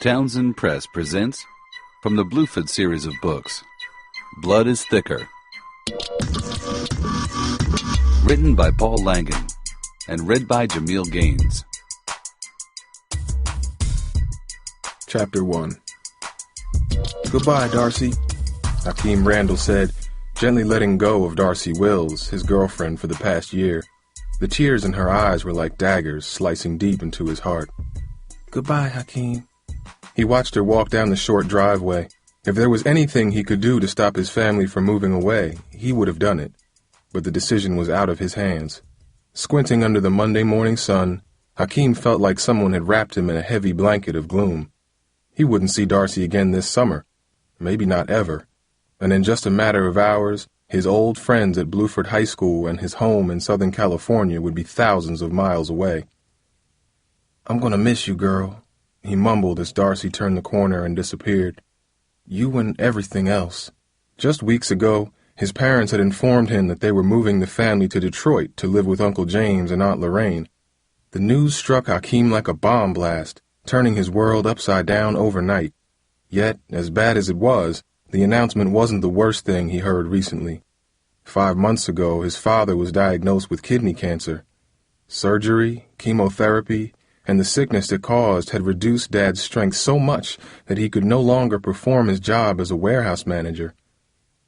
Townsend Press presents from the Bluford series of books, Blood is Thicker. Written by Paul Langan and read by Jamil Gaines. Chapter 1. "Goodbye, Darcy," Hakeem Randall said, gently letting go of Darcy Wills, his girlfriend for the past year. The tears in her eyes were like daggers slicing deep into his heart. "Goodbye, Hakeem." He watched her walk down the short driveway. If there was anything he could do to stop his family from moving away, he would have done it. But the decision was out of his hands. Squinting under the Monday morning sun, Hakeem felt like someone had wrapped him in a heavy blanket of gloom. He wouldn't see Darcy again this summer. Maybe not ever. And in just a matter of hours, his old friends at Bluford High School and his home in Southern California would be thousands of miles away. "I'm gonna miss you, girl," he mumbled as Darcy turned the corner and disappeared. "You and everything else." Just weeks ago, his parents had informed him that they were moving the family to Detroit to live with Uncle James and Aunt Lorraine. The news struck Hakeem like a bomb blast, turning his world upside down overnight. Yet, as bad as it was, the announcement wasn't the worst thing he heard recently. 5 months ago, his father was diagnosed with kidney cancer. Surgery, chemotherapy, and the sickness it caused had reduced Dad's strength so much that he could no longer perform his job as a warehouse manager.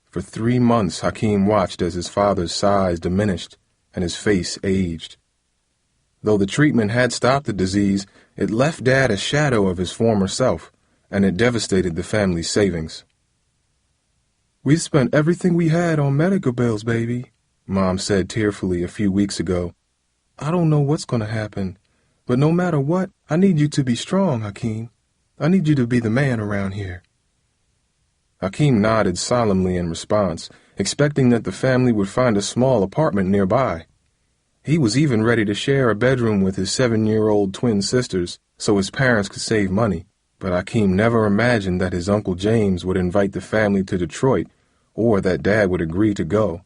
For 3 months, Hakeem watched as his father's size diminished and his face aged. Though the treatment had stopped the disease, it left Dad a shadow of his former self, and it devastated the family's savings. "We spent everything we had on medical bills, baby," Mom said tearfully a few weeks ago. "I don't know what's going to happen. But no matter what, I need you to be strong, Hakeem. I need you to be the man around here." Hakeem nodded solemnly in response, expecting that the family would find a small apartment nearby. He was even ready to share a bedroom with his 7-year-old twin sisters so his parents could save money. But Hakeem never imagined that his Uncle James would invite the family to Detroit or that Dad would agree to go.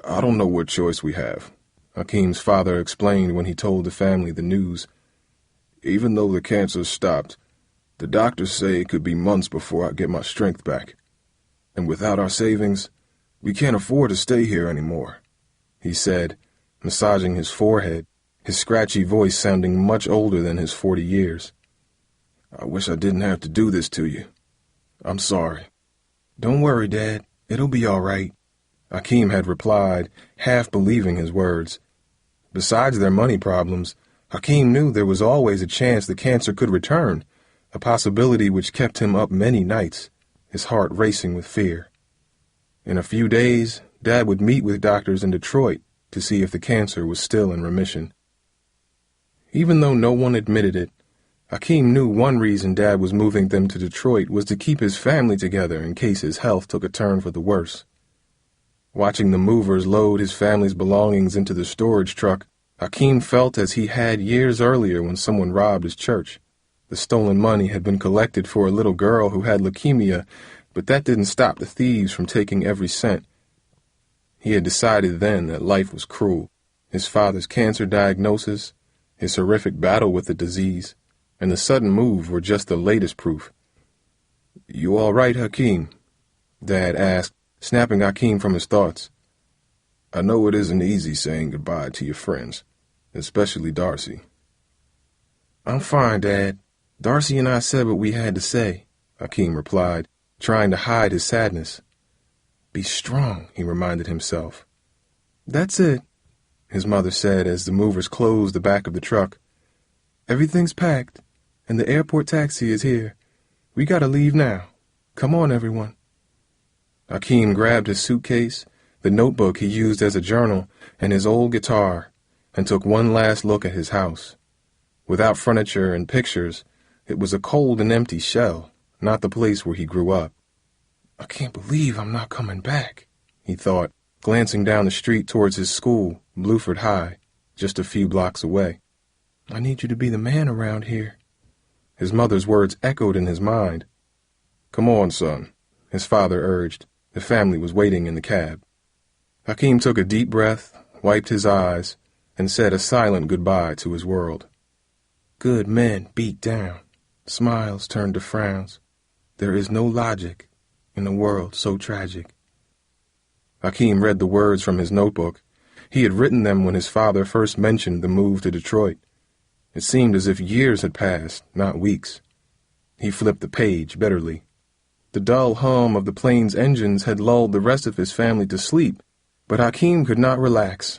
"I don't know what choice we have," Hakeem's father explained when he told the family the news. "Even though the cancer stopped, the doctors say it could be months before I get my strength back. And without our savings, we can't afford to stay here anymore," he said, massaging his forehead, his scratchy voice sounding much older than his 40 years. "I wish I didn't have to do this to you. I'm sorry." "Don't worry, Dad. It'll be all right," Hakeem had replied, half believing his words. Besides their money problems, Hakeem knew there was always a chance the cancer could return, a possibility which kept him up many nights, his heart racing with fear. In a few days, Dad would meet with doctors in Detroit to see if the cancer was still in remission. Even though no one admitted it, Hakeem knew one reason Dad was moving them to Detroit was to keep his family together in case his health took a turn for the worse. Watching the movers load his family's belongings into the storage truck, Hakeem felt as he had years earlier when someone robbed his church. The stolen money had been collected for a little girl who had leukemia, but that didn't stop the thieves from taking every cent. He had decided then that life was cruel. His father's cancer diagnosis, his horrific battle with the disease, and the sudden move were just the latest proof. "You all right, Hakeem?" Dad asked, snapping Hakeem from his thoughts. "I know it isn't easy saying goodbye to your friends, especially Darcy." "I'm fine, Dad. Darcy and I said what we had to say," Hakeem replied, trying to hide his sadness. "Be strong," he reminded himself. "That's it," his mother said as the movers closed the back of the truck. "Everything's packed, and the airport taxi is here. We gotta leave now. Come on, everyone." Hakeem grabbed his suitcase, the notebook he used as a journal, and his old guitar, and took one last look at his house. Without furniture and pictures, it was a cold and empty shell, not the place where he grew up. "I can't believe I'm not coming back," he thought, glancing down the street towards his school, Bluford High, just a few blocks away. "I need you to be the man around here." His mother's words echoed in his mind. "Come on, son," his father urged. The family was waiting in the cab. Hakeem took a deep breath, wiped his eyes, and said a silent goodbye to his world. "Good men beat down," Smiles turned to frowns. There is no logic in a world so tragic. Hakeem read the words from his notebook. He had written them when his father first mentioned the move to Detroit. It seemed as if years had passed, not weeks. He flipped the page bitterly. The dull hum of the plane's engines had lulled the rest of his family to sleep, but Hakeem could not relax.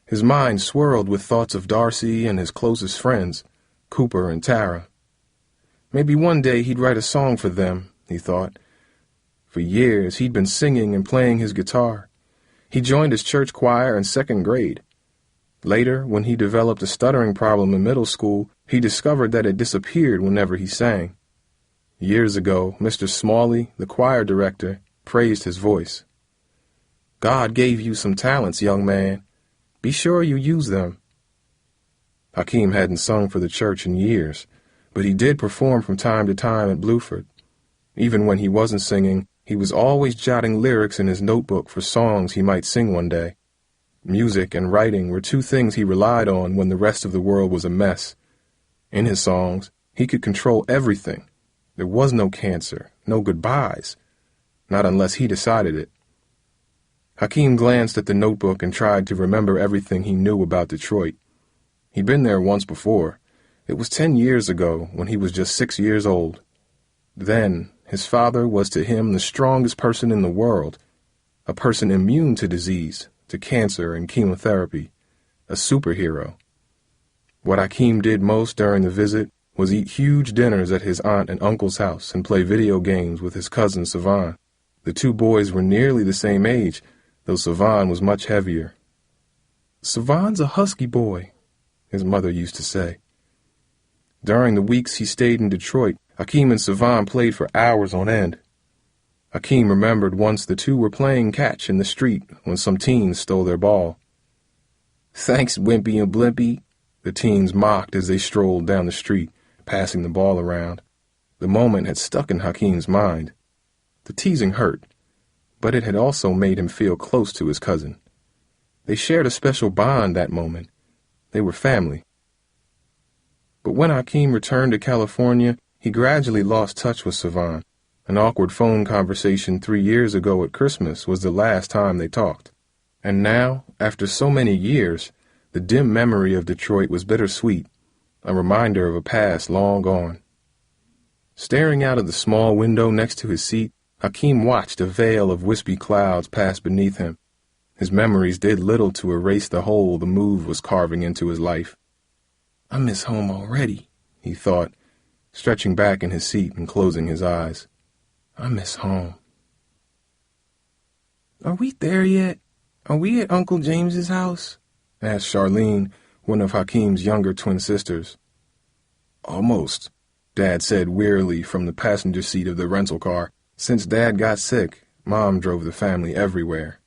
His mind swirled with thoughts of Darcy and his closest friends, Cooper and Tara. Maybe one day he'd write a song for them, he thought. For years he'd been singing and playing his guitar. He joined his church choir in 2nd grade. Later, when he developed a stuttering problem in middle school, he discovered that it disappeared whenever he sang. Years ago, Mr. Smalley, the choir director, praised his voice. God gave you some talents, young man. Be sure you use them. Hakeem hadn't sung for the church in years, but he did perform from time to time at Bluford. Even when he wasn't singing, he was always jotting lyrics in his notebook for songs he might sing one day. Music and writing were two things he relied on when the rest of the world was a mess. In his songs, he could control everything. There was no cancer, no goodbyes, not unless he decided it. Hakeem glanced at the notebook and tried to remember everything he knew about Detroit. He'd been there once before. It was 10 years ago, when he was just 6 years old. Then, his father was to him the strongest person in the world, a person immune to disease, to cancer and chemotherapy, a superhero. What Hakeem did most during the visit was eat huge dinners at his aunt and uncle's house and play video games with his cousin Savan. The two boys were nearly the same age, though Savan was much heavier. Savan's a husky boy, his mother used to say. During the weeks he stayed in Detroit, Hakeem and Savan played for hours on end. Hakeem remembered once the two were playing catch in the street when some teens stole their ball. Thanks, Wimpy and Blimpy, the teens mocked as they strolled down the street, passing the ball around. The moment had stuck in Hakeem's mind. The teasing hurt, but it had also made him feel close to his cousin. They shared a special bond that moment. They were family. But when Hakeem returned to California, he gradually lost touch with Savan. An awkward phone conversation 3 years ago at Christmas was the last time they talked. And now, after so many years, the dim memory of Detroit was bittersweet, a reminder of a past long gone. Staring out of the small window next to his seat, Hakeem watched a veil of wispy clouds pass beneath him. His memories did little to erase the hole the move was carving into his life. I miss home already, he thought, stretching back in his seat and closing his eyes. I miss home. Are we there yet? Are we at Uncle James's house? Asked Charlene, one of Hakeem's younger twin sisters. Almost, Dad said wearily from the passenger seat of the rental car. Since Dad got sick, Mom drove the family everywhere.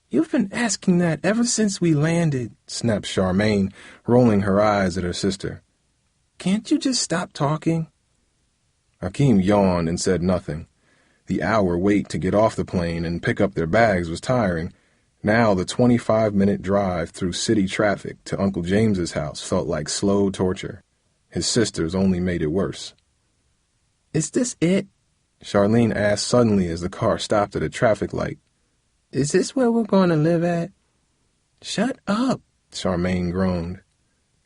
You've been asking that ever since we landed, snapped Charmaine, rolling her eyes at her sister. Can't you just stop talking? Hakeem yawned and said nothing. The hour wait to get off the plane and pick up their bags was tiring. Now the 25-minute drive through city traffic to Uncle James's house felt like slow torture. His sisters only made it worse. Is this it? Charlene asked suddenly as the car stopped at a traffic light. Is this where we're going to live at? Shut up, Charmaine groaned.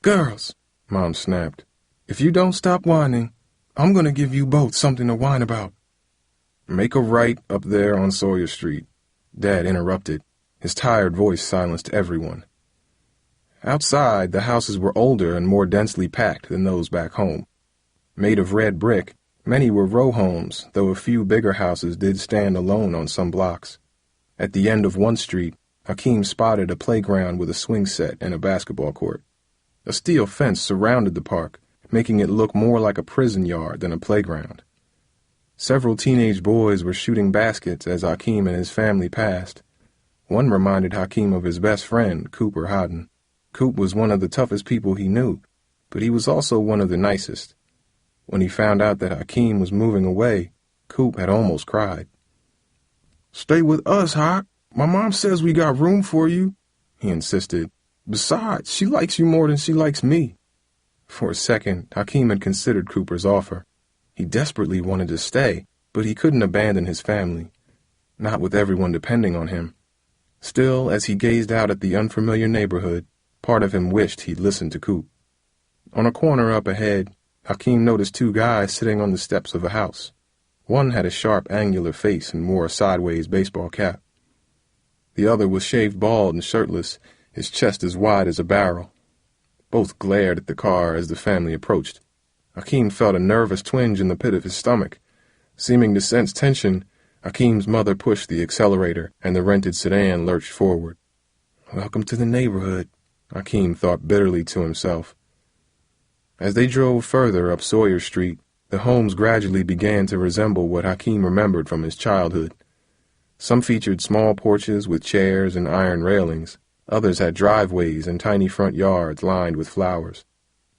Girls, Mom snapped. If you don't stop whining, I'm going to give you both something to whine about. Make a right up there on Sawyer Street, Dad interrupted. His tired voice silenced everyone. Outside, the houses were older and more densely packed than those back home. Made of red brick, many were row homes, though a few bigger houses did stand alone on some blocks. At the end of one street, Hakeem spotted a playground with a swing set and a basketball court. A steel fence surrounded the park, making it look more like a prison yard than a playground. Several teenage boys were shooting baskets as Hakeem and his family passed. One reminded Hakeem of his best friend, Cooper Hodden. Coop was one of the toughest people he knew, but he was also one of the nicest. When he found out that Hakeem was moving away, Coop had almost cried. Stay with us, Hawk. My mom says we got room for you, he insisted. Besides, she likes you more than she likes me. For a second, Hakeem had considered Cooper's offer. He desperately wanted to stay, but he couldn't abandon his family, not with everyone depending on him. Still, as he gazed out at the unfamiliar neighborhood, part of him wished he'd listened to Coop. On a corner up ahead, Hakeem noticed two guys sitting on the steps of a house. One had a sharp, angular face and wore a sideways baseball cap. The other was shaved bald and shirtless, his chest as wide as a barrel. Both glared at the car as the family approached. Hakeem felt a nervous twinge in the pit of his stomach. Seeming to sense tension, Hakeem's mother pushed the accelerator, and the rented sedan lurched forward. "Welcome to the neighborhood," Hakeem thought bitterly to himself. As they drove further up Sawyer Street, the homes gradually began to resemble what Hakeem remembered from his childhood. Some featured small porches with chairs and iron railings. Others had driveways and tiny front yards lined with flowers.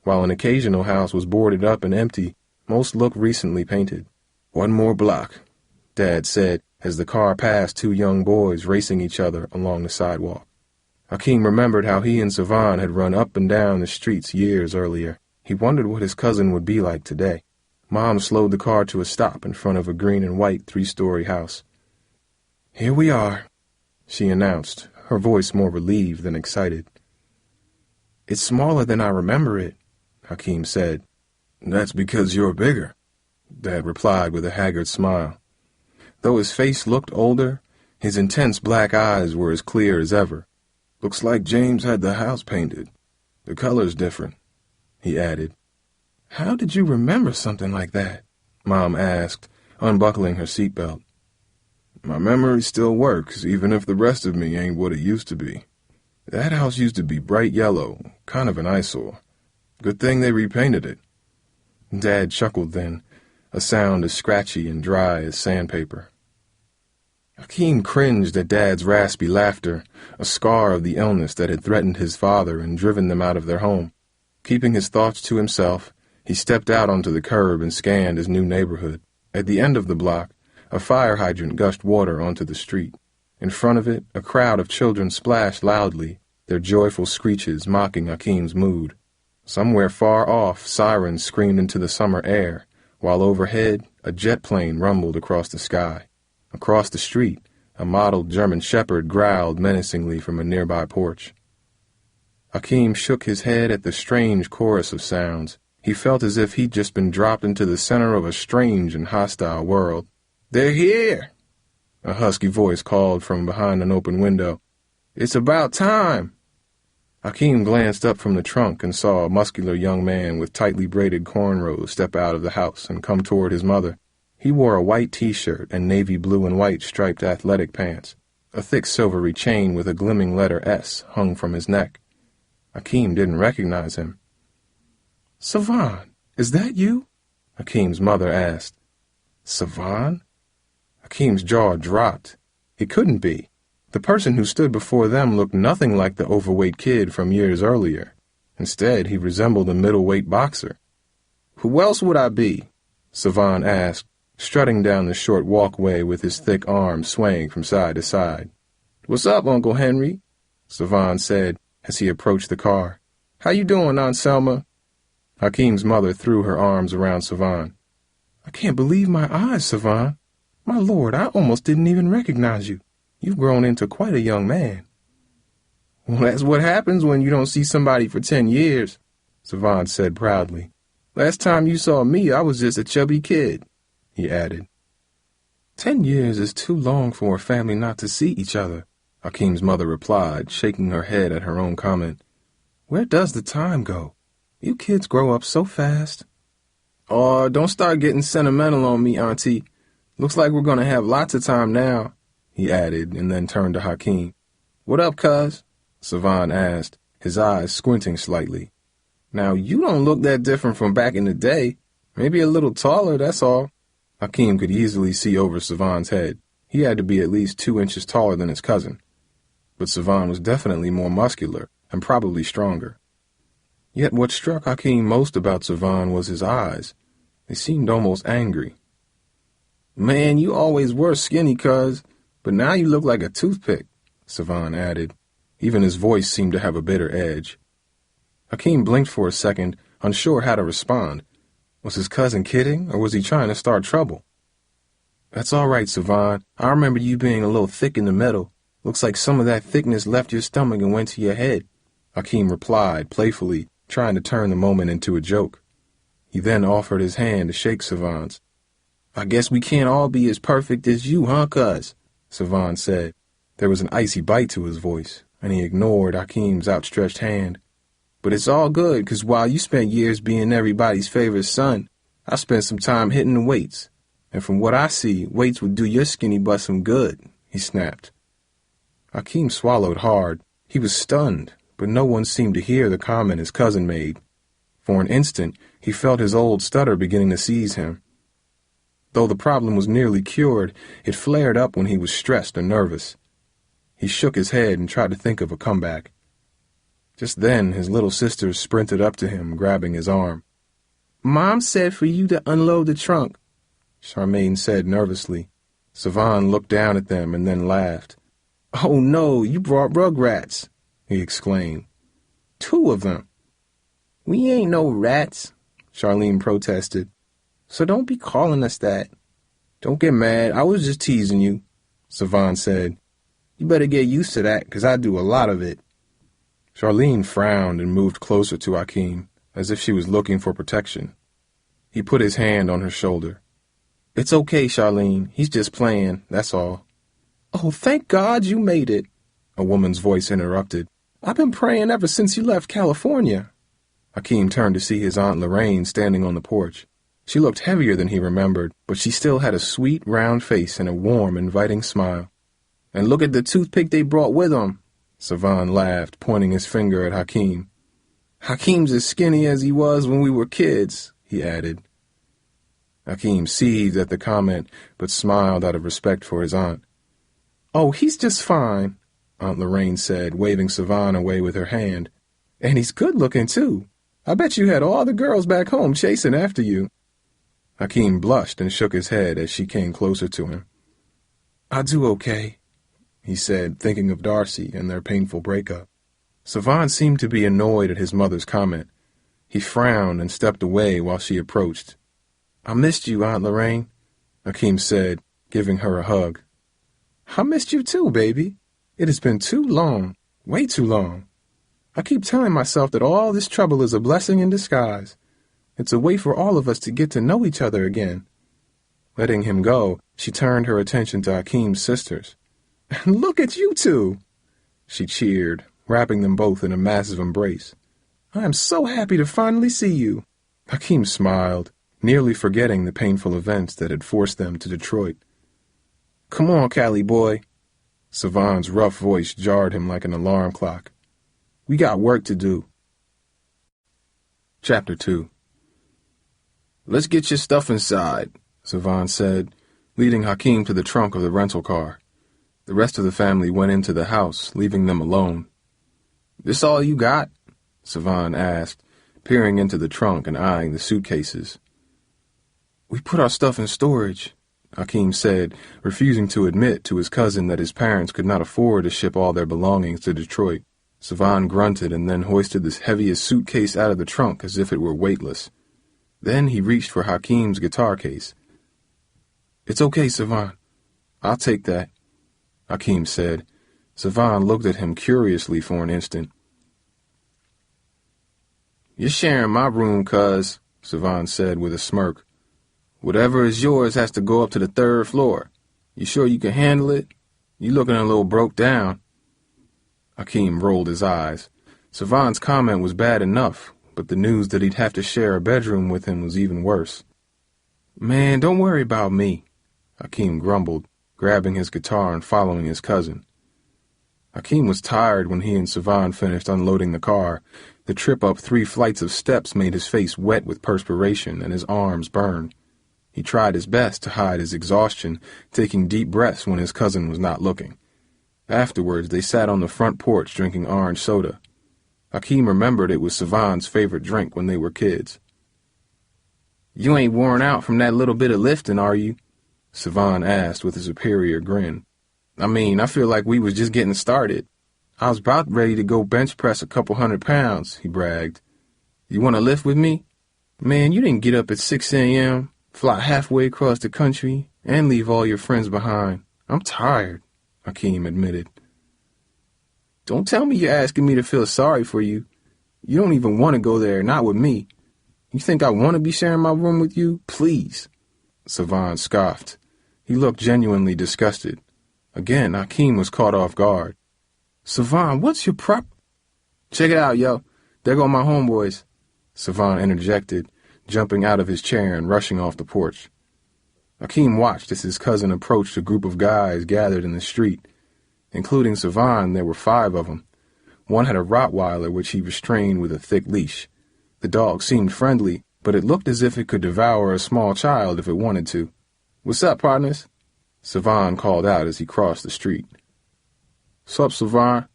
While an occasional house was boarded up and empty, most looked recently painted. "One more block," Dad said as the car passed two young boys racing each other along the sidewalk. Hakeem remembered how he and Savan had run up and down the streets years earlier. He wondered what his cousin would be like today. Mom slowed the car to a stop in front of a green and white three-story house. "Here we are," she announced, her voice more relieved than excited. "It's smaller than I remember it," Hakeem said. "That's because you're bigger," Dad replied with a haggard smile. Though his face looked older, his intense black eyes were as clear as ever. "Looks like James had the house painted. The color's different," he added. "How did you remember something like that?" Mom asked, unbuckling her seatbelt. "My memory still works, even if the rest of me ain't what it used to be. That house used to be bright yellow, kind of an eyesore. Good thing they repainted it." Dad chuckled then, a sound as scratchy and dry as sandpaper. Hakeem cringed at Dad's raspy laughter, a scar of the illness that had threatened his father and driven them out of their home. Keeping his thoughts to himself, he stepped out onto the curb and scanned his new neighborhood. At the end of the block, a fire hydrant gushed water onto the street. In front of it, a crowd of children splashed loudly, their joyful screeches mocking Hakeem's mood. Somewhere far off, sirens screamed into the summer air, while overhead, a jet plane rumbled across the sky. Across the street, a mottled German shepherd growled menacingly from a nearby porch. Hakeem shook his head at the strange chorus of sounds. He felt as if he'd just been dropped into the center of a strange and hostile world. "They're here!" a husky voice called from behind an open window. "It's about time!" Hakeem glanced up from the trunk and saw a muscular young man with tightly braided cornrows step out of the house and come toward his mother. He wore a white T-shirt and navy blue and white striped athletic pants. A thick silvery chain with a glimmering letter S hung from his neck. Hakeem didn't recognize him. "Savan, is that you?" Hakeem's mother asked. "Savan?" Hakeem's jaw dropped. It couldn't be. The person who stood before them looked nothing like the overweight kid from years earlier. Instead, he resembled a middleweight boxer. "Who else would I be?" Savan asked, strutting down the short walkway with his thick arms swaying from side to side. "What's up, Uncle Henry?" Savan said as he approached the car. "How you doing, Aunt Selma?" Hakeem's mother threw her arms around Savan. "I can't believe my eyes, Savan. My lord, I almost didn't even recognize you. You've grown into quite a young man." "Well, that's what happens when you don't see somebody for 10 years, Savan said proudly. "Last time you saw me, I was just a chubby kid," he added. 10 years is too long for a family not to see each other, Hakeem's mother replied, shaking her head at her own comment. "Where does the time go? You kids grow up so fast." "Oh, don't start getting sentimental on me, Auntie. Looks like we're going to have lots of time now," he added, and then turned to Hakeem. "What up, cuz?" Savan asked, his eyes squinting slightly. "Now, you don't look that different from back in the day. Maybe a little taller, that's all." Hakeem could easily see over Savan's head. He had to be at least 2 inches taller than his cousin. But Savan was definitely more muscular and probably stronger. Yet what struck Hakeem most about Savan was his eyes. They seemed almost angry. "Man, you always were skinny, cuz, but now you look like a toothpick," Savan added. Even his voice seemed to have a bitter edge. Hakeem blinked for a second, unsure how to respond. Was his cousin kidding, or was he trying to start trouble? "That's all right, Savon. I remember you being a little thick in the middle. Looks like some of that thickness left your stomach and went to your head," Hakeem replied, playfully, trying to turn the moment into a joke. He then offered his hand to shake Savon's. "I guess we can't all be as perfect as you, huh, cuz?" Savon said. There was an icy bite to his voice, and he ignored Hakeem's outstretched hand. "But it's all good, 'cause while you spent years being everybody's favorite son, I spent some time hitting the weights. And from what I see, weights would do your skinny butt some good," he snapped. Hakeem swallowed hard. He was stunned, but no one seemed to hear the comment his cousin made. For an instant, he felt his old stutter beginning to seize him. Though the problem was nearly cured, it flared up when he was stressed or nervous. He shook his head and tried to think of a comeback. Just then, his little sister sprinted up to him, grabbing his arm. "Mom said for you to unload the trunk," Charmaine said nervously. Savon looked down at them and then laughed. "Oh no, you brought rugrats," he exclaimed. "2 of them." "We ain't no rats," Charlene protested. "So don't be calling us that." "Don't get mad, I was just teasing you," Savon said. "You better get used to that, 'cause I do a lot of it." Charlene frowned and moved closer to Hakeem, as if she was looking for protection. He put his hand on her shoulder. "It's okay, Charlene. He's just playing, that's all." "Oh, thank God you made it," a woman's voice interrupted. "I've been praying ever since you left California." Hakeem turned to see his Aunt Lorraine standing on the porch. She looked heavier than he remembered, but she still had a sweet, round face and a warm, inviting smile. "And look at the toothpick they brought with them," Savon laughed, pointing his finger at Hakeem. "Hakeem's as skinny as he was when we were kids," he added. Hakeem seethed at the comment, but smiled out of respect for his aunt. "Oh, he's just fine," Aunt Lorraine said, waving Savon away with her hand. "And he's good-looking, too. I bet you had all the girls back home chasing after you." Hakeem blushed and shook his head as she came closer to him. "I do okay," he said, thinking of Darcy and their painful breakup. Savon seemed to be annoyed at his mother's comment. He frowned and stepped away while she approached. "I missed you, Aunt Lorraine," Hakeem said, giving her a hug. "I missed you too, baby. It has been too long, way too long. I keep telling myself that all this trouble is a blessing in disguise. It's a way for all of us to get to know each other again." Letting him go, she turned her attention to Hakeem's sisters. "And look at you two!" She cheered, wrapping them both in a massive embrace. "I am so happy to finally see you." Hakeem smiled, nearly forgetting the painful events that had forced them to Detroit. "Come on, Cali boy." Savon's rough voice jarred him like an alarm clock. "We got work to do." Chapter 2. "Let's get your stuff inside," Savon said, leading Hakeem to the trunk of the rental car. The rest of the family went into the house, leaving them alone. "This all you got?" Savon asked, peering into the trunk and eyeing the suitcases. "We put our stuff in storage," Hakeem said, refusing to admit to his cousin that his parents could not afford to ship all their belongings to Detroit. Savon grunted and then hoisted the heaviest suitcase out of the trunk as if it were weightless. Then he reached for Hakeem's guitar case. "It's okay, Savon. I'll take that," Hakeem said. Savon looked at him curiously for an instant. "You're sharing my room, cuz," Savon said with a smirk. "Whatever is yours has to go up to the 3rd floor. You sure you can handle it? You looking a little broke down." Hakeem rolled his eyes. Savon's comment was bad enough, but the news that he'd have to share a bedroom with him was even worse. "Man, don't worry about me," Hakeem grumbled, grabbing his guitar and following his cousin. Hakeem was tired when he and Savon finished unloading the car. The trip up 3 flights of steps made his face wet with perspiration and his arms burned. He tried his best to hide his exhaustion, taking deep breaths when his cousin was not looking. Afterwards, they sat on the front porch drinking orange soda. Hakeem remembered it was Savon's favorite drink when they were kids. "You ain't worn out from that little bit of lifting, are you?" Savon asked with a superior grin. "I mean, I feel like we was just getting started. I was about ready to go bench press a couple 100 pounds," he bragged. You want to lift with me? Man, you didn't get up at 6 a.m., fly halfway across the country, and leave all your friends behind. I'm tired, Hakeem admitted. Don't tell me you're asking me to feel sorry for you. You don't even want to go there, not with me. You think I want to be sharing my room with you? Please. Savan scoffed. He looked genuinely disgusted. Again, Hakeem was caught off guard. Savan, what's your Check it out, yo. There go my homeboys. Savan interjected, jumping out of his chair and rushing off the porch. Hakeem watched as his cousin approached a group of guys gathered in the street. Including Savan, there were 5 of them. One had a Rottweiler which he restrained with a thick leash. The dog seemed friendly, but it looked as if it could devour a small child if it wanted to. "What's up, partners?" Savan called out as he crossed the street. "Sup, Savan?"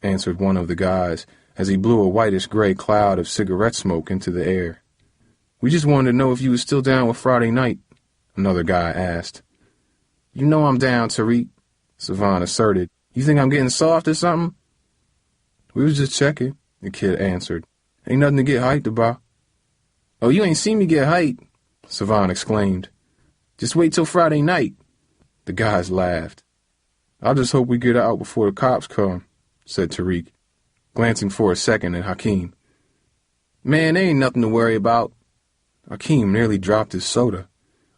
answered one of the guys as he blew a whitish-gray cloud of cigarette smoke into the air. "We just wanted to know if you was still down with Friday night," another guy asked. "You know I'm down, Tariq," Savan asserted. "You think I'm getting soft or something?" "We was just checking," the kid answered. "Ain't nothing to get hyped about." "Oh, you ain't seen me get hyped," Savan exclaimed. "Just wait till Friday night." The guys laughed. "I just hope we get out before the cops come," said Tariq, glancing for a second at Hakeem. "Man, there ain't nothing to worry about." Hakeem nearly dropped his soda.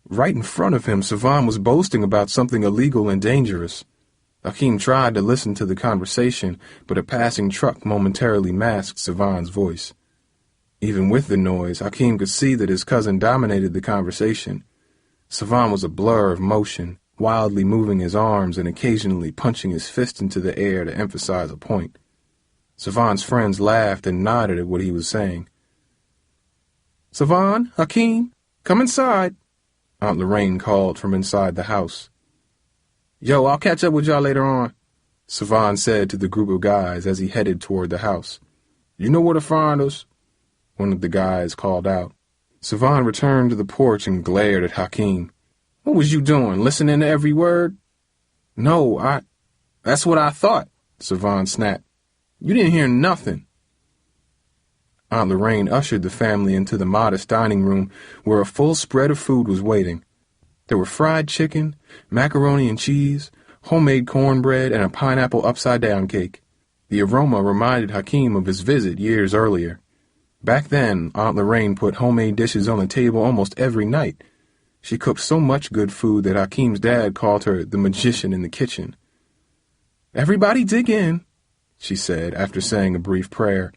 Right in front of him, Savan was boasting about something illegal and dangerous. Hakeem tried to listen to the conversation, but a passing truck momentarily masked Savan's voice. Even with the noise, Hakeem could see that his cousin dominated the conversation. Savan was a blur of motion, wildly moving his arms and occasionally punching his fist into the air to emphasize a point. Savan's friends laughed and nodded at what he was saying. "Savan, Hakeem, come inside," Aunt Lorraine called from inside the house. "Yo, I'll catch up with y'all later on," Savan said to the group of guys as he headed toward the house. "You know where to find us," one of the guys called out. Savan returned to the porch and glared at Hakeem. "What was you doing, listening to every word?" "No, That's what I thought," Savan snapped. "You didn't hear nothing." Aunt Lorraine ushered the family into the modest dining room where a full spread of food was waiting. There were fried chicken, macaroni and cheese, homemade cornbread, and a pineapple upside-down cake. The aroma reminded Hakeem of his visit years earlier. Back then, Aunt Lorraine put homemade dishes on the table almost every night. She cooked so much good food that Hakeem's dad called her the magician in the kitchen. "Everybody dig in," she said after saying a brief prayer.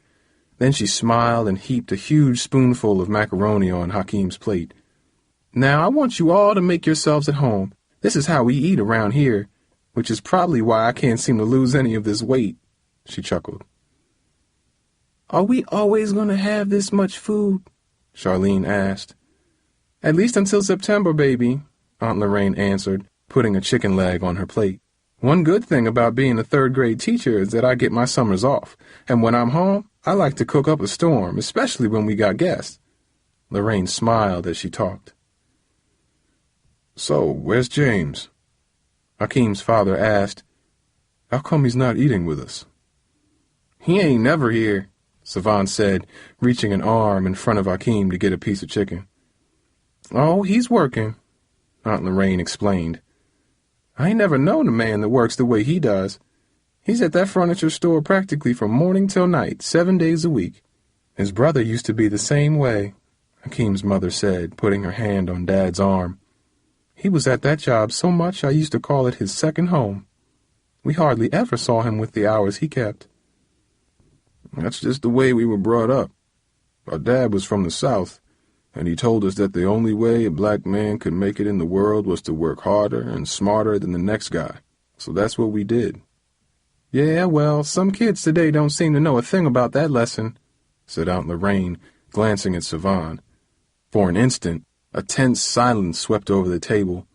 Then she smiled and heaped a huge spoonful of macaroni on Hakeem's plate. "Now I want you all to make yourselves at home. This is how we eat around here, which is probably why I can't seem to lose any of this weight," she chuckled. "Are we always going to have this much food?" Charlene asked. "At least until September, baby," Aunt Lorraine answered, putting a chicken leg on her plate. "One good thing about being a third-grade teacher is that I get my summers off, and when I'm home, I like to cook up a storm, especially when we got guests." Lorraine smiled as she talked. "So, where's James?" Hakeem's father asked. "How come he's not eating with us?" "He ain't never here," Savan said, reaching an arm in front of Hakeem to get a piece of chicken. "Oh, he's working," Aunt Lorraine explained. "I ain't never known a man that works the way he does. He's at that furniture store practically from morning till night, 7 days a week." "His brother used to be the same way," Hakeem's mother said, putting her hand on Dad's arm. "He was at that job so much I used to call it his second home. We hardly ever saw him with the hours he kept." "That's just the way we were brought up. Our dad was from the South, and he told us that the only way a black man could make it in the world was to work harder and smarter than the next guy. So that's what we did." "Yeah, well, some kids today don't seem to know a thing about that lesson," said Aunt Lorraine, glancing at Savan. For an instant, a tense silence swept over the table.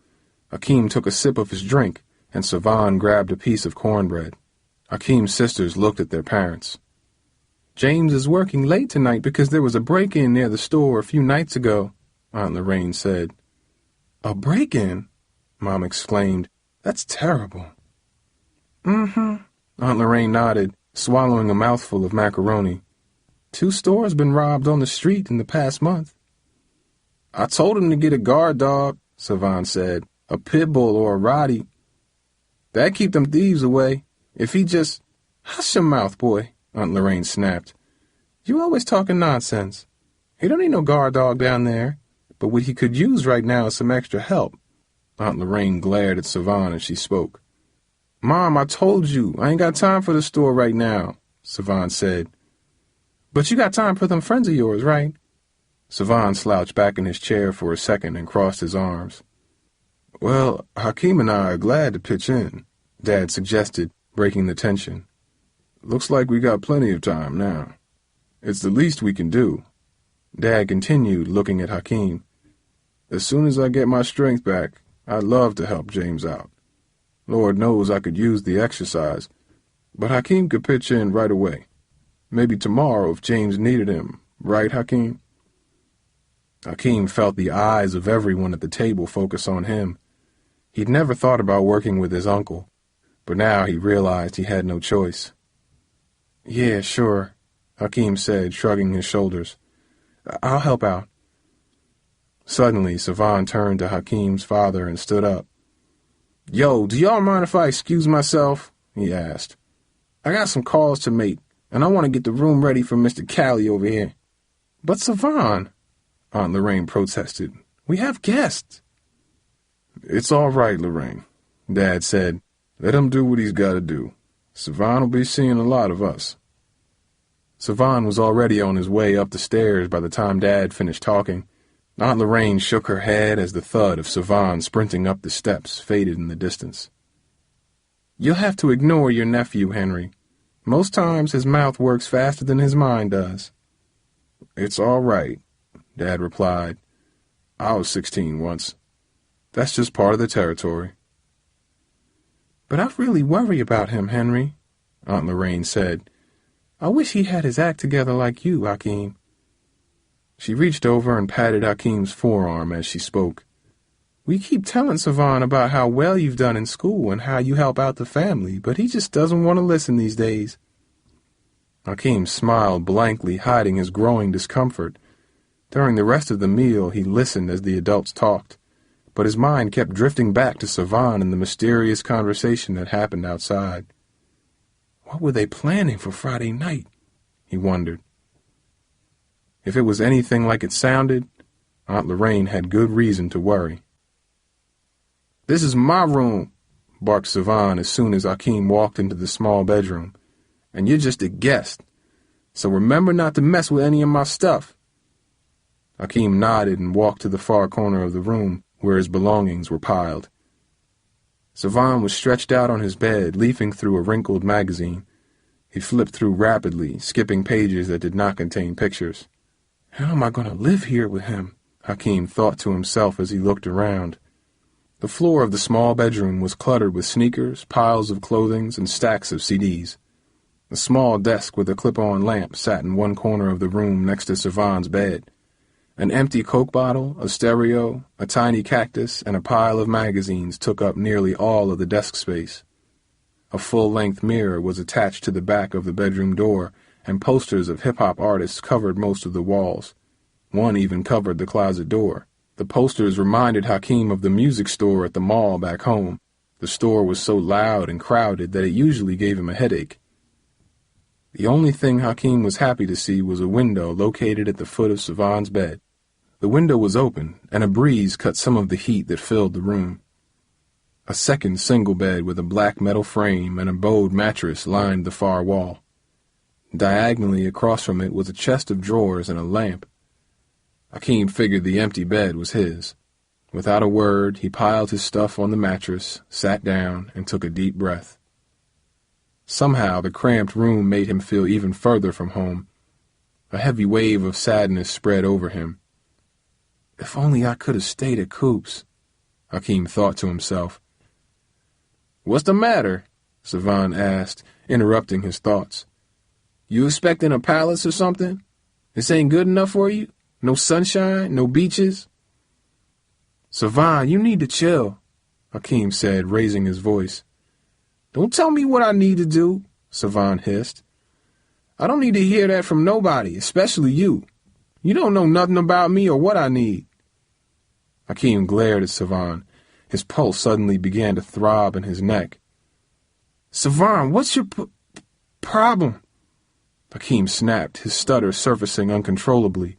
Hakeem took a sip of his drink, and Savan grabbed a piece of cornbread. Hakeem's sisters looked at their parents. "James is working late tonight because there was a break-in near the store a few nights ago," Aunt Lorraine said. "A break-in?" Mom exclaimed. "That's terrible." "Mm-hmm," Aunt Lorraine nodded, swallowing a mouthful of macaroni. 2 stores been robbed on the street in the past month. I told him to get a guard dog, Savon said, a pit bull or a Rottie. That'd keep them thieves away. If he just... Hush your mouth, boy, Aunt Lorraine snapped. You always talking nonsense. He don't need no guard dog down there, but what he could use right now is some extra help. Aunt Lorraine glared at Savon as she spoke. Mom, I told you, I ain't got time for the store right now, Savon said. But you got time for them friends of yours, right? Savon slouched back in his chair for a second and crossed his arms. Well, Hakeem and I are glad to pitch in, Dad suggested, breaking the tension. Looks like we got plenty of time now. It's the least we can do. Dad continued, looking at Hakeem. As soon as I get my strength back, I'd love to help James out. Lord knows I could use the exercise, but Hakeem could pitch in right away. Maybe tomorrow if James needed him, right, Hakeem? Hakeem felt the eyes of everyone at the table focus on him. He'd never thought about working with his uncle, but now he realized he had no choice. Yeah, sure, Hakeem said, shrugging his shoulders. I'll help out. Suddenly, Savon turned to Hakeem's father and stood up. Yo, do y'all mind if I excuse myself? He asked. I got some calls to make, and I want to get the room ready for Mr. Callie over here. But Savon, Aunt Lorraine protested, we have guests. It's all right, Lorraine, Dad said. Let him do what he's got to do. Savon will be seeing a lot of us. Savon was already on his way up the stairs by the time Dad finished talking. Aunt Lorraine shook her head as the thud of Savon sprinting up the steps faded in the distance. You'll have to ignore your nephew, Henry. Most times his mouth works faster than his mind does. It's all right, Dad replied. I was 16 once. That's just part of the territory. But I really worry about him, Henry, Aunt Lorraine said. I wish he had his act together like you, Hakeem. She reached over and patted Hakeem's forearm as she spoke. We keep telling Savon about how well you've done in school and how you help out the family, but he just doesn't want to listen these days. Hakeem smiled blankly, hiding his growing discomfort. During the rest of the meal, he listened as the adults talked, but his mind kept drifting back to Savon and the mysterious conversation that happened outside. What were they planning for Friday night? He wondered. If it was anything like it sounded, Aunt Lorraine had good reason to worry. This is my room, barked Savon as soon as Hakeem walked into the small bedroom. And you're just a guest, so remember not to mess with any of my stuff. Hakeem nodded and walked to the far corner of the room where his belongings were piled. Savon was stretched out on his bed, leafing through a wrinkled magazine. He flipped through rapidly, skipping pages that did not contain pictures. How am I going to live here with him? Hakeem thought to himself as he looked around. The floor of the small bedroom was cluttered with sneakers, piles of clothing, and stacks of CDs. A small desk with a clip-on lamp sat in one corner of the room next to Savon's bed. An empty Coke bottle, a stereo, a tiny cactus, and a pile of magazines took up nearly all of the desk space. A full-length mirror was attached to the back of the bedroom door, and posters of hip-hop artists covered most of the walls. One even covered the closet door. The posters reminded Hakeem of the music store at the mall back home. The store was so loud and crowded that it usually gave him a headache. The only thing Hakeem was happy to see was a window located at the foot of Savon's bed. The window was open, and a breeze cut some of the heat that filled the room. A second single bed with a black metal frame and a bowed mattress lined the far wall. Diagonally across from it was a chest of drawers and a lamp. Hakeem figured the empty bed was his. Without a word, he piled his stuff on the mattress, sat down, and took a deep breath. Somehow the cramped room made him feel even further from home. A heavy wave of sadness spread over him. If only I could have stayed at Coop's, Hakeem thought to himself. What's the matter? Savon asked, interrupting his thoughts. You expecting a palace or something? This ain't good enough for you? No sunshine, no beaches? Savon, you need to chill, Hakeem said, raising his voice. Don't tell me what I need to do, Savon hissed. I don't need to hear that from nobody, especially you. You don't know nothing about me or what I need. Hakeem glared at Savon. His pulse suddenly began to throb in his neck. Savon, what's your problem? Hakeem snapped, his stutter surfacing uncontrollably.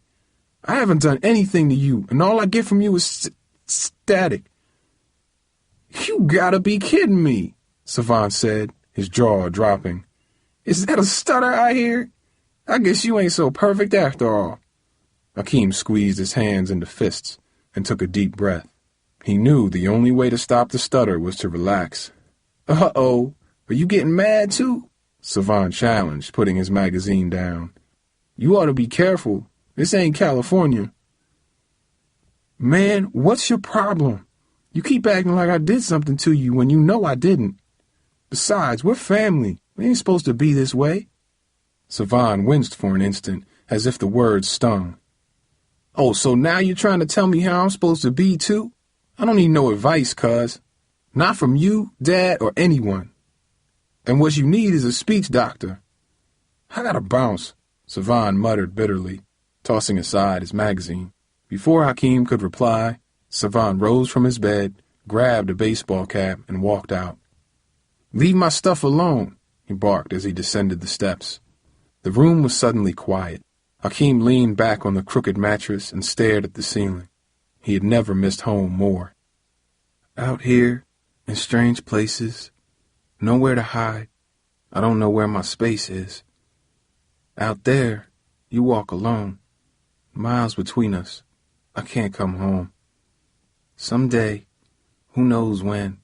I haven't done anything to you, and all I get from you is static. You gotta be kidding me, Savon said, his jaw dropping. Is that a stutter I hear? I guess you ain't so perfect after all. Hakeem squeezed his hands into fists and took a deep breath. He knew the only way to stop the stutter was to relax. Uh-oh, are you getting mad too? Savon challenged, putting his magazine down. You ought to be careful. This ain't California. Man, what's your problem? You keep acting like I did something to you when you know I didn't. Besides, we're family. We ain't supposed to be this way. Savon winced for an instant, as if the words stung. Oh, so now you're trying to tell me how I'm supposed to be, too? I don't need no advice, cuz. Not from you, Dad, or anyone. And what you need is a speech doctor. I gotta bounce, Savon muttered bitterly, tossing aside his magazine. Before Hakeem could reply, Savon rose from his bed, grabbed a baseball cap, and walked out. Leave my stuff alone, he barked as he descended the steps. The room was suddenly quiet. Hakeem leaned back on the crooked mattress and stared at the ceiling. He had never missed home more. Out here, in strange places, nowhere to hide. I don't know where my space is. Out there, you walk alone. Miles between us. I can't come home. Someday, who knows when,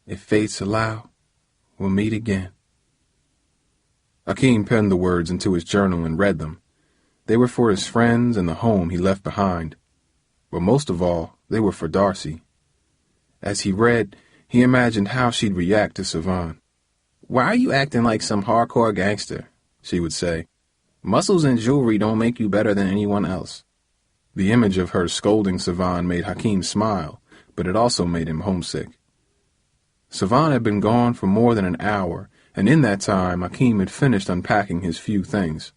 if fates allow, we'll meet again. Hakeem penned the words into his journal and read them. They were for his friends and the home he left behind. But most of all, they were for Darcy. As he read, he imagined how she'd react to Savon. Why are you acting like some hardcore gangster? She would say. Muscles and jewelry don't make you better than anyone else. The image of her scolding Savon made Hakeem smile, but it also made him homesick. Savon had been gone for more than an hour, and in that time Hakeem had finished unpacking his few things.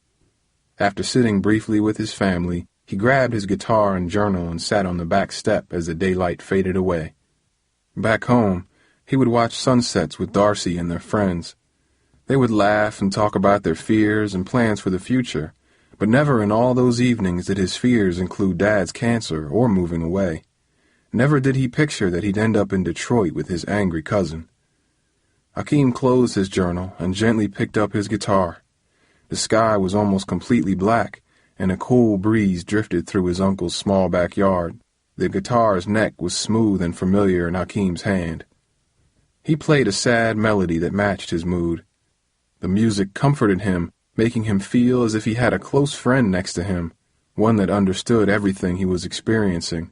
After sitting briefly with his family, he grabbed his guitar and journal and sat on the back step as the daylight faded away. Back home, he would watch sunsets with Darcy and their friends. They would laugh and talk about their fears and plans for the future, but never in all those evenings did his fears include Dad's cancer or moving away. Never did he picture that he'd end up in Detroit with his angry cousin. Hakeem closed his journal and gently picked up his guitar. The sky was almost completely black, and a cool breeze drifted through his uncle's small backyard. The guitar's neck was smooth and familiar in Hakeem's hand. He played a sad melody that matched his mood. The music comforted him, making him feel as if he had a close friend next to him, one that understood everything he was experiencing.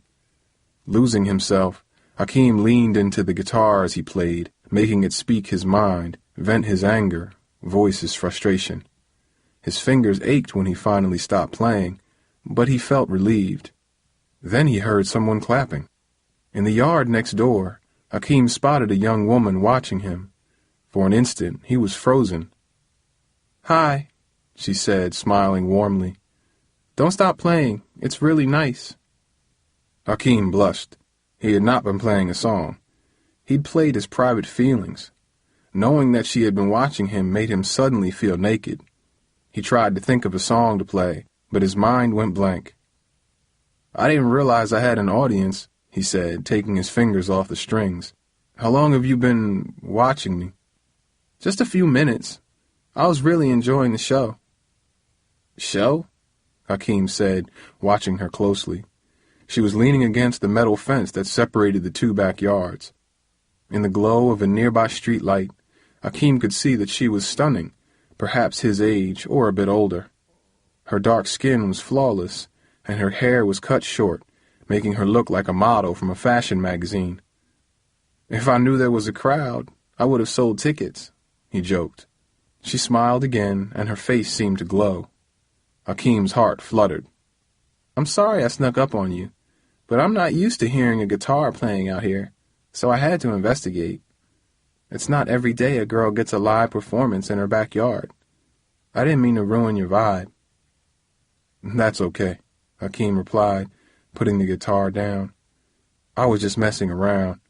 Losing himself, Hakeem leaned into the guitar as he played, making it speak his mind, vent his anger, voice his frustration. His fingers ached when he finally stopped playing, but he felt relieved. Then he heard someone clapping. In the yard next door, Hakeem spotted a young woman watching him. For an instant, he was frozen. "Hi," she said, smiling warmly. "Don't stop playing. It's really nice." Hakeem blushed. He had not been playing a song. He'd played his private feelings. Knowing that she had been watching him made him suddenly feel naked. He tried to think of a song to play, but his mind went blank. "I didn't realize I had an audience," he said, taking his fingers off the strings. "How long have you been watching me?" "Just a few minutes. I was really enjoying the show." "Show?" Hakeem said, watching her closely. She was leaning against the metal fence that separated the two backyards. In the glow of a nearby street light, Hakeem could see that she was stunning, perhaps his age or a bit older. Her dark skin was flawless, and her hair was cut short, making her look like a model from a fashion magazine. "If I knew there was a crowd, I would have sold tickets," he joked. She smiled again, and her face seemed to glow. Hakeem's heart fluttered. "I'm sorry I snuck up on you, but I'm not used to hearing a guitar playing out here, so I had to investigate. It's not every day a girl gets a live performance in her backyard." I didn't mean to ruin your vibe. That's okay, Hakeem replied, putting the guitar down. I was just messing around.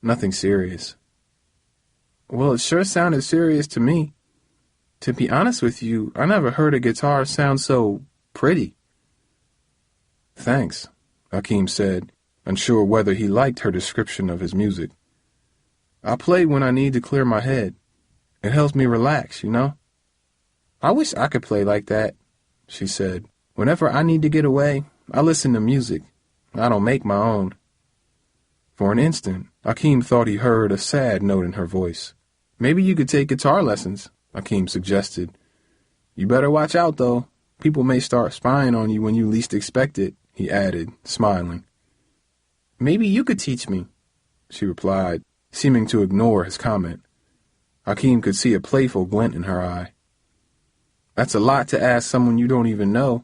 Nothing serious. Well, it sure sounded serious to me. To be honest with you, I never heard a guitar sound so pretty. Thanks, Hakeem said, unsure whether he liked her description of his music. I play when I need to clear my head. It helps me relax, you know? I wish I could play like that, she said. Whenever I need to get away, I listen to music. I don't make my own. For an instant, Hakeem thought he heard a sad note in her voice. Maybe you could take guitar lessons, Hakeem suggested. You better watch out, though. People may start spying on you when you least expect it, he added, smiling. Maybe you could teach me, she replied, seeming to ignore his comment. Hakeem could see a playful glint in her eye. That's a lot to ask someone you don't even know.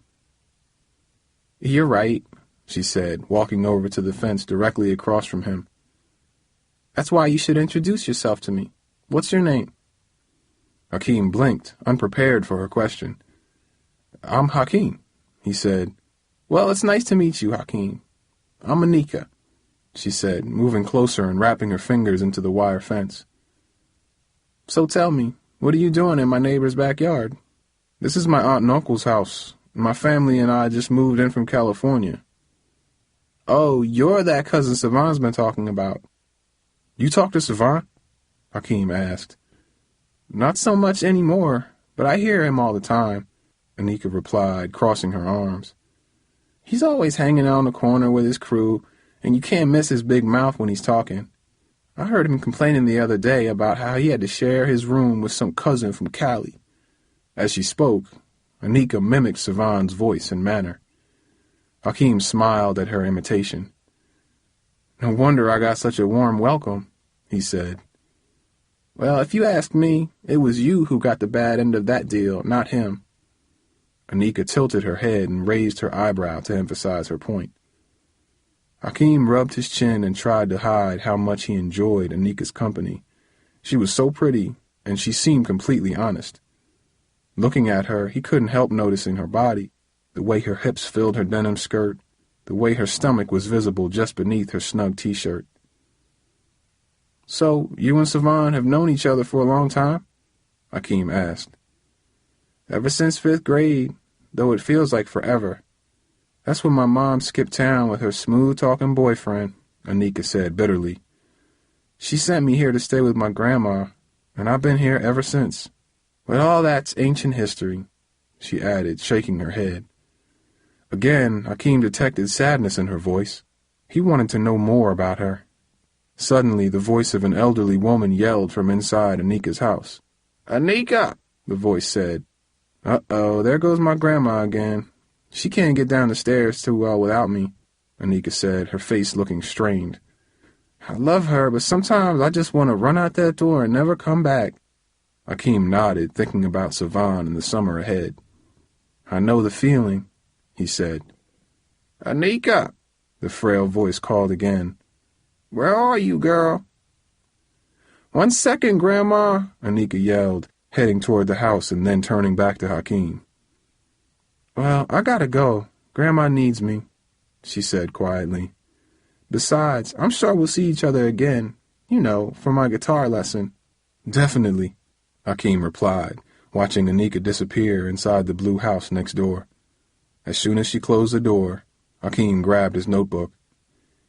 You're right, she said, walking over to the fence directly across from him. That's why you should introduce yourself to me. What's your name? Hakeem blinked, unprepared for her question. I'm Hakeem, he said. Well, it's nice to meet you, Hakeem. I'm Anika, she said, moving closer and wrapping her fingers into the wire fence. So tell me, what are you doing in my neighbor's backyard? This is my aunt and uncle's house. My family and I just moved in from California. Oh, you're that cousin Savant's been talking about. You talk to Savant? Hakeem asked. Not so much anymore, but I hear him all the time, Anika replied, crossing her arms. He's always hanging out in the corner with his crew, and you can't miss his big mouth when he's talking. I heard him complaining the other day about how he had to share his room with some cousin from Cali. As she spoke, Anika mimicked Savant's voice and manner. Hakeem smiled at her imitation. No wonder I got such a warm welcome, he said. Well, if you ask me, it was you who got the bad end of that deal, not him. Anika tilted her head and raised her eyebrow to emphasize her point. Hakeem rubbed his chin and tried to hide how much he enjoyed Anika's company. She was so pretty, and she seemed completely honest. Looking at her, he couldn't help noticing her body, the way her hips filled her denim skirt, the way her stomach was visible just beneath her snug t-shirt. So, you and Savant have known each other for a long time? Hakeem asked. Ever since 5th grade, though it feels like forever. That's when my mom skipped town with her smooth-talking boyfriend, Anika said bitterly. She sent me here to stay with my grandma, and I've been here ever since. But all that's ancient history, she added, shaking her head. Again, Hakeem detected sadness in her voice. He wanted to know more about her. Suddenly, the voice of an elderly woman yelled from inside Anika's house. Anika, the voice said. Uh-oh, there goes my grandma again. She can't get down the stairs too well without me, Anika said, her face looking strained. I love her, but sometimes I just want to run out that door and never come back. Hakeem nodded, thinking about Savant and the summer ahead. I know the feeling, he said. Anika, the frail voice called again. Where are you, girl? 1 second, Grandma, Anika yelled, heading toward the house and then turning back to Hakeem. Well, I gotta go. Grandma needs me, she said quietly. Besides, I'm sure we'll see each other again, you know, for my guitar lesson. Definitely, Hakeem replied, watching Anika disappear inside the blue house next door. As soon as she closed the door, Hakeem grabbed his notebook.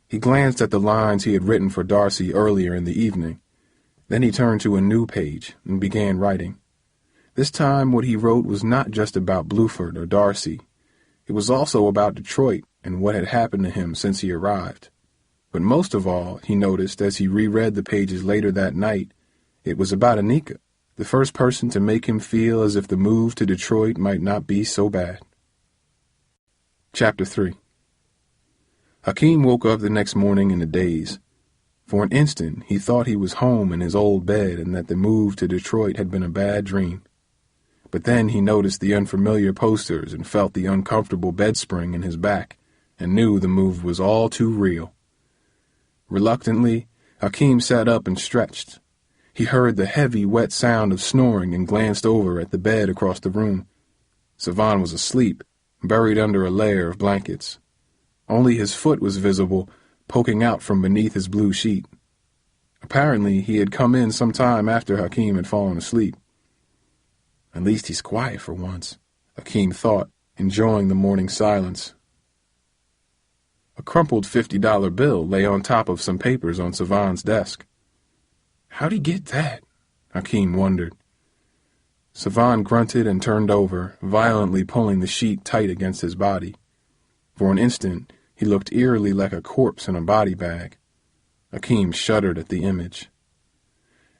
He glanced at the lines he had written for Darcy earlier in the evening. Then he turned to a new page and began writing. This time what he wrote was not just about Bluford or Darcy. It was also about Detroit and what had happened to him since he arrived. But most of all, he noticed as he reread the pages later that night, it was about Anika, the first person to make him feel as if the move to Detroit might not be so bad. Chapter 3. Hakeem woke up the next morning in a daze. For an instant, he thought he was home in his old bed and that the move to Detroit had been a bad dream. But then he noticed the unfamiliar posters and felt the uncomfortable bed spring in his back and knew the move was all too real. Reluctantly, Hakeem sat up and stretched. He heard the heavy, wet sound of snoring and glanced over at the bed across the room. Savan was asleep, buried under a layer of blankets. Only his foot was visible, poking out from beneath his blue sheet. Apparently, he had come in some time after Hakeem had fallen asleep. At least he's quiet for once, Hakeem thought, enjoying the morning silence. A crumpled $50 bill lay on top of some papers on Savan's desk. How'd he get that? Hakeem wondered. Savan grunted and turned over, violently pulling the sheet tight against his body. For an instant, he looked eerily like a corpse in a body bag. Hakeem shuddered at the image.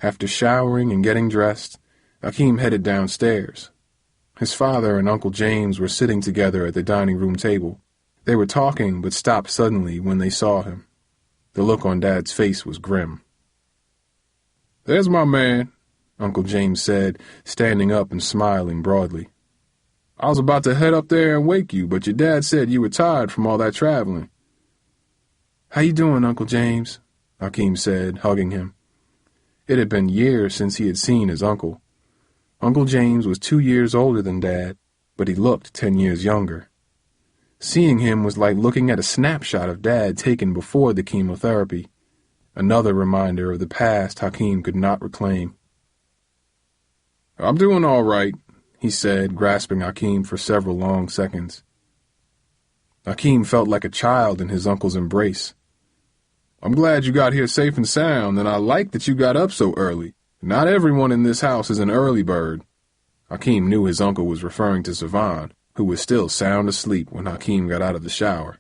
After showering and getting dressed, Hakeem headed downstairs. His father and Uncle James were sitting together at the dining room table. They were talking but stopped suddenly when they saw him. The look on Dad's face was grim. "There's my man," Uncle James said, standing up and smiling broadly. "I was about to head up there and wake you, but your dad said you were tired from all that traveling." "How you doing, Uncle James?" Hakeem said, hugging him. It had been years since he had seen his uncle. Uncle James was 2 years older than Dad, but he looked 10 years younger. Seeing him was like looking at a snapshot of Dad taken before the chemotherapy, another reminder of the past Hakeem could not reclaim. "I'm doing all right," he said, grasping Hakeem for several long seconds. Hakeem felt like a child in his uncle's embrace. "I'm glad you got here safe and sound, and I like that you got up so early. Not everyone in this house is an early bird." Hakeem knew his uncle was referring to Savan, who was still sound asleep when Hakeem got out of the shower.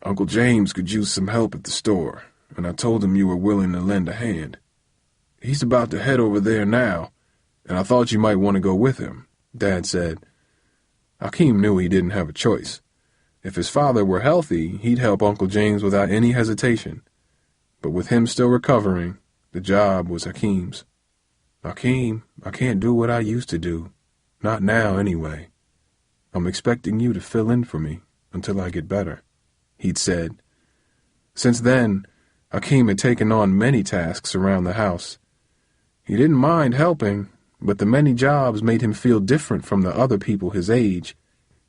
"Uncle James could use some help at the store, and I told him you were willing to lend a hand. He's about to head over there now, and I thought you might want to go with him," Dad said. Hakeem knew he didn't have a choice. If his father were healthy, he'd help Uncle James without any hesitation. But with him still recovering, the job was Hakeem's. "Hakeem, I can't do what I used to do. Not now, anyway. I'm expecting you to fill in for me until I get better," he'd said. Since then, Hakeem had taken on many tasks around the house. He didn't mind helping, but the many jobs made him feel different from the other people his age,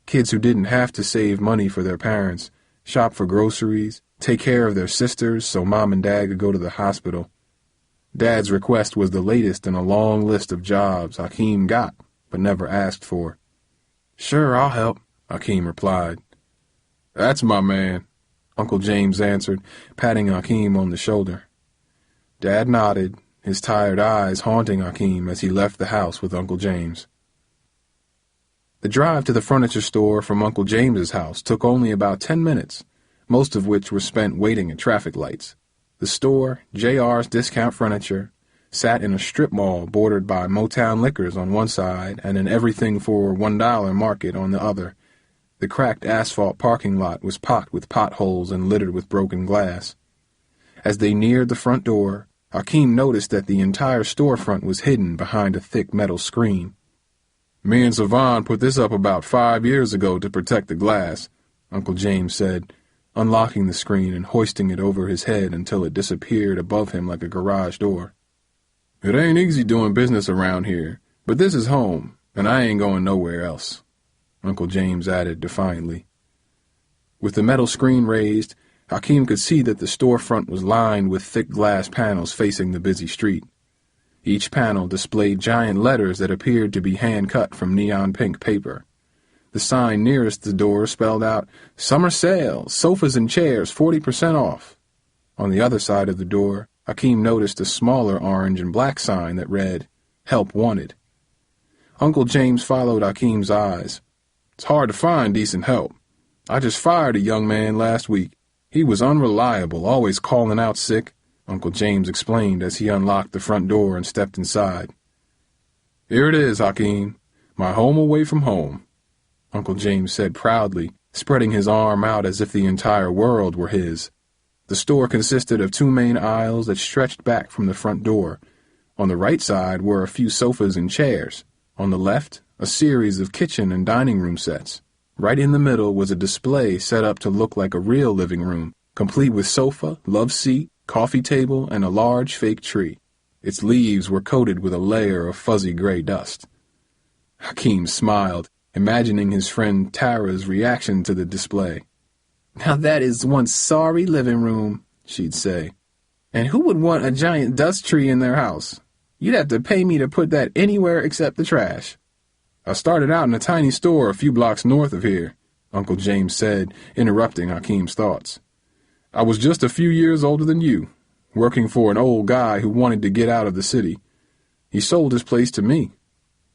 kids who didn't have to save money for their parents, shop for groceries, take care of their sisters so Mom and Dad could go to the hospital. Dad's request was the latest in a long list of jobs Hakeem got but never asked for. "Sure, I'll help," Hakeem replied. "That's my man," Uncle James answered, patting Hakeem on the shoulder. Dad nodded, his tired eyes haunting Hakeem as he left the house with Uncle James. The drive to the furniture store from Uncle James's house took only about 10 minutes, most of which were spent waiting at traffic lights. The store, J.R.'s Discount Furniture, sat in a strip mall bordered by Motown Liquors on one side and an everything for $1 market on the other. The cracked asphalt parking lot was pocked with potholes and littered with broken glass. As they neared the front door, Hakeem noticed that the entire storefront was hidden behind a thick metal screen. "Me and Savan put this up about 5 years ago to protect the glass," Uncle James said, unlocking the screen and hoisting it over his head until it disappeared above him like a garage door. "It ain't easy doing business around here, but this is home, and I ain't going nowhere else," Uncle James added defiantly. With the metal screen raised, Hakeem could see that the storefront was lined with thick glass panels facing the busy street. Each panel displayed giant letters that appeared to be hand-cut from neon pink paper. The sign nearest the door spelled out, "Summer Sale, Sofas and Chairs 40% off." On the other side of the door, Hakeem noticed a smaller orange and black sign that read, "Help Wanted." Uncle James followed Hakeem's eyes. "It's hard to find decent help. I just fired a young man last week. He was unreliable, always calling out sick," Uncle James explained as he unlocked the front door and stepped inside. "Here it is, Hakeem, my home away from home," Uncle James said proudly, spreading his arm out as if the entire world were his. The store consisted of 2 main aisles that stretched back from the front door. On the right side were a few sofas and chairs. On the left, a series of kitchen and dining room sets. Right in the middle was a display set up to look like a real living room, complete with sofa, love seat, coffee table, and a large fake tree. Its leaves were coated with a layer of fuzzy gray dust. Hakeem smiled, imagining his friend Tara's reaction to the display. "Now that is one sorry living room," she'd say. "And who would want a giant dust tree in their house? You'd have to pay me to put that anywhere except the trash." "I started out in a tiny store a few blocks north of here," Uncle James said, interrupting Hakeem's thoughts. "I was just a few years older than you, working for an old guy who wanted to get out of the city. He sold his place to me.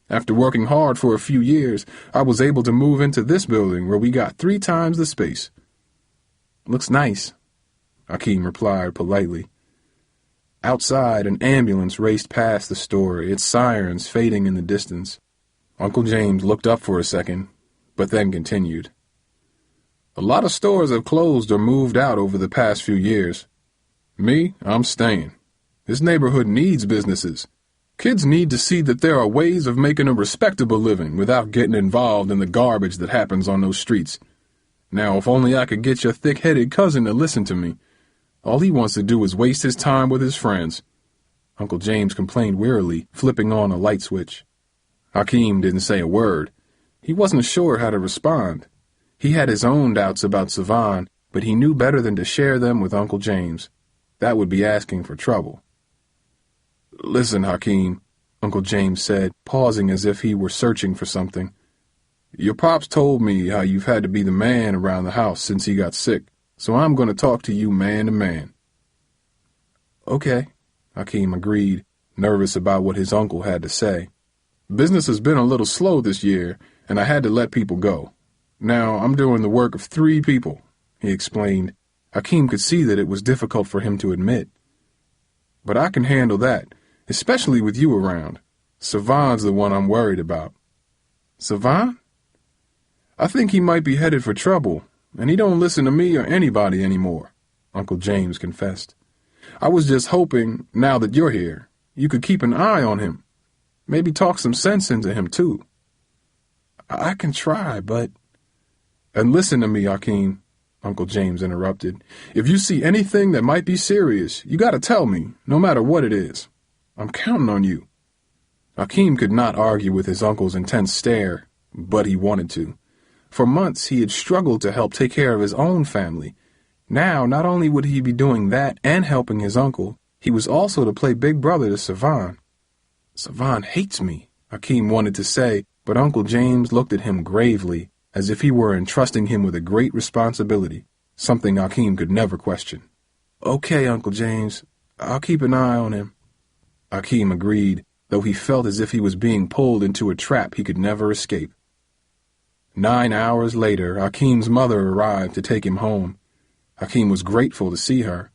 After working hard for a few years, I was able to move into this building where we got 3 times the space." "Looks nice," Hakeem replied politely. Outside, an ambulance raced past the store, its sirens fading in the distance. Uncle James looked up for a second, but then continued. "A lot of stores have closed or moved out over the past few years. Me, I'm staying. This neighborhood needs businesses. Kids need to see that there are ways of making a respectable living without getting involved in the garbage that happens on those streets. Now, if only I could get your thick-headed cousin to listen to me. All he wants to do is waste his time with his friends." Uncle James complained wearily, flipping on a light switch. Hakeem didn't say a word. He wasn't sure how to respond. He had his own doubts about Savan, but he knew better than to share them with Uncle James. That would be asking for trouble. "Listen, Hakeem," Uncle James said, pausing as if he were searching for something. "Your pops told me how you've had to be the man around the house since he got sick, so I'm going to talk to you man to man." "Okay," Hakeem agreed, nervous about what his uncle had to say. "Business has been a little slow this year, and I had to let people go. Now I'm doing the work of 3 people," he explained. Hakeem could see that it was difficult for him to admit. "But I can handle that, especially with you around. Savan's the one I'm worried about." "Savan?" "I think he might be headed for trouble, and he don't listen to me or anybody anymore," Uncle James confessed. "I was just hoping, now that you're here, you could keep an eye on him. Maybe talk some sense into him, too." "I can try, but—" "And listen to me, Hakeem," Uncle James interrupted. "If you see anything that might be serious, you gotta tell me, no matter what it is. I'm counting on you." Hakeem could not argue with his uncle's intense stare, but he wanted to. For months he had struggled to help take care of his own family. Now, not only would he be doing that and helping his uncle, he was also to play big brother to Savan. "Savan hates me," Hakeem wanted to say, but Uncle James looked at him gravely, as if he were entrusting him with a great responsibility, something Hakeem could never question. "Okay, Uncle James, I'll keep an eye on him." Hakeem agreed, though he felt as if he was being pulled into a trap he could never escape. 9 hours later, Hakeem's mother arrived to take him home. Hakeem was grateful to see her.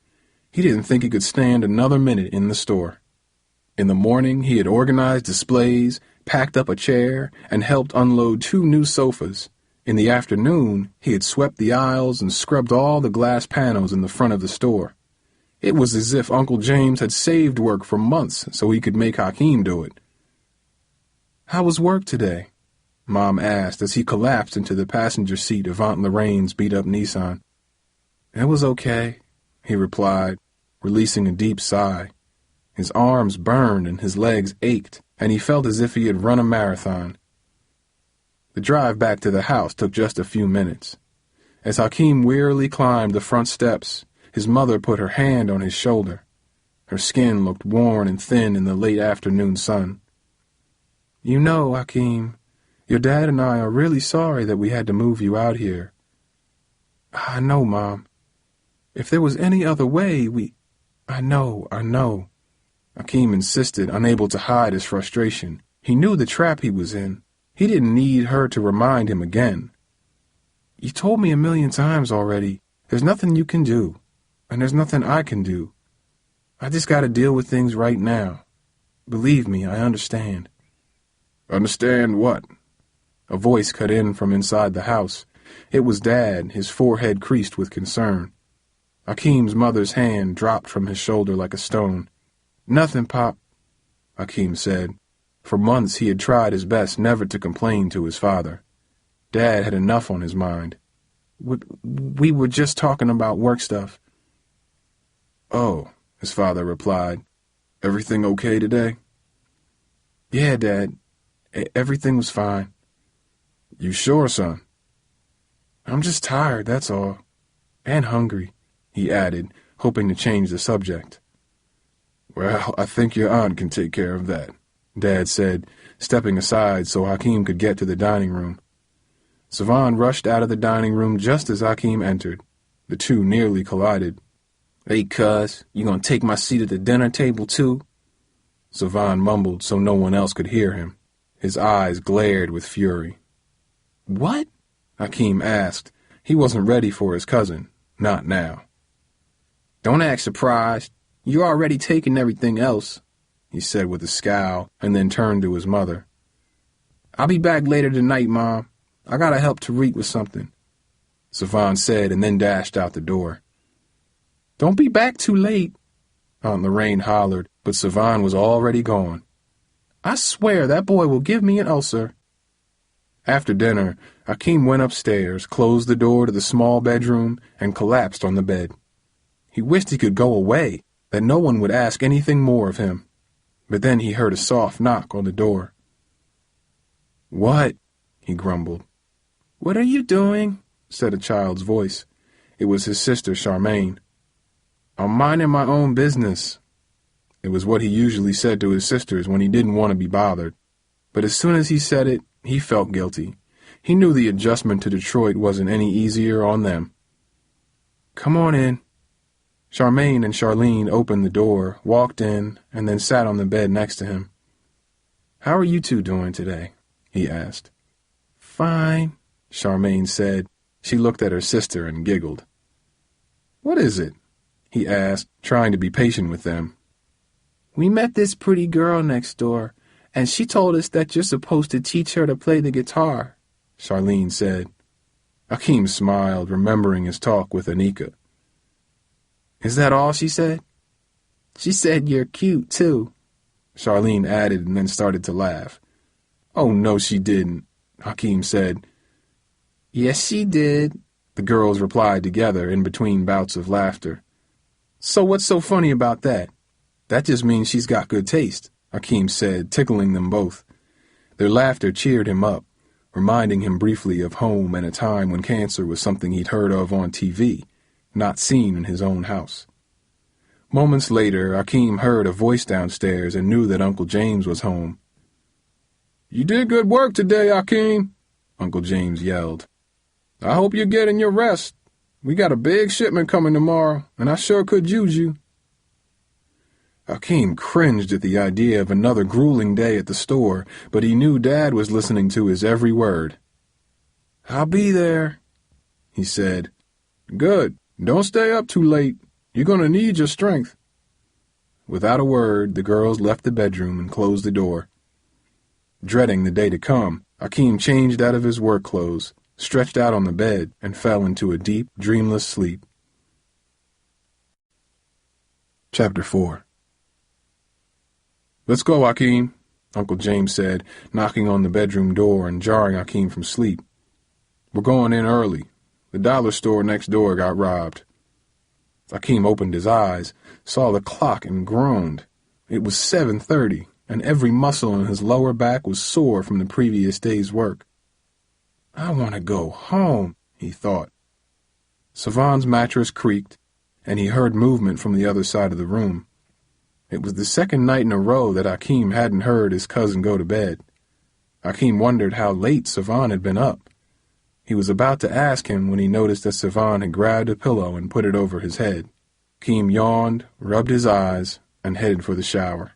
He didn't think he could stand another minute in the store. In the morning, he had organized displays, packed up a chair, and helped unload 2 new sofas. In the afternoon, he had swept the aisles and scrubbed all the glass panels in the front of the store. It was as if Uncle James had saved work for months so he could make Hakeem do it. "How was work today?" Mom asked as he collapsed into the passenger seat of Aunt Lorraine's beat-up Nissan. "It was okay," he replied, releasing a deep sigh. His arms burned and his legs ached, and he felt as if he had run a marathon. The drive back to the house took just a few minutes. As Hakeem wearily climbed the front steps, his mother put her hand on his shoulder. Her skin looked worn and thin in the late afternoon sun. "You know, Hakeem, your dad and I are really sorry that we had to move you out here." "I know, Mom. If there was any other way, I know. Hakeem insisted, unable to hide his frustration. He knew the trap he was in. He didn't need her to remind him again. "You told me 1,000,000 times already, there's nothing you can do, and there's nothing I can do. I just gotta deal with things right now. Believe me, I understand." "Understand what?" A voice cut in from inside the house. It was Dad, his forehead creased with concern. Hakeem's mother's hand dropped from his shoulder like a stone. "Nothing, Pop," Hakeem said. For months he had tried his best never to complain to his father. Dad had enough on his mind. We were just talking about work stuff." "Oh," his father replied. Everything okay today? Yeah, Dad. Everything was fine. You sure, son? I'm just tired, that's all. And hungry, he added, hoping to change the subject. Well, I think your aunt can take care of that, Dad said, stepping aside so Hakeem could get to the dining room. Savan rushed out of the dining room just as Hakeem entered. The two nearly collided. Hey, cuz, you gonna take my seat at the dinner table, too? Savan mumbled so no one else could hear him. His eyes glared with fury. What? Hakeem asked. He wasn't ready for his cousin. Not now. Don't act surprised. You're already taking everything else, he said with a scowl, and then turned to his mother. I'll be back later tonight, Mom. I gotta help Tariq with something, Savan said, and then dashed out the door. Don't be back too late, Aunt Lorraine hollered, but Savan was already gone. I swear that boy will give me an ulcer. After dinner, Hakeem went upstairs, closed the door to the small bedroom, and collapsed on the bed. He wished he could go away, that no one would ask anything more of him. But then he heard a soft knock on the door. What? He grumbled. What are you doing? Said a child's voice. It was his sister, Charmaine. I'm minding my own business. It was what he usually said to his sisters when he didn't want to be bothered. But as soon as he said it, he felt guilty. He knew the adjustment to Detroit wasn't any easier on them. Come on in. Charmaine and Charlene opened the door, walked in, and then sat on the bed next to him. How are you two doing today? He asked. Fine, Charmaine said. She looked at her sister and giggled. What is it? He asked, trying to be patient with them. We met this pretty girl next door, and she told us that you're supposed to teach her to play the guitar, Charlene said. Hakeem smiled, remembering his talk with Anika. Is that all she said? She said you're cute, too, Charlene added and then started to laugh. Oh, no, she didn't, Hakeem said. Yes, she did, the girls replied together in between bouts of laughter. So what's so funny about that? That just means she's got good taste, Hakeem said, tickling them both. Their laughter cheered him up, reminding him briefly of home and a time when cancer was something he'd heard of on TV, not seen in his own house. Moments later, Hakeem heard a voice downstairs and knew that Uncle James was home. You did good work today, Hakeem, Uncle James yelled. I hope you're getting your rest. We got a big shipment coming tomorrow, and I sure could use you. Hakeem cringed at the idea of another grueling day at the store, but he knew Dad was listening to his every word. I'll be there, he said. Good. Don't stay up too late. You're going to need your strength. Without a word, the girls left the bedroom and closed the door. Dreading the day to come, Hakeem changed out of his work clothes, stretched out on the bed, and fell into a deep, dreamless sleep. Chapter 4. Let's go, Hakeem, Uncle James said, knocking on the bedroom door and jarring Hakeem from sleep. We're going in early. The dollar store next door got robbed. Hakeem opened his eyes, saw the clock, and groaned. It was 7:30, and every muscle in his lower back was sore from the previous day's work. I want to go home, he thought. Savan's mattress creaked, and he heard movement from the other side of the room. It was the second night in a row that Hakeem hadn't heard his cousin go to bed. Hakeem wondered how late Savan had been up. He was about to ask him when he noticed that Savan had grabbed a pillow and put it over his head. Hakeem yawned, rubbed his eyes, and headed for the shower.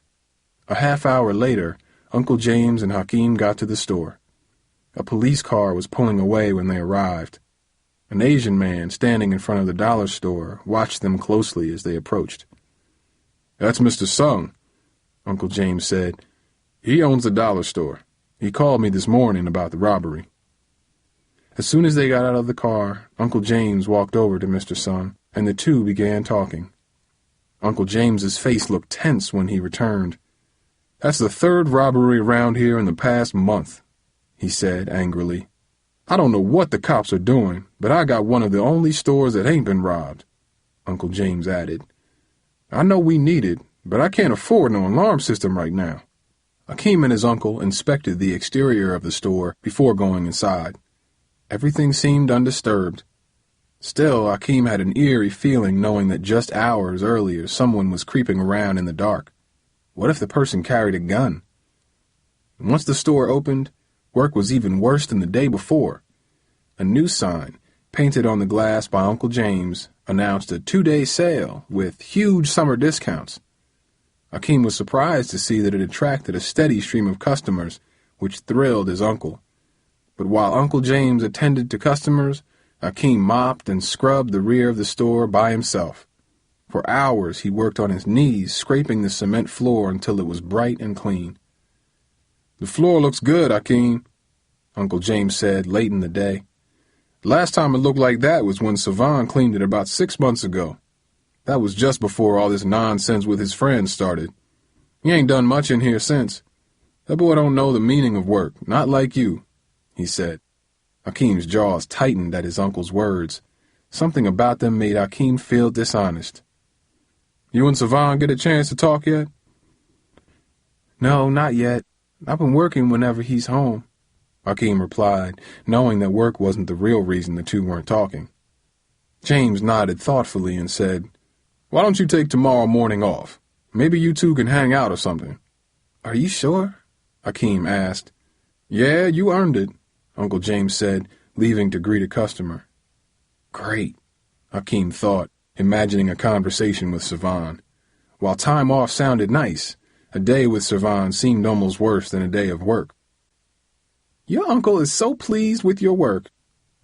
A half hour later, Uncle James and Hakeem got to the store. A police car was pulling away when they arrived. An Asian man standing in front of the dollar store watched them closely as they approached. That's Mr. Sung, Uncle James said. He owns the dollar store. He called me this morning about the robbery. As soon as they got out of the car, Uncle James walked over to Mr. Sung, and the two began talking. Uncle James's face looked tense when he returned. That's the third robbery around here in the past month, he said angrily. I don't know what the cops are doing, but I got one of the only stores that ain't been robbed, Uncle James added. I know we need it, But I can't afford no alarm system right now. Hakeem and his uncle inspected the exterior of the store before going inside. Everything seemed undisturbed. Still, Hakeem had an eerie feeling knowing that just hours earlier someone was creeping around in the dark. What if the person carried a gun? And once the store opened, work was even worse than the day before. A new sign, painted on the glass by Uncle James, announced a 2-day sale with huge summer discounts. Hakeem was surprised to see that it attracted a steady stream of customers, which thrilled his uncle. But while Uncle James attended to customers, Hakeem mopped and scrubbed the rear of the store by himself. For hours he worked on his knees, scraping the cement floor until it was bright and clean. "The floor looks good, Hakeem," Uncle James said late in the day. "Last time it looked like that was when Savan cleaned it about 6 months ago. That was just before all this nonsense with his friends started. He ain't done much in here since. That boy don't know the meaning of work, not like you," he said. Hakeem's jaws tightened at his uncle's words. Something about them made Hakeem feel dishonest. "You and Savan get a chance to talk yet?" "No, not yet. I've been working whenever he's home," Hakeem replied, knowing that work wasn't the real reason the two weren't talking. James nodded thoughtfully and said, "Why don't you take tomorrow morning off? Maybe you two can hang out or something." "Are you sure?" Hakeem asked. "Yeah, you earned it," Uncle James said, leaving to greet a customer. Great, Hakeem thought, imagining a conversation with Savan. While time off sounded nice, a day with Savan seemed almost worse than a day of work. "Your uncle is so pleased with your work,"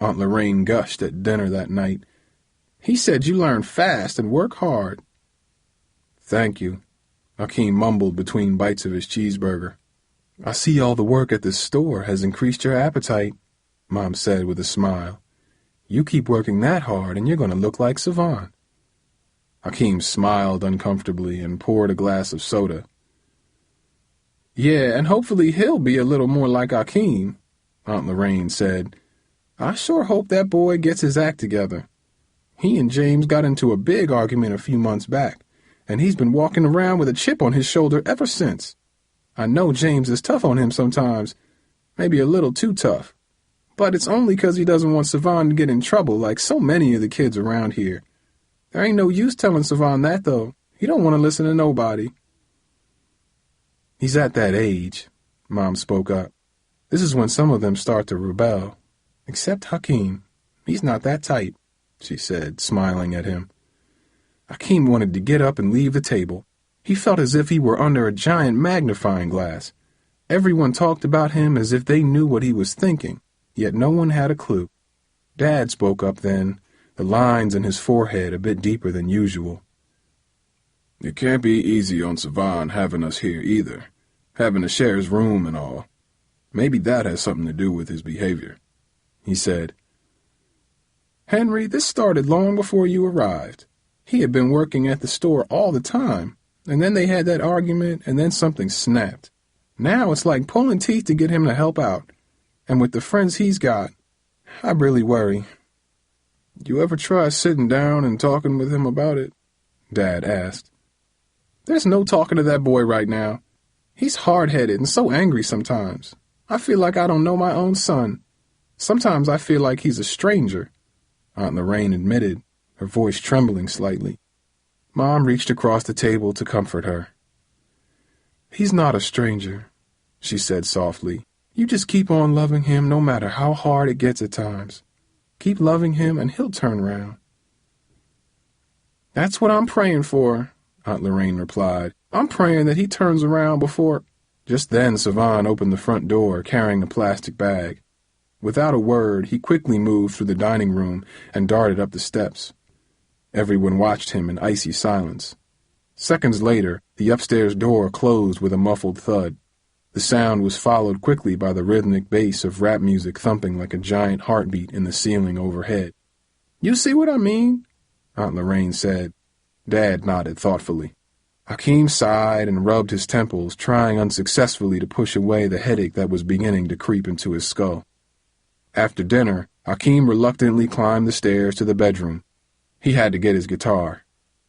Aunt Lorraine gushed at dinner that night. "He said you learn fast and work hard." "Thank you," Hakeem mumbled between bites of his cheeseburger. "I see all the work at this store has increased your appetite," Mom said with a smile. "You keep working that hard and you're going to look like Savan." Hakeem smiled uncomfortably and poured a glass of soda. "Yeah, and hopefully he'll be a little more like Hakeem," Aunt Lorraine said. "I sure hope that boy gets his act together. He and James got into a big argument a few months back, and he's been walking around with a chip on his shoulder ever since. I know James is tough on him sometimes, maybe a little too tough, but it's only 'cause he doesn't want Savan to get in trouble like so many of the kids around here. There ain't no use telling Savan that, though. He don't want to listen to nobody." "He's at that age," Mom spoke up. "This is when some of them start to rebel. Except Hakeem. He's not that type," she said, smiling at him. Hakeem wanted to get up and leave the table. He felt as if he were under a giant magnifying glass. Everyone talked about him as if they knew what he was thinking, yet no one had a clue. Dad spoke up then, the lines in his forehead a bit deeper than usual. "It can't be easy on Savan having us here either, having to share his room and all. Maybe that has something to do with his behavior," he said. "Henry, this started long before you arrived. He had been working at the store all the time, and then they had that argument, and then something snapped. Now it's like pulling teeth to get him to help out, and with the friends he's got, I really worry." "You ever try sitting down and talking with him about it?" Dad asked. "There's no talking to that boy right now. He's hard-headed and so angry sometimes. I feel like I don't know my own son. Sometimes I feel like he's a stranger," Aunt Lorraine admitted, her voice trembling slightly. Mom reached across the table to comfort her. "He's not a stranger," she said softly. "You just keep on loving him no matter how hard it gets at times. Keep loving him and he'll turn around." "That's what I'm praying for," Aunt Lorraine replied. "I'm praying that he turns around before—" Just then Savan opened the front door carrying a plastic bag. Without a word, he quickly moved through the dining room and darted up the steps. Everyone watched him in icy silence. Seconds later, the upstairs door closed with a muffled thud. The sound was followed quickly by the rhythmic bass of rap music thumping like a giant heartbeat in the ceiling overhead. "You see what I mean?" Aunt Lorraine said. Dad nodded thoughtfully. Hakeem sighed and rubbed his temples, trying unsuccessfully to push away the headache that was beginning to creep into his skull. After dinner, Hakeem reluctantly climbed the stairs to the bedroom. He had to get his guitar.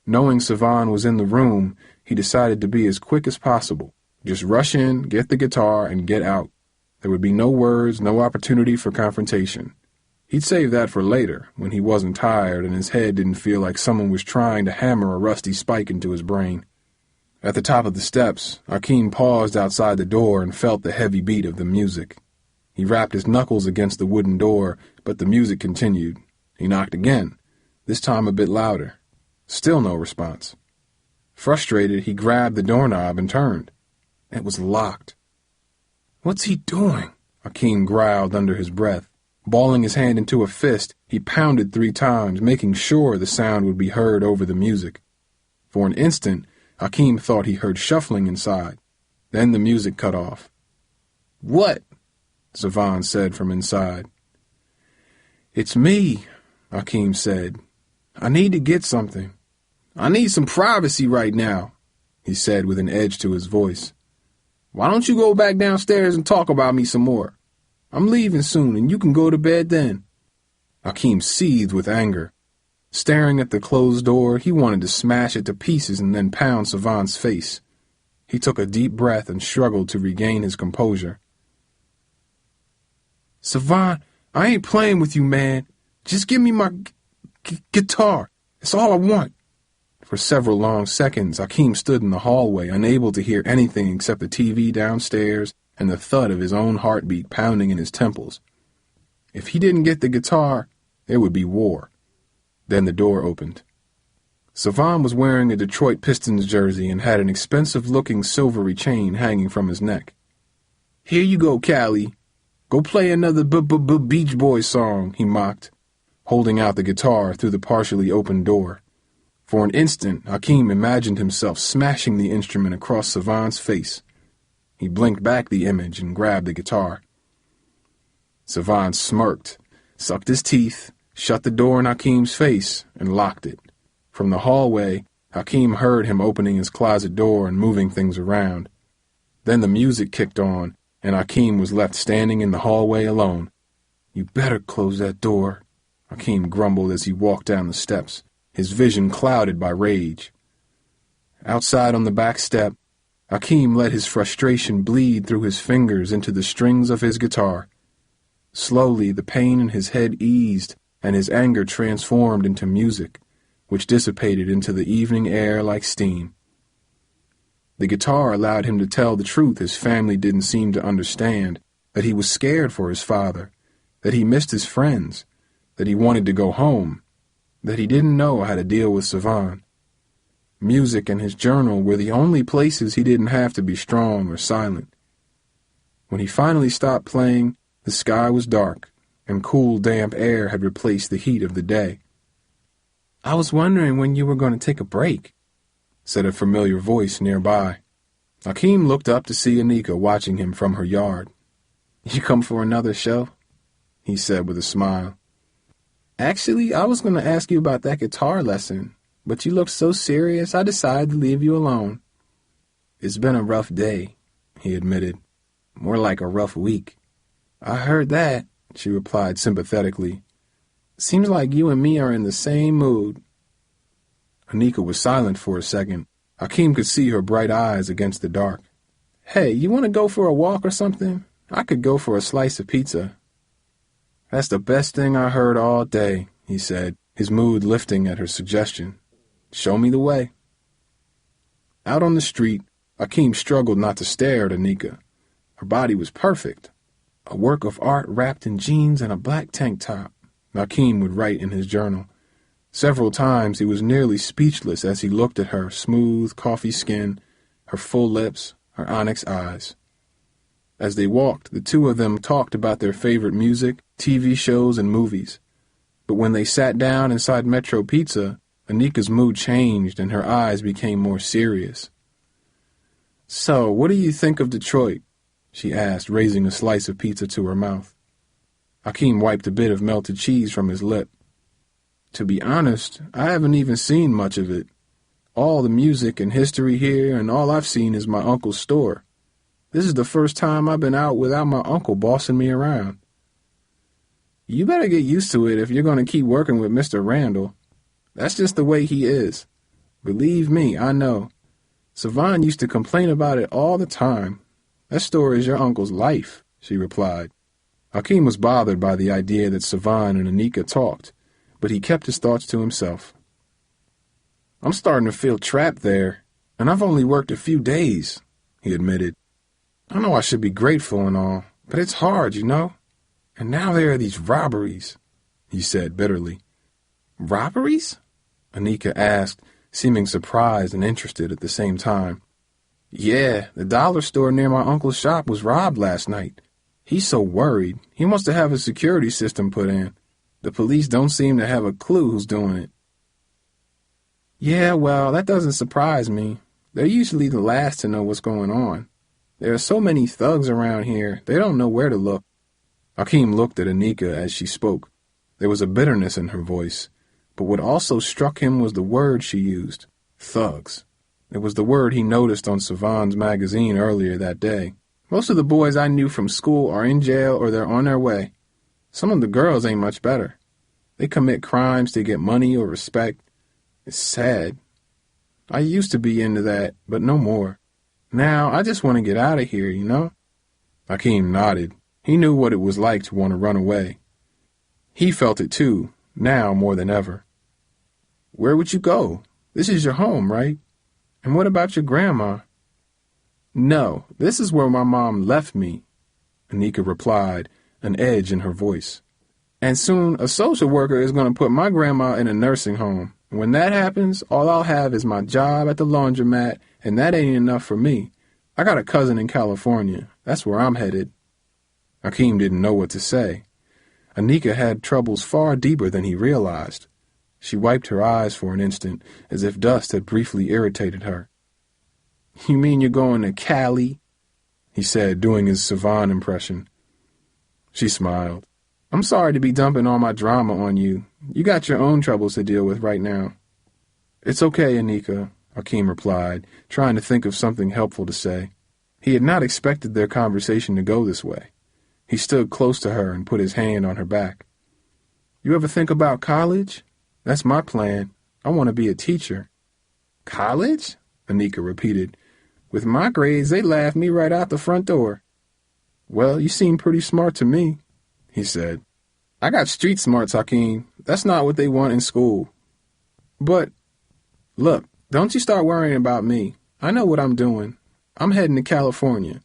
Knowing Savan was in the room, he decided to be as quick as possible. Just rush in, get the guitar, and get out. There would be no words, no opportunity for confrontation. He'd save that for later, when he wasn't tired and his head didn't feel like someone was trying to hammer a rusty spike into his brain. At the top of the steps, Hakeem paused outside the door and felt the heavy beat of the music. He rapped his knuckles against the wooden door, but the music continued. He knocked again, this time a bit louder. Still no response. Frustrated, he grabbed the doorknob and turned. It was locked. "What's he doing?" Hakeem growled under his breath. Balling his hand into a fist, he pounded 3 times, making sure the sound would be heard over the music. For an instant, Hakeem thought he heard shuffling inside. Then the music cut off. "What?" Savan said from inside. "It's me," Hakeem said. "I need to get something. I need some privacy right now," he said with an edge to his voice. "Why don't you go back downstairs and talk about me some more? I'm leaving soon, and you can go to bed then." Hakeem seethed with anger. Staring at the closed door, he wanted to smash it to pieces and then pound Savan's face. He took a deep breath and struggled to regain his composure. "Savan, I ain't playing with you, man. Just give me my guitar. It's all I want." For several long seconds, Hakeem stood in the hallway, unable to hear anything except the TV downstairs and the thud of his own heartbeat pounding in his temples. If he didn't get the guitar, there would be war. Then the door opened. Savan was wearing a Detroit Pistons jersey and had an expensive-looking silvery chain hanging from his neck. "Here you go, Callie. Go play another Beach Boys song," he mocked, holding out the guitar through the partially opened door. For an instant, Hakeem imagined himself smashing the instrument across Savan's face. He blinked back the image and grabbed the guitar. Savan smirked, sucked his teeth, shut the door in Hakeem's face, and locked it. From the hallway, Hakeem heard him opening his closet door and moving things around. Then the music kicked on, and Hakeem was left standing in the hallway alone. "You better close that door," Hakeem grumbled as he walked down the steps, his vision clouded by rage. Outside on the back step, Hakeem let his frustration bleed through his fingers into the strings of his guitar. Slowly, the pain in his head eased, and his anger transformed into music, which dissipated into the evening air like steam. The guitar allowed him to tell the truth his family didn't seem to understand, that he was scared for his father, that he missed his friends, that he wanted to go home, that he didn't know how to deal with Savan. Music and his journal were the only places he didn't have to be strong or silent. When he finally stopped playing, the sky was dark, and cool, damp air had replaced the heat of the day. "I was wondering when you were going to take a break," said a familiar voice nearby. Hakeem looked up to see Anika watching him from her yard. "You come for another show?" he said with a smile. "Actually, I was going to ask you about that guitar lesson, but you looked so serious I decided to leave you alone." "It's been a rough day," he admitted. "More like a rough week." "I heard that," she replied sympathetically. "Seems like you and me are in the same mood." Anika was silent for a second. Hakeem could see her bright eyes against the dark. "Hey, you want to go for a walk or something? I could go for a slice of pizza." "That's the best thing I heard all day," he said, his mood lifting at her suggestion. "Show me the way." Out on the street, Hakeem struggled not to stare at Anika. Her body was perfect. A work of art wrapped in jeans and a black tank top, Hakeem would write in his journal. Several times he was nearly speechless as he looked at her smooth, coffee skin, her full lips, her onyx eyes. As they walked, the two of them talked about their favorite music, TV shows, and movies. But when they sat down inside Metro Pizza, Anika's mood changed and her eyes became more serious. "So, what do you think of Detroit?" she asked, raising a slice of pizza to her mouth. Hakeem wiped a bit of melted cheese from his lip. "To be honest, I haven't even seen much of it. All the music and history here, and all I've seen is my uncle's store. This is the first time I've been out without my uncle bossing me around." "You better get used to it if you're going to keep working with Mr. Randall. That's just the way he is. Believe me, I know. Savan used to complain about it all the time. That store is your uncle's life, she replied. Hakeem was bothered by the idea that Savan and Anika talked, but he kept his thoughts to himself. I'm starting to feel trapped there, and I've only worked a few days, he admitted. I know I should be grateful and all, but it's hard, you know? And now there are these robberies, he said bitterly. Robberies? Anika asked, seeming surprised and interested at the same time. Yeah, the dollar store near my uncle's shop was robbed last night. He's so worried. He wants to have a security system put in. The police don't seem to have a clue who's doing it. Yeah, well, that doesn't surprise me. They're usually the last to know what's going on. There are so many thugs around here, they don't know where to look. Hakeem looked at Anika as she spoke. There was a bitterness in her voice, but what also struck him was the word she used, thugs. It was the word he noticed on Savan's magazine earlier that day. Most of the boys I knew from school are in jail or they're on their way. Some of the girls ain't much better. They commit crimes to get money or respect. It's sad. I used to be into that, but no more. Now, I just want to get out of here, you know? Hakeem nodded. He knew what it was like to want to run away. He felt it too, now more than ever. Where would you go? This is your home, right? And what about your grandma? No, this is where my mom left me, Anika replied, an edge in her voice. And soon a social worker is going to put my grandma in a nursing home. When that happens, all I'll have is my job at the laundromat, and that ain't enough for me. I got a cousin in California. That's where I'm headed. Hakeem didn't know what to say. Anika had troubles far deeper than he realized. She wiped her eyes for an instant, as if dust had briefly irritated her. You mean you're going to Cali? He said, doing his Savan impression. She smiled. I'm sorry to be dumping all my drama on you. You got your own troubles to deal with right now. It's okay, Anika, Hakeem replied, trying to think of something helpful to say. He had not expected their conversation to go this way. He stood close to her and put his hand on her back. You ever think about college? That's my plan. I want to be a teacher. College? Anika repeated. With my grades, they laughed me right out the front door. Well, you seem pretty smart to me, he said. I got street smarts, Hakeem. That's not what they want in school. But, look, don't you start worrying about me. I know what I'm doing. I'm heading to California.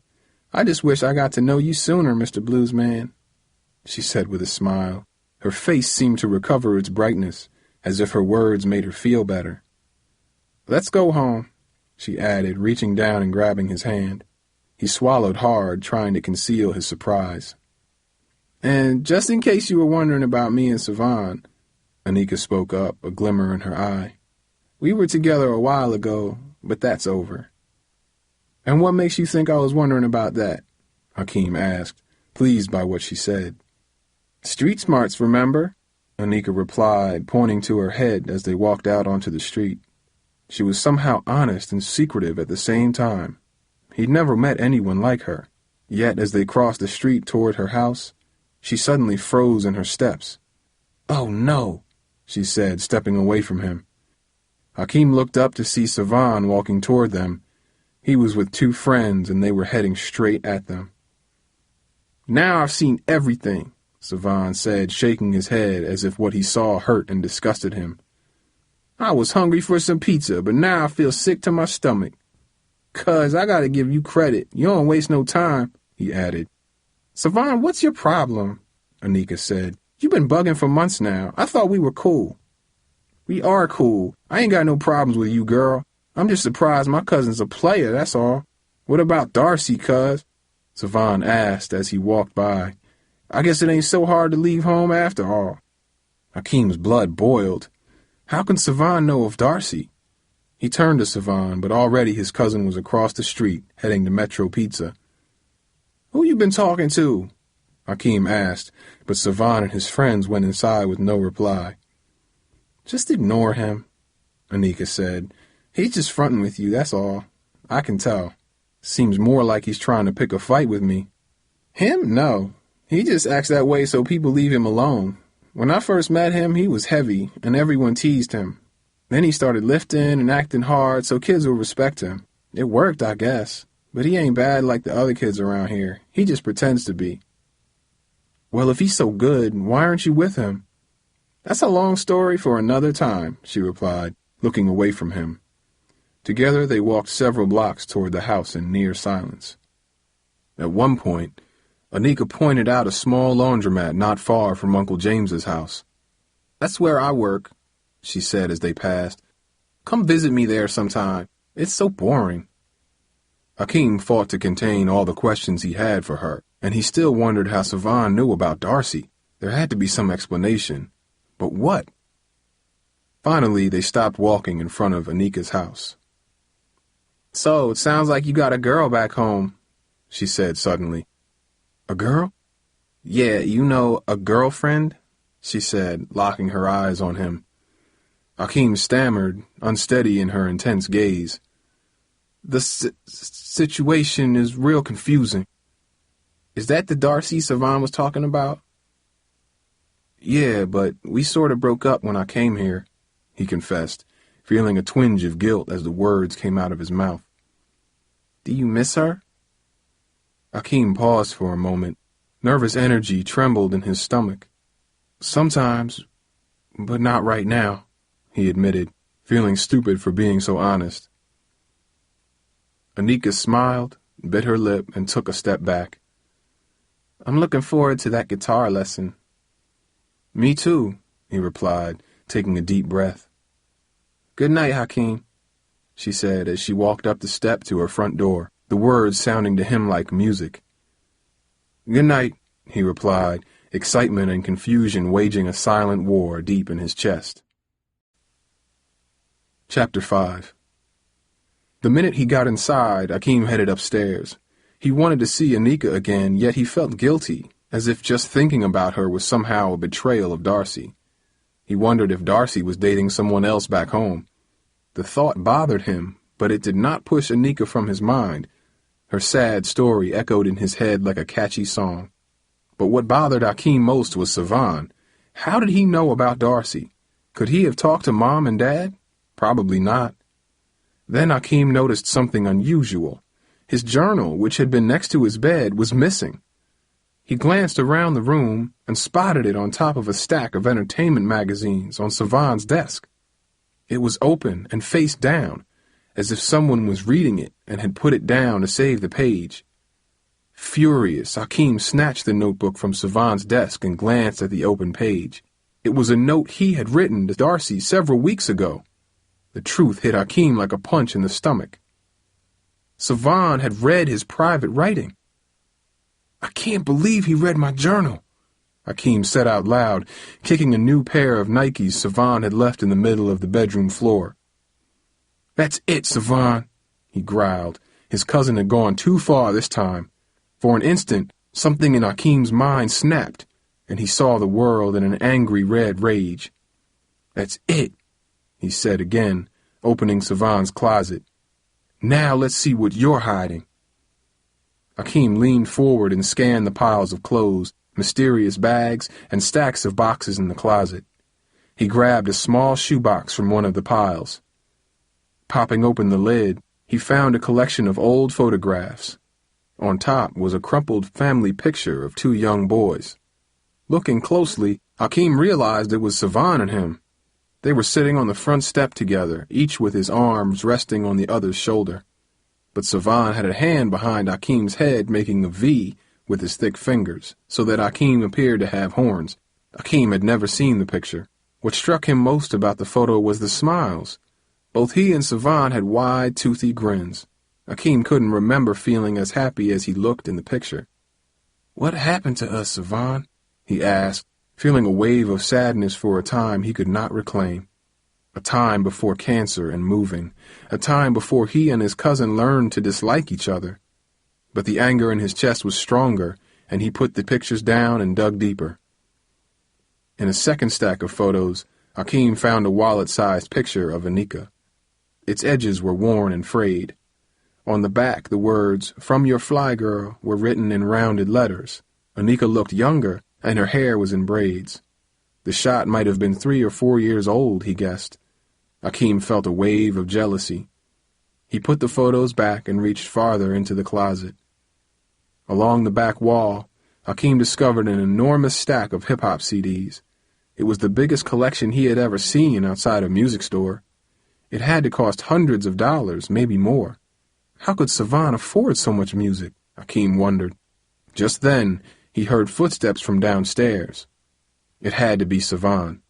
I just wish I got to know you sooner, Mr. Bluesman, she said with a smile. Her face seemed to recover its brightness, as if her words made her feel better. Let's go home, she added, reaching down and grabbing his hand. He swallowed hard, trying to conceal his surprise. And just in case you were wondering about me and Savan, Anika spoke up, a glimmer in her eye. We were together a while ago, but that's over. And what makes you think I was wondering about that? Hakeem asked, pleased by what she said. Street smarts, remember? Anika replied, pointing to her head as they walked out onto the street. She was somehow honest and secretive at the same time. He'd never met anyone like her. Yet as they crossed the street toward her house, she suddenly froze in her steps. Oh no, she said, stepping away from him. Hakeem looked up to see Savan walking toward them. He was with two friends, and they were heading straight at them. Now I've seen everything, Savan said, shaking his head as if what he saw hurt and disgusted him. I was hungry for some pizza, but now I feel sick to my stomach. Cuz, I gotta give you credit. You don't waste no time, he added. Savan, what's your problem? Anika said. You've been bugging for months now. I thought we were cool. We are cool. I ain't got no problems with you, girl. I'm just surprised my cousin's a player, that's all. What about Darcy, cuz? Savan asked as he walked by. I guess it ain't so hard to leave home after all. Hakeem's blood boiled. How can Savan know of Darcy? He turned to Savan, but already his cousin was across the street, heading to Metro Pizza. Who you been talking to? Hakeem asked, but Savan and his friends went inside with no reply. Just ignore him, Anika said. He's just fronting with you, that's all. I can tell. Seems more like he's trying to pick a fight with me. Him? No. He just acts that way so people leave him alone. When I first met him, he was heavy, and everyone teased him. Then he started lifting and acting hard so kids would respect him. It worked, I guess. But he ain't bad like the other kids around here. He just pretends to be. Well, if he's so good, why aren't you with him? That's a long story for another time, she replied, looking away from him. Together they walked several blocks toward the house in near silence. At one point, Anika pointed out a small laundromat not far from Uncle James's house. That's where I work, she said as they passed. Come visit me there sometime. It's so boring. Hakeem fought to contain all the questions he had for her, and he still wondered how Savan knew about Darcy. There had to be some explanation. But what? Finally, they stopped walking in front of Anika's house. So, it sounds like you got a girl back home, she said suddenly. A girl? Yeah, you know, a girlfriend, she said, locking her eyes on him. Hakeem stammered, unsteady in her intense gaze. The situation is real confusing. Is that the Darcy Savan was talking about? Yeah, but we sort of broke up when I came here, he confessed, feeling a twinge of guilt as the words came out of his mouth. Do you miss her? Hakeem paused for a moment. Nervous energy trembled in his stomach. Sometimes, but not right now, he admitted, feeling stupid for being so honest. Anika smiled, bit her lip, and took a step back. I'm looking forward to that guitar lesson. Me too, he replied, taking a deep breath. Good night, Hakeem, she said as she walked up the step to her front door, the words sounding to him like music. Good night, he replied, excitement and confusion waging a silent war deep in his chest. Chapter 5. The minute he got inside, Hakeem headed upstairs. He wanted to see Anika again, yet he felt guilty, as if just thinking about her was somehow a betrayal of Darcy. He wondered if Darcy was dating someone else back home. The thought bothered him, but it did not push Anika from his mind. Her sad story echoed in his head like a catchy song. But what bothered Hakeem most was Savan. How did he know about Darcy? Could he have talked to Mom and Dad? Probably not. Then Hakeem noticed something unusual. His journal, which had been next to his bed, was missing. He glanced around the room and spotted it on top of a stack of entertainment magazines on Savan's desk. It was open and face down, as if someone was reading it and had put it down to save the page. Furious, Hakeem snatched the notebook from Savan's desk and glanced at the open page. It was a note he had written to Darcy several weeks ago. The truth hit Hakeem like a punch in the stomach. Savan had read his private writing. I can't believe he read my journal, Hakeem said out loud, kicking a new pair of Nikes Savan had left in the middle of the bedroom floor. That's it, Savan, he growled. His cousin had gone too far this time. For an instant, something in Hakeem's mind snapped, and he saw the world in an angry red rage. That's it, he said again, opening Savan's closet. Now let's see what you're hiding. Hakeem leaned forward and scanned the piles of clothes, mysterious bags, and stacks of boxes in the closet. He grabbed a small shoebox from one of the piles. Popping open the lid, he found a collection of old photographs. On top was a crumpled family picture of two young boys. Looking closely, Hakeem realized it was Savan and him. They were sitting on the front step together, each with his arms resting on the other's shoulder. But Savan had a hand behind Hakeem's head making a V with his thick fingers, so that Hakeem appeared to have horns. Hakeem had never seen the picture. What struck him most about the photo was the smiles. Both he and Savan had wide, toothy grins. Hakeem couldn't remember feeling as happy as he looked in the picture. What happened to us, Savan? He asked, feeling a wave of sadness for a time he could not reclaim. A time before cancer and moving, a time before he and his cousin learned to dislike each other. But the anger in his chest was stronger, and he put the pictures down and dug deeper. In a second stack of photos, Hakeem found a wallet-sized picture of Anika. Its edges were worn and frayed. On the back, the words, "From your fly girl," were written in rounded letters. Anika looked younger, and her hair was in braids. The shot might have been 3 or 4 years old, he guessed. Hakeem felt a wave of jealousy. He put the photos back and reached farther into the closet. Along the back wall, Hakeem discovered an enormous stack of hip-hop CDs. It was the biggest collection he had ever seen outside a music store. It had to cost hundreds of dollars, maybe more. How could Savan afford so much music? Hakeem wondered. Just then, he heard footsteps from downstairs. It had to be Savan.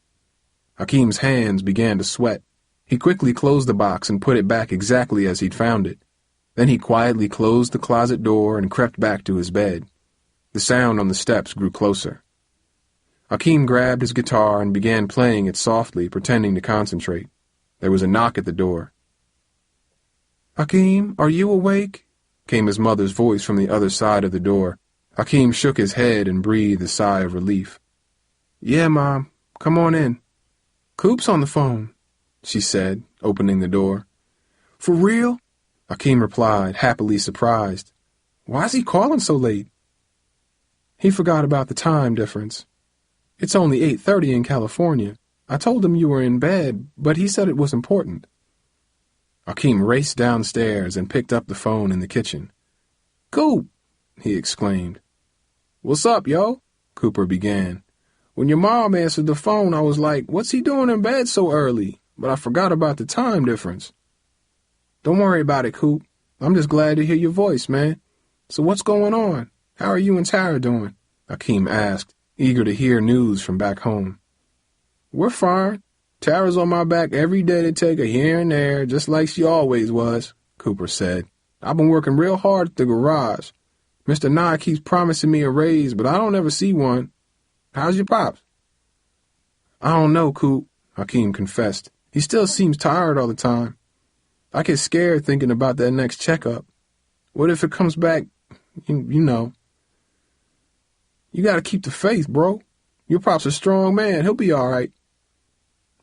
Hakeem's hands began to sweat. He quickly closed the box and put it back exactly as he'd found it. Then he quietly closed the closet door and crept back to his bed. The sound on the steps grew closer. Hakeem grabbed his guitar and began playing it softly, pretending to concentrate. There was a knock at the door. "Hakeem, are you awake?" came his mother's voice from the other side of the door. Hakeem shook his head and breathed a sigh of relief. "Yeah, Mom. Come on in." "Coop's on the phone," she said, opening the door. "For real?" Hakeem replied, happily surprised. "Why's he calling so late?" "He forgot about the time difference. It's only 8:30 in California. I told him you were in bed, but he said it was important." Hakeem raced downstairs and picked up the phone in the kitchen. "Coop!" he exclaimed. "What's up, yo?" Cooper began. "When your mom answered the phone, I was like, what's he doing in bed so early? But I forgot about the time difference." "Don't worry about it, Coop. I'm just glad to hear your voice, man. So what's going on? How are you and Tara doing?" Hakeem asked, eager to hear news from back home. "We're fine. Tara's on my back every day to take her here and there, just like she always was," Cooper said. "I've been working real hard at the garage. Mr. Nye keeps promising me a raise, but I don't ever see one. How's your pops?" "I don't know, Coop," Hakeem confessed. "He still seems tired all the time. I get scared thinking about that next checkup. What if it comes back, you know? You gotta keep the faith, bro. Your pop's a strong man. He'll be all right."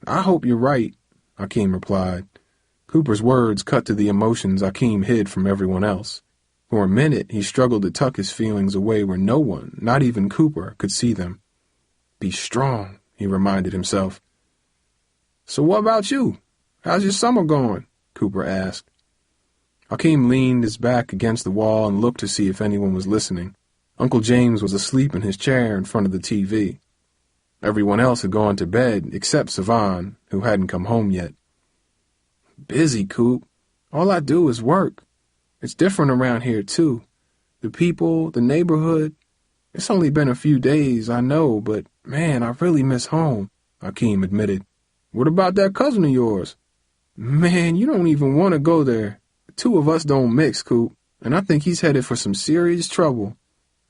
"I hope you're right," Hakeem replied. Cooper's words cut to the emotions Hakeem hid from everyone else. For a minute, he struggled to tuck his feelings away where no one, not even Cooper, could see them. "Be strong," he reminded himself. "So what about you? How's your summer going?" Cooper asked. Hakeem leaned his back against the wall and looked to see if anyone was listening. Uncle James was asleep in his chair in front of the TV. Everyone else had gone to bed except Savan, who hadn't come home yet. "Busy, Coop. All I do is work. It's different around here, too. The people, the neighborhood. It's only been a few days, I know, but, man, I really miss home," Hakeem admitted. "What about that cousin of yours?" "Man, you don't even want to go there. The two of us don't mix, Coop, and I think he's headed for some serious trouble."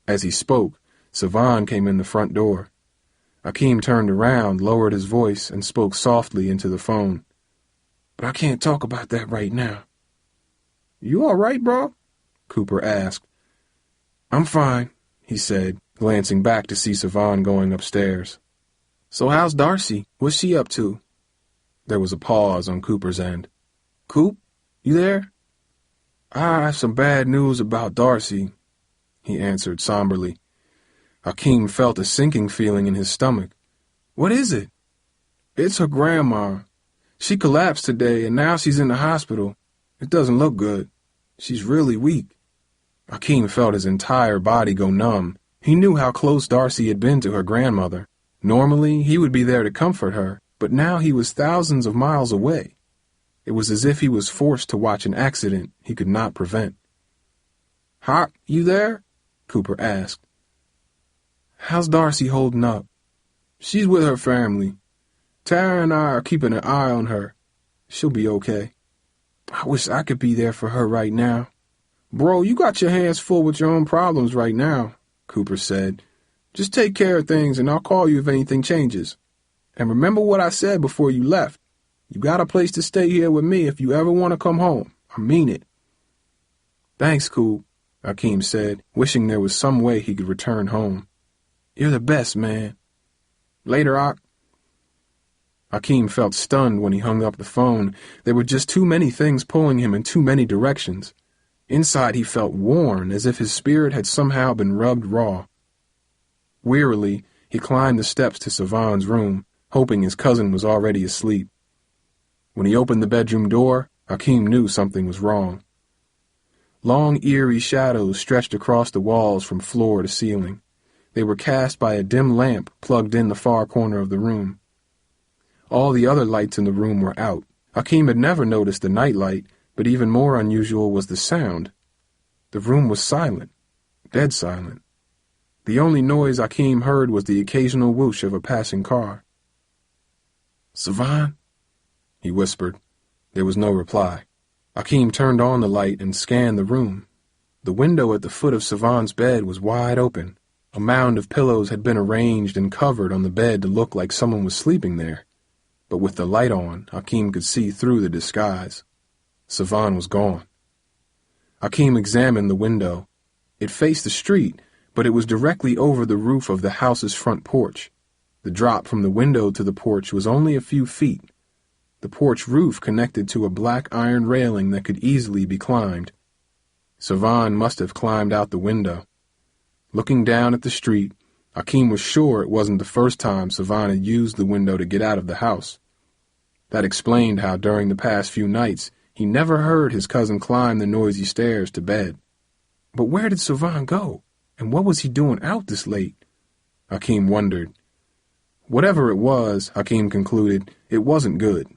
As he spoke, Savan came in the front door. Hakeem turned around, lowered his voice, and spoke softly into the phone. "But I can't talk about that right now." "You all right, bro?" Cooper asked. "I'm fine," he said, glancing back to see Savan going upstairs. "So how's Darcy? What's she up to?" There was a pause on Cooper's end. "Coop, you there?" "I have some bad news about Darcy," he answered somberly. Hakeem felt a sinking feeling in his stomach. "What is it?" "It's her grandma. She collapsed today, and now she's in the hospital. It doesn't look good. She's really weak." Hakeem felt his entire body go numb. He knew how close Darcy had been to her grandmother. Normally, he would be there to comfort her, but now he was thousands of miles away. It was as if he was forced to watch an accident he could not prevent. "Hawk, you there?" Cooper asked. "How's Darcy holding up?" "She's with her family. Tara and I are keeping an eye on her. She'll be okay." "I wish I could be there for her right now." "Bro, you got your hands full with your own problems right now," Cooper said. "Just take care of things and I'll call you if anything changes. And remember what I said before you left. You got a place to stay here with me if you ever want to come home. I mean it." "Thanks, Coop," Hakeem said, wishing there was some way he could return home. "You're the best, man." "Later, Ock." Hakeem felt stunned when he hung up the phone. There were just too many things pulling him in too many directions. Inside he felt worn, as if his spirit had somehow been rubbed raw. Wearily, he climbed the steps to Savan's room, hoping his cousin was already asleep. When he opened the bedroom door, Hakeem knew something was wrong. Long, eerie shadows stretched across the walls from floor to ceiling. They were cast by a dim lamp plugged in the far corner of the room. All the other lights in the room were out. Hakeem had never noticed the nightlight, but even more unusual was the sound. The room was silent, dead silent. The only noise Hakeem heard was the occasional whoosh of a passing car. "Savan?" he whispered. There was no reply. Hakeem turned on the light and scanned the room. The window at the foot of Savan's bed was wide open. A mound of pillows had been arranged and covered on the bed to look like someone was sleeping there. But with the light on, Hakeem could see through the disguise. Savan was gone. Hakeem examined the window. It faced the street, but it was directly over the roof of the house's front porch. The drop from the window to the porch was only a few feet. The porch roof connected to a black iron railing that could easily be climbed. Savan must have climbed out the window. Looking down at the street, Hakeem was sure it wasn't the first time Savan had used the window to get out of the house. That explained how during the past few nights he never heard his cousin climb the noisy stairs to bed. But where did Savan go? And what was he doing out this late? Hakeem wondered. Whatever it was, Hakeem concluded, it wasn't good.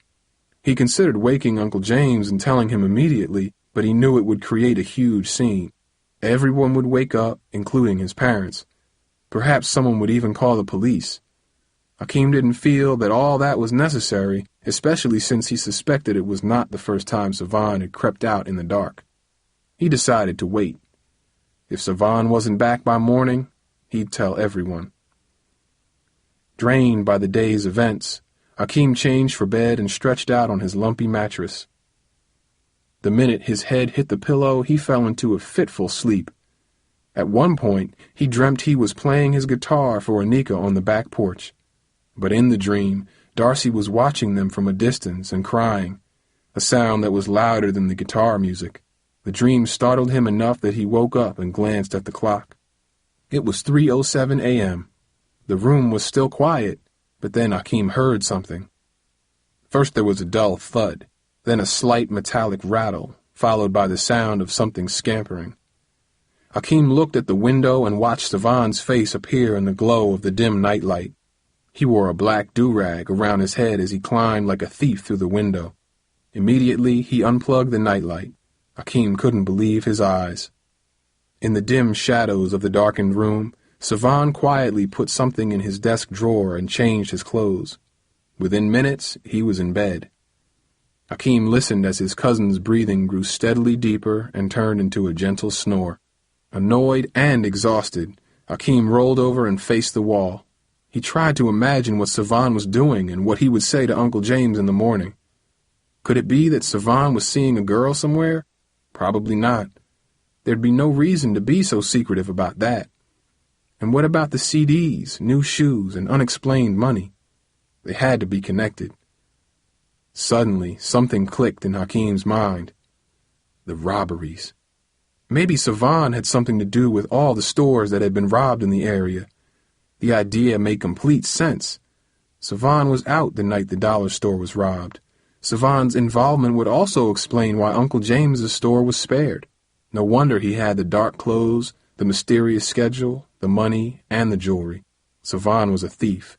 He considered waking Uncle James and telling him immediately, but he knew it would create a huge scene. Everyone would wake up, including his parents. Perhaps someone would even call the police. Hakeem didn't feel that all that was necessary, especially since he suspected it was not the first time Savan had crept out in the dark. He decided to wait. If Savan wasn't back by morning, he'd tell everyone. Drained by the day's events, Hakeem changed for bed and stretched out on his lumpy mattress. The minute his head hit the pillow, he fell into a fitful sleep. At one point, he dreamt he was playing his guitar for Anika on the back porch. But in the dream, Darcy was watching them from a distance and crying, a sound that was louder than the guitar music. The dream startled him enough that he woke up and glanced at the clock. It was 3:07 a.m. The room was still quiet, but then Hakeem heard something. First there was a dull thud, then a slight metallic rattle, followed by the sound of something scampering. Hakeem looked at the window and watched Savan's face appear in the glow of the dim nightlight. He wore a black do-rag around his head as he climbed like a thief through the window. Immediately, he unplugged the nightlight. Hakeem couldn't believe his eyes. In the dim shadows of the darkened room, Savan quietly put something in his desk drawer and changed his clothes. Within minutes, he was in bed. Hakeem listened as his cousin's breathing grew steadily deeper and turned into a gentle snore. Annoyed and exhausted, Hakeem rolled over and faced the wall. He tried to imagine what Savan was doing and what he would say to Uncle James in the morning. Could it be that Savan was seeing a girl somewhere? Probably not. There'd be no reason to be so secretive about that. And what about the CDs, new shoes, and unexplained money? They had to be connected. Suddenly, something clicked in Hakeem's mind. The robberies. Maybe Savan had something to do with all the stores that had been robbed in the area. The idea made complete sense. Savan was out the night the dollar store was robbed. Savan's involvement would also explain why Uncle James's store was spared. No wonder he had the dark clothes, the mysterious schedule, the money, and the jewelry. Savan was a thief.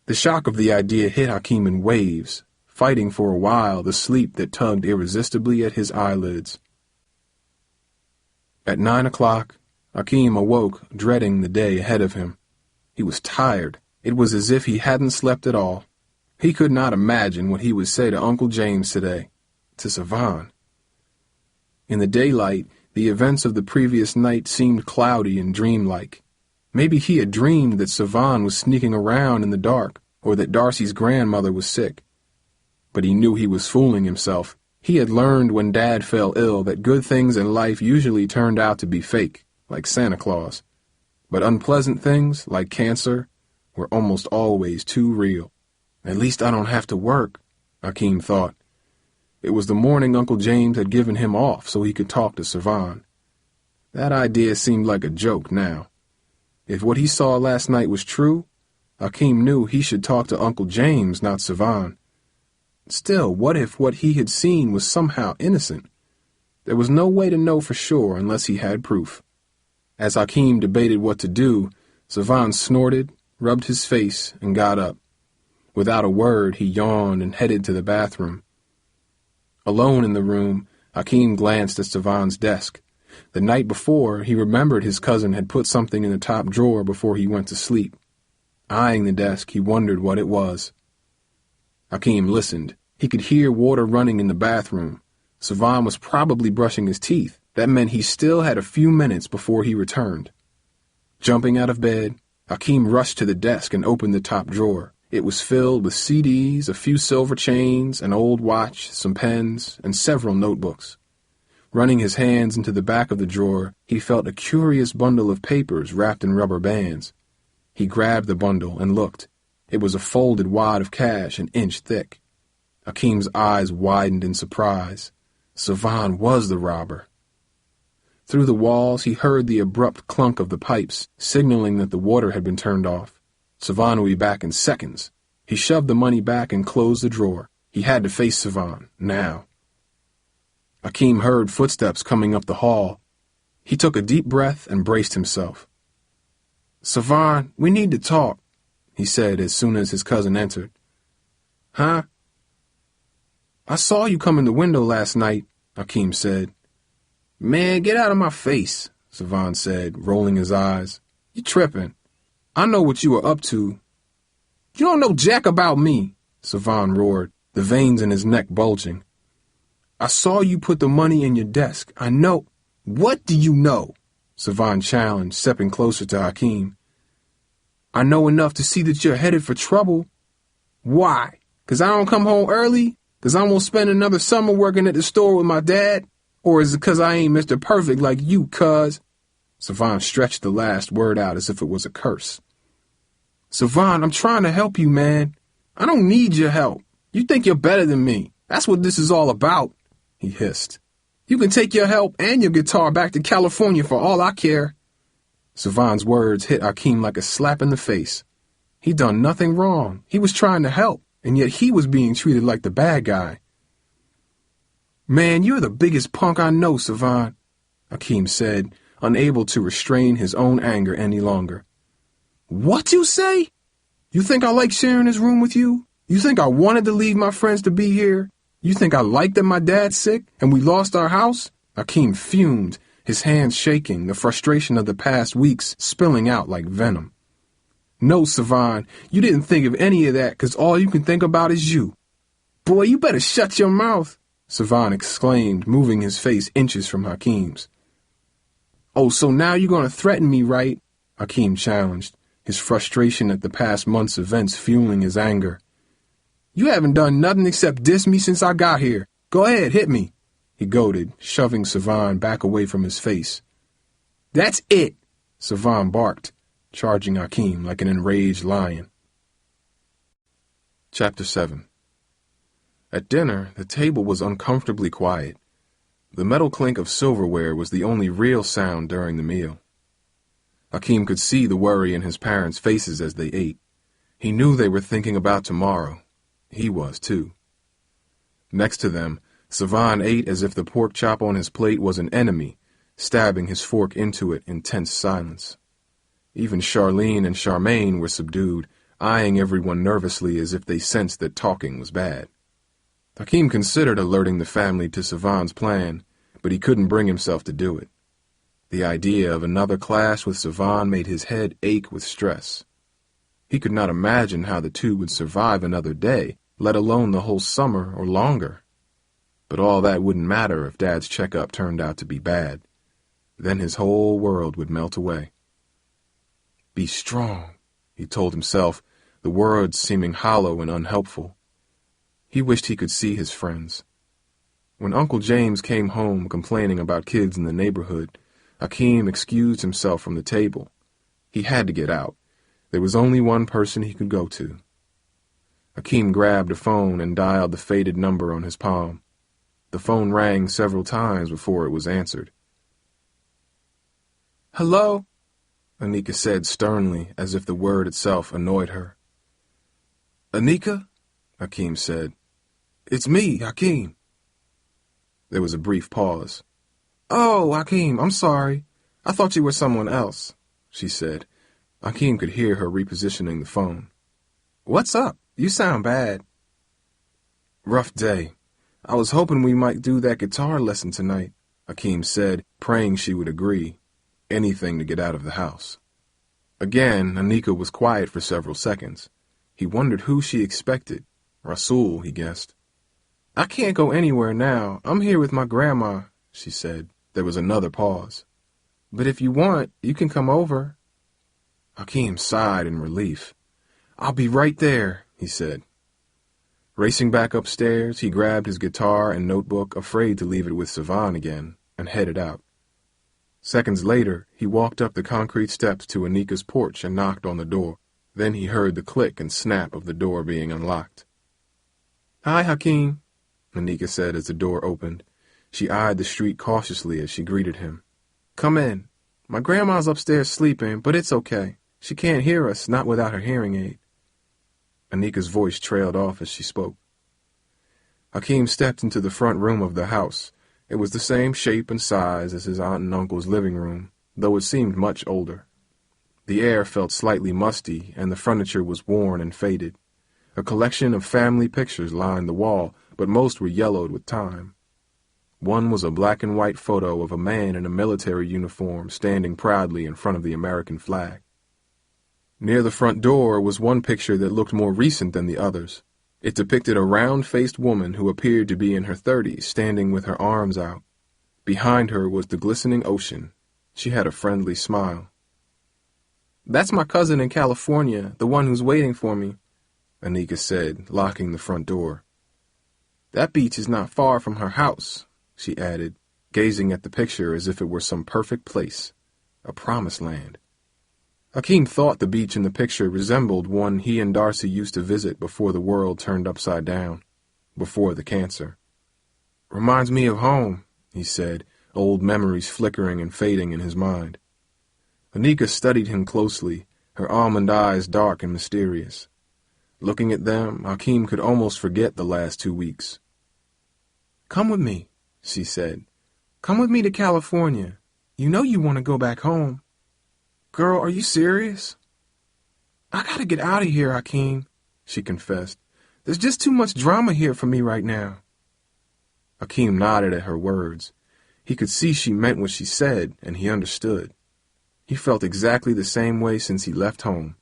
The shock of the idea hit Hakeem in waves, fighting for a while the sleep that tugged irresistibly at his eyelids. At 9 o'clock, Hakeem awoke, dreading the day ahead of him. He was tired. It was as if he hadn't slept at all. He could not imagine what he would say to Uncle James today, to Savan. In the daylight, the events of the previous night seemed cloudy and dreamlike. Maybe he had dreamed that Savan was sneaking around in the dark, or that Darcy's grandmother was sick. But he knew he was fooling himself. He had learned when Dad fell ill that good things in life usually turned out to be fake, like Santa Claus. But unpleasant things, like cancer, were almost always too real. At least I don't have to work, Hakeem thought. It was the morning Uncle James had given him off so he could talk to Savan. That idea seemed like a joke now. If what he saw last night was true, Hakeem knew he should talk to Uncle James, not Savan. Still, what if what he had seen was somehow innocent? There was no way to know for sure unless he had proof. As Hakeem debated what to do, Savan snorted, rubbed his face, and got up. Without a word, he yawned and headed to the bathroom. Alone in the room, Hakeem glanced at Savan's desk. The night before, he remembered his cousin had put something in the top drawer before he went to sleep. Eyeing the desk, he wondered what it was. Hakeem listened. He could hear water running in the bathroom. Savan was probably brushing his teeth. That meant he still had a few minutes before he returned. Jumping out of bed, Hakeem rushed to the desk and opened the top drawer. It was filled with CDs, a few silver chains, an old watch, some pens, and several notebooks. Running his hands into the back of the drawer, he felt a curious bundle of papers wrapped in rubber bands. He grabbed the bundle and looked. It was a folded wad of cash an inch thick. Hakeem's eyes widened in surprise. Savan was the robber. Through the walls, he heard the abrupt clunk of the pipes, signaling that the water had been turned off. Savan would be back in seconds. He shoved the money back and closed the drawer. He had to face Savan, now. Hakeem heard footsteps coming up the hall. He took a deep breath and braced himself. "Savan, we need to talk," he said as soon as his cousin entered. "Huh?" "I saw you come in the window last night," Hakeem said. "Man, get out of my face," Savan said, rolling his eyes. "You tripping. I know what you were up to." "You don't know jack about me," Savan roared, the veins in his neck bulging. "I saw you put the money in your desk. I know." "What do you know?" Savan challenged, stepping closer to Hakeem. "I know enough to see that you're headed for trouble." "Why? 'Cause I don't come home early? 'Cause I won't spend another summer working at the store with my dad? Or is it 'cause I ain't Mr. Perfect like you, cuz?" Savan stretched the last word out as if it was a curse. "Savan, I'm trying to help you, man. I don't need your help. You think you're better than me. That's what this is all about," he hissed. "You can take your help and your guitar back to California for all I care." Savan's words hit Hakeem like a slap in the face. He'd done nothing wrong. He was trying to help, and yet he was being treated like the bad guy. "Man, you're the biggest punk I know, Savan," Hakeem said, unable to restrain his own anger any longer. "What you say? You think I like sharing this room with you? You think I wanted to leave my friends to be here? You think I like that my dad's sick and we lost our house?" Hakeem fumed, his hands shaking, the frustration of the past weeks spilling out like venom. "No, Savan, you didn't think of any of that because all you can think about is you." "Boy, you better shut your mouth," Savan exclaimed, moving his face inches from Hakeem's. "Oh, so now you're going to threaten me, right?" Hakeem challenged, his frustration at the past month's events fueling his anger. "You haven't done nothing except diss me since I got here. Go ahead, hit me," he goaded, shoving Savan back away from his face. "That's it," Savan barked, charging Hakeem like an enraged lion. Chapter 7. At dinner, the table was uncomfortably quiet. The metal clink of silverware was the only real sound during the meal. Hakeem could see the worry in his parents' faces as they ate. He knew they were thinking about tomorrow. He was, too. Next to them, Savan ate as if the pork chop on his plate was an enemy, stabbing his fork into it in tense silence. Even Charlene and Charmaine were subdued, eyeing everyone nervously as if they sensed that talking was bad. Hakeem considered alerting the family to Savan's plan, but he couldn't bring himself to do it. The idea of another clash with Savan made his head ache with stress. He could not imagine how the two would survive another day, let alone the whole summer or longer. But all that wouldn't matter if Dad's checkup turned out to be bad. Then his whole world would melt away. "Be strong," he told himself, the words seeming hollow and unhelpful. He wished he could see his friends. When Uncle James came home complaining about kids in the neighborhood, Hakeem excused himself from the table. He had to get out. There was only one person he could go to. Hakeem grabbed a phone and dialed the faded number on his palm. The phone rang several times before it was answered. "Hello?" Anika said sternly, as if the word itself annoyed her. "Anika?" Hakeem said. It's me, Hakeem. There was a brief pause. Oh, Hakeem, I'm sorry. I thought you were someone else, she said. Hakeem could hear her repositioning the phone. What's up? You sound bad. Rough day. I was hoping we might do that guitar lesson tonight, Hakeem said, praying she would agree. Anything to get out of the house. Again, Anika was quiet for several seconds. He wondered who she expected. Rasul, he guessed. I can't go anywhere now. I'm here with my grandma, she said. There was another pause. But if you want, you can come over. Hakeem sighed in relief. I'll be right there, he said. Racing back upstairs, he grabbed his guitar and notebook, afraid to leave it with Savan again, and headed out. Seconds later, he walked up the concrete steps to Anika's porch and knocked on the door. Then he heard the click and snap of the door being unlocked. Hi, Hakeem, Anika said as the door opened. She eyed the street cautiously as she greeted him. Come in. My grandma's upstairs sleeping, but it's okay. She can't hear us, not without her hearing aid. Anika's voice trailed off as she spoke. Hakeem stepped into the front room of the house. It was the same shape and size as his aunt and uncle's living room, though it seemed much older. The air felt slightly musty, and the furniture was worn and faded. A collection of family pictures lined the wall, but most were yellowed with time. One was a black and white photo of a man in a military uniform standing proudly in front of the American flag. Near the front door was one picture that looked more recent than the others. It depicted a round-faced woman who appeared to be in her 30s, standing with her arms out. Behind her was the glistening ocean. She had a friendly smile. That's my cousin in California, the one who's waiting for me, Anika said, locking the front door. That beach is not far from her house, she added, gazing at the picture as if it were some perfect place, a promised land. Hakeem thought the beach in the picture resembled one he and Darcy used to visit before the world turned upside down, before the cancer. Reminds me of home, he said, old memories flickering and fading in his mind. Anika studied him closely, her almond eyes dark and mysterious. Looking at them, Hakeem could almost forget the last 2 weeks. Come with me, she said. Come with me to California. You know you want to go back home. Girl, are you serious? I gotta get out of here, Hakeem, she confessed. There's just too much drama here for me right now. Hakeem nodded at her words. He could see she meant what she said, and he understood. He felt exactly the same way since he left home.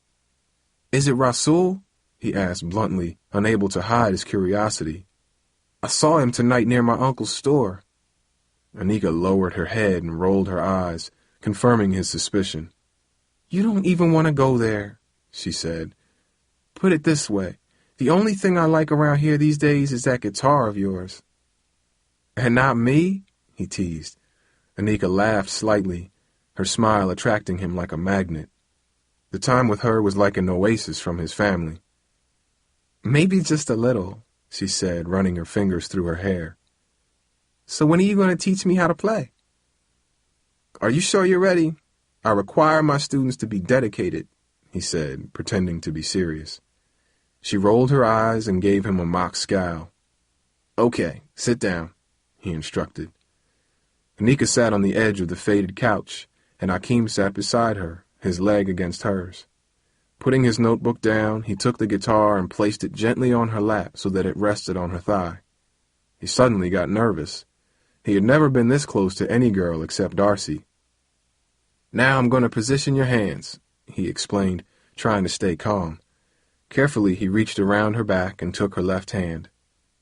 Is it Rasul? He asked bluntly, unable to hide his curiosity. I saw him tonight near my uncle's store. Anika lowered her head and rolled her eyes, confirming his suspicion. You don't even want to go there, she said. Put it this way, the only thing I like around here these days is that guitar of yours. And not me? He teased. Anika laughed slightly, her smile attracting him like a magnet. The time with her was like an oasis from his family. Maybe just a little, she said, running her fingers through her hair. So when are you going to teach me how to play? Are you sure you're ready? I require my students to be dedicated, he said, pretending to be serious. She rolled her eyes and gave him a mock scowl. Okay, sit down, he instructed. Anika sat on the edge of the faded couch, and Hakeem sat beside her, his leg against hers. Putting his notebook down, he took the guitar and placed it gently on her lap so that it rested on her thigh. He suddenly got nervous. He had never been this close to any girl except Darcy. Now I'm going to position your hands, he explained, trying to stay calm. Carefully, he reached around her back and took her left hand.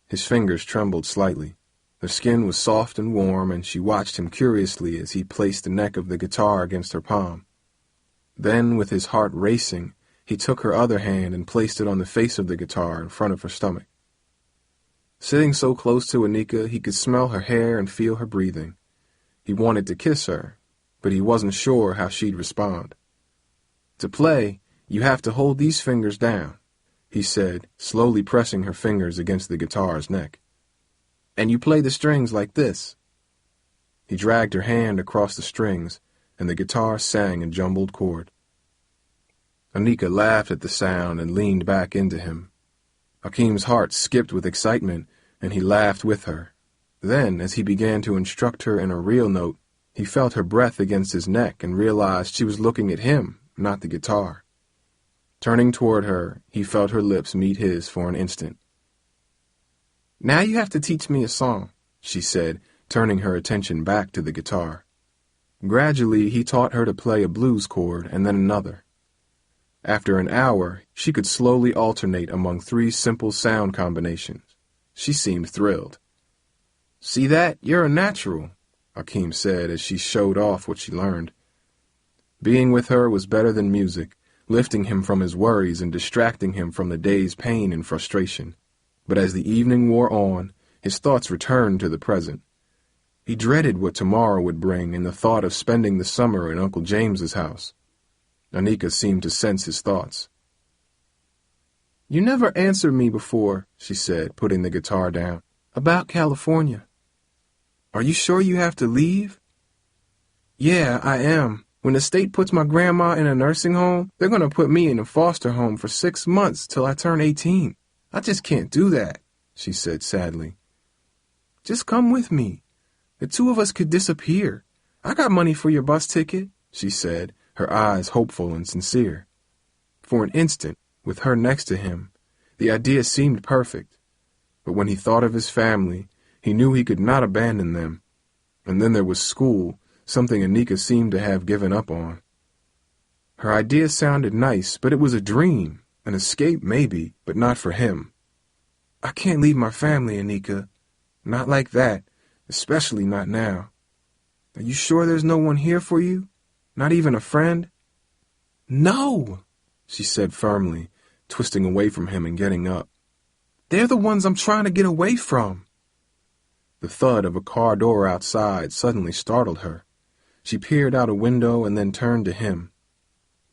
His fingers trembled slightly. Her skin was soft and warm, and she watched him curiously as he placed the neck of the guitar against her palm. Then, with his heart racing, he took her other hand and placed it on the face of the guitar in front of her stomach. Sitting so close to Anika, he could smell her hair and feel her breathing. He wanted to kiss her, but he wasn't sure how she'd respond. To play, you have to hold these fingers down, he said, slowly pressing her fingers against the guitar's neck. And you play the strings like this. He dragged her hand across the strings, and the guitar sang a jumbled chord. Anika laughed at the sound and leaned back into him. Hakeem's heart skipped with excitement, and he laughed with her. Then, as he began to instruct her in a real note, he felt her breath against his neck and realized she was looking at him, not the guitar. Turning toward her, he felt her lips meet his for an instant. "Now you have to teach me a song," she said, turning her attention back to the guitar. Gradually, he taught her to play a blues chord and then another. After an hour, she could slowly alternate among 3 simple sound combinations. She seemed thrilled. "See that? You're a natural," Hakeem said as she showed off what she learned. Being with her was better than music, lifting him from his worries and distracting him from the day's pain and frustration. But as the evening wore on, his thoughts returned to the present. He dreaded what tomorrow would bring and the thought of spending the summer in Uncle James's house. Anika seemed to sense his thoughts. "You never answered me before," she said, putting the guitar down, "about California. Are you sure you have to leave?" "Yeah, I am. When the state puts my grandma in a nursing home, they're going to put me in a foster home for 6 months till I turn 18. I just can't do that," she said sadly. "Just come with me. The 2 of us could disappear. I got money for your bus ticket," she said, her eyes hopeful and sincere. For an instant, with her next to him, the idea seemed perfect. But when he thought of his family, he knew he could not abandon them. And then there was school, something Anika seemed to have given up on. Her idea sounded nice, but it was a dream, an escape maybe, but not for him. "I can't leave my family, Anika. Not like that, especially not now. Are you sure there's no one here for you? Not even a friend?" "No," she said firmly, twisting away from him and getting up. "They're the ones I'm trying to get away from." The thud of a car door outside suddenly startled her. She peered out a window and then turned to him.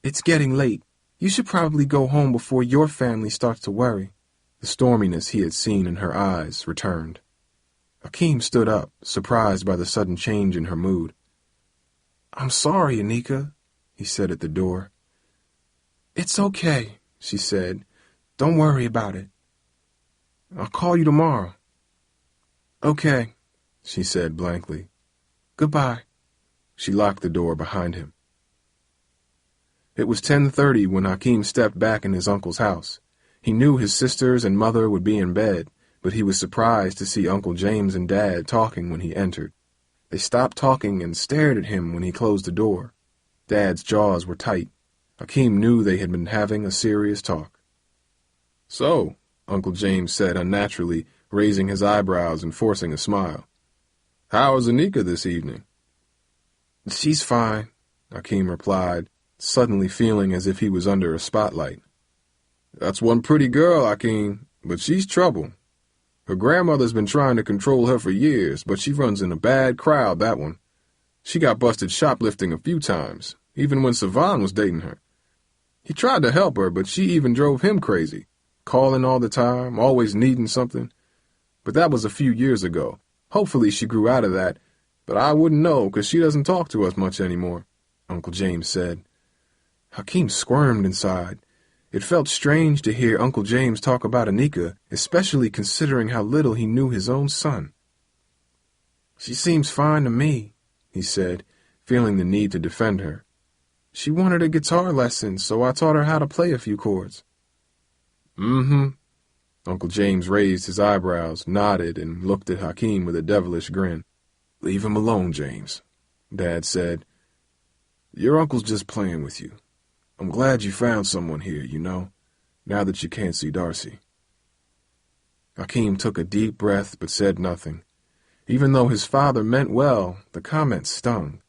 "It's getting late. You should probably go home before your family starts to worry." The storminess he had seen in her eyes returned. Hakeem stood up, surprised by the sudden change in her mood. "I'm sorry, Anika," he said at the door. "It's okay," she said. "Don't worry about it. I'll call you tomorrow." "Okay," she said blankly. "Goodbye." She locked the door behind him. It was 10:30 when Hakeem stepped back in his uncle's house. He knew his sisters and mother would be in bed, but he was surprised to see Uncle James and Dad talking when he entered. They stopped talking and stared at him when he closed the door. Dad's jaws were tight. Hakeem knew they had been having a serious talk. "So," Uncle James said unnaturally, raising his eyebrows and forcing a smile. "How is Anika this evening?" "She's fine," Hakeem replied, suddenly feeling as if he was under a spotlight. "That's one pretty girl, Hakeem, but she's trouble. Her grandmother's been trying to control her for years, but she runs in a bad crowd, that one. She got busted shoplifting a few times, even when Savan was dating her. He tried to help her, but she even drove him crazy, calling all the time, always needing something. But that was a few years ago. Hopefully she grew out of that, but I wouldn't know because she doesn't talk to us much anymore," Uncle James said. Hakeem squirmed inside. It felt strange to hear Uncle James talk about Anika, especially considering how little he knew his own son. "She seems fine to me," he said, feeling the need to defend her. "She wanted a guitar lesson, so I taught her how to play a few chords." "Mm-hmm." Uncle James raised his eyebrows, nodded, and looked at Hakeem with a devilish grin. "Leave him alone, James," Dad said. "Your uncle's just playing with you. I'm glad you found someone here, now that you can't see Darcy." Hakeem took a deep breath but said nothing. Even though his father meant well, the comment stung.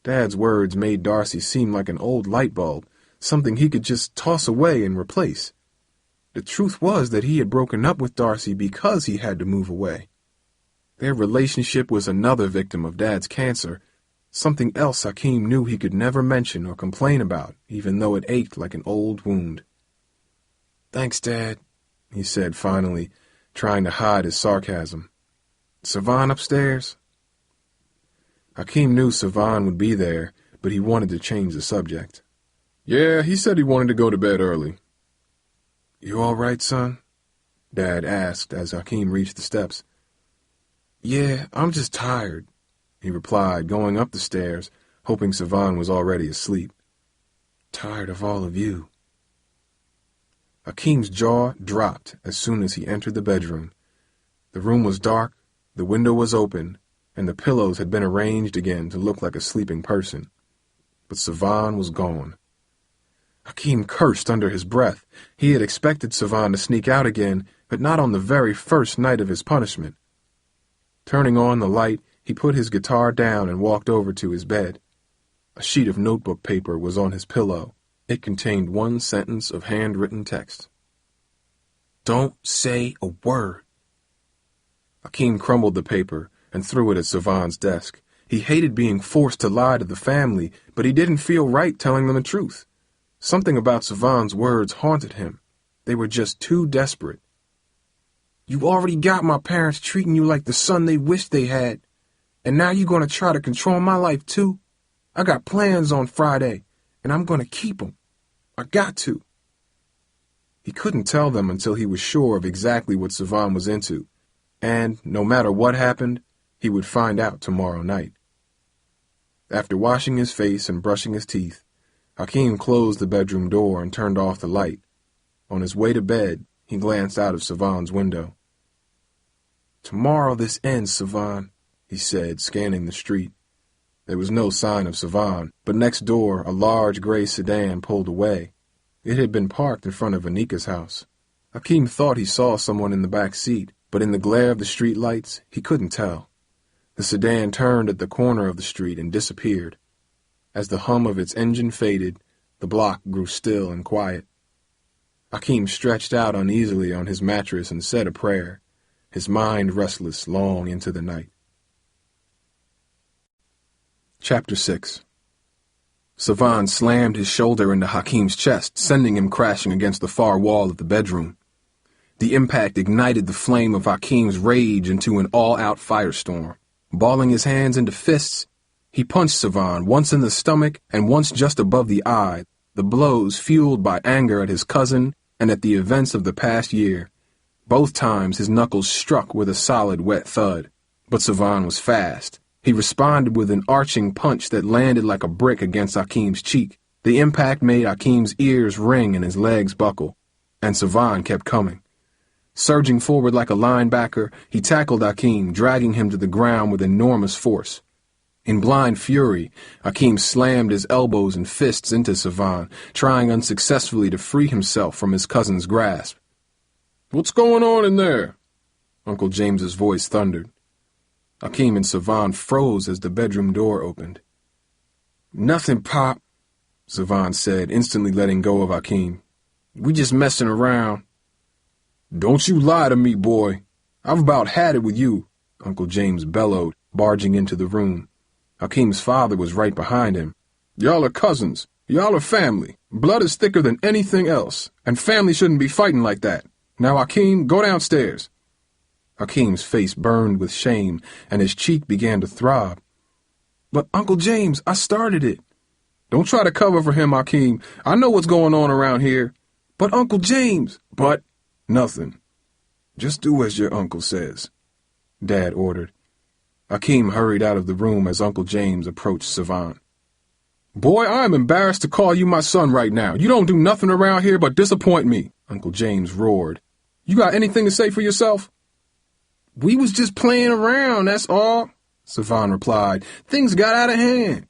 Dad's words made Darcy seem like an old light bulb, something he could just toss away and replace. The truth was that he had broken up with Darcy because he had to move away. Their relationship was another victim of Dad's cancer, something else Hakeem knew he could never mention or complain about, even though it ached like an old wound. "Thanks, Dad," he said finally, trying to hide his sarcasm. "Savan upstairs?" Hakeem knew Savan would be there, but he wanted to change the subject. "Yeah, he said he wanted to go to bed early." "You all right, son?" Dad asked as Hakeem reached the steps. "Yeah, I'm just tired," he replied, going up the stairs, hoping Savan was already asleep. "Tired of all of you." Hakeem's jaw dropped as soon as he entered the bedroom. The room was dark, the window was open, and the pillows had been arranged again to look like a sleeping person. But Savan was gone. Hakeem cursed under his breath. He had expected Savan to sneak out again, but not on the very first night of his punishment. Turning on the light, he put his guitar down and walked over to his bed. A sheet of notebook paper was on his pillow. It contained one sentence of handwritten text. "Don't say a word." Hakeem crumbled the paper and threw it at Savan's desk. He hated being forced to lie to the family, but he didn't feel right telling them the truth. Something about Savan's words haunted him. They were just too desperate. "You already got my parents treating you like the son they wished they had, and now you're going to try to control my life too? I got plans on Friday, and I'm going to keep them. I got to." He couldn't tell them until he was sure of exactly what Savan was into, and no matter what happened, he would find out tomorrow night. After washing his face and brushing his teeth, Hakeem closed the bedroom door and turned off the light. On his way to bed, he glanced out of Savan's window. "Tomorrow this ends, Savan," he said, scanning the street. There was no sign of Savan, but next door a large gray sedan pulled away. It had been parked in front of Anika's house. Hakeem thought he saw someone in the back seat, but in the glare of the street lights, he couldn't tell. The sedan turned at the corner of the street and disappeared. As the hum of its engine faded, the block grew still and quiet. Hakeem stretched out uneasily on his mattress and said a prayer, his mind restless long into the night. Chapter 6. Savan slammed his shoulder into Hakeem's chest, sending him crashing against the far wall of the bedroom. The impact ignited the flame of Hakeem's rage into an all-out firestorm. Balling his hands into fists, he punched Savan once in the stomach and once just above the eye, the blows fueled by anger at his cousin and at the events of the past year. Both times his knuckles struck with a solid, wet thud. But Savan was fast. He responded with an arching punch that landed like a brick against Hakeem's cheek. The impact made Hakeem's ears ring and his legs buckle. And Savan kept coming. Surging forward like a linebacker, he tackled Hakeem, dragging him to the ground with enormous force. In blind fury, Hakeem slammed his elbows and fists into Savan, trying unsuccessfully to free himself from his cousin's grasp. "What's going on in there?" Uncle James's voice thundered. Hakeem and Savan froze as the bedroom door opened. "Nothing, Pop," Savan said, instantly letting go of Hakeem. "We just messing around." "Don't you lie to me, boy. I've about had it with you," Uncle James bellowed, barging into the room. Hakeem's father was right behind him. "Y'all are cousins. Y'all are family. Blood is thicker than anything else, and family shouldn't be fighting like that. Now, Hakeem, go downstairs." Hakeem's face burned with shame, and his cheek began to throb. "But, Uncle James, I started it." "Don't try to cover for him, Hakeem. I know what's going on around here." "But, Uncle James." "But nothing. Just do as your uncle says," Dad ordered. Hakeem hurried out of the room as Uncle James approached Savan. "Boy, I am embarrassed to call you my son right now. You don't do nothing around here but disappoint me," Uncle James roared. "You got anything to say for yourself?" "We was just playing around, that's all," Savan replied. "Things got out of hand."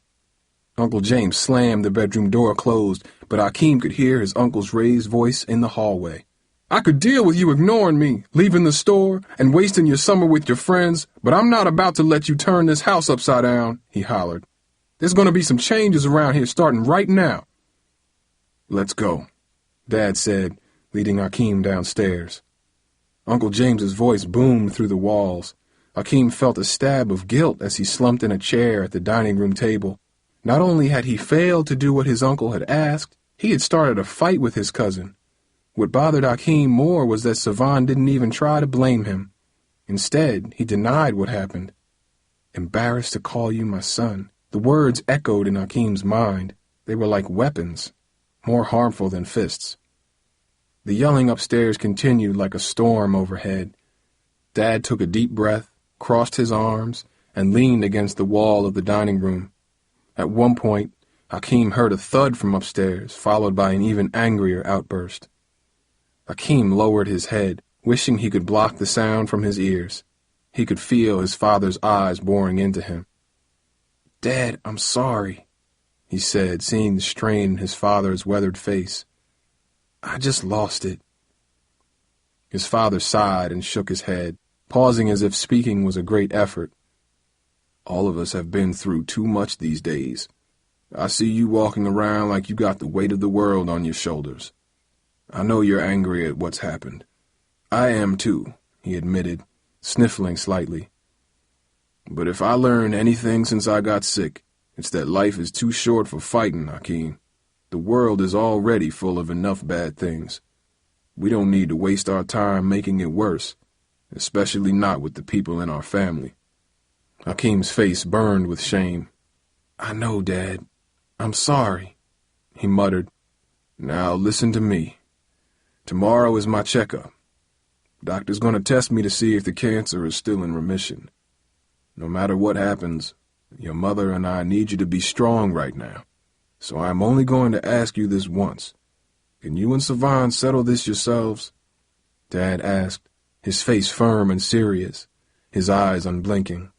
Uncle James slammed the bedroom door closed, but Hakeem could hear his uncle's raised voice in the hallway. "I could deal with you ignoring me, leaving the store, and wasting your summer with your friends, but I'm not about to let you turn this house upside down," he hollered. "There's going to be some changes around here starting right now." "Let's go," Dad said, leading Hakeem downstairs. Uncle James's voice boomed through the walls. Hakeem felt a stab of guilt as he slumped in a chair at the dining room table. Not only had he failed to do what his uncle had asked, he had started a fight with his cousin. What bothered Hakeem more was that Savan didn't even try to blame him. Instead, he denied what happened. "Embarrassed to call you my son." The words echoed in Hakeem's mind. They were like weapons, more harmful than fists. The yelling upstairs continued like a storm overhead. Dad took a deep breath, crossed his arms, and leaned against the wall of the dining room. At one point, Hakeem heard a thud from upstairs, followed by an even angrier outburst. Hakeem lowered his head, wishing he could block the sound from his ears. He could feel his father's eyes boring into him. "Dad, I'm sorry," he said, seeing the strain in his father's weathered face. "I just lost it." His father sighed and shook his head, pausing as if speaking was a great effort. "All of us have been through too much these days. I see you walking around like you got the weight of the world on your shoulders. I know you're angry at what's happened. I am too," he admitted, sniffling slightly. "But if I learned anything since I got sick, it's that life is too short for fighting, Hakeem. The world is already full of enough bad things. We don't need to waste our time making it worse, especially not with the people in our family." Hakeem's face burned with shame. "I know, Dad. I'm sorry," he muttered. "Now listen to me. Tomorrow is my checkup. Doctor's going to test me to see if the cancer is still in remission. No matter what happens, your mother and I need you to be strong right now. So I'm only going to ask you this once. Can you and Savon settle this yourselves?" Dad asked, his face firm and serious, his eyes unblinking.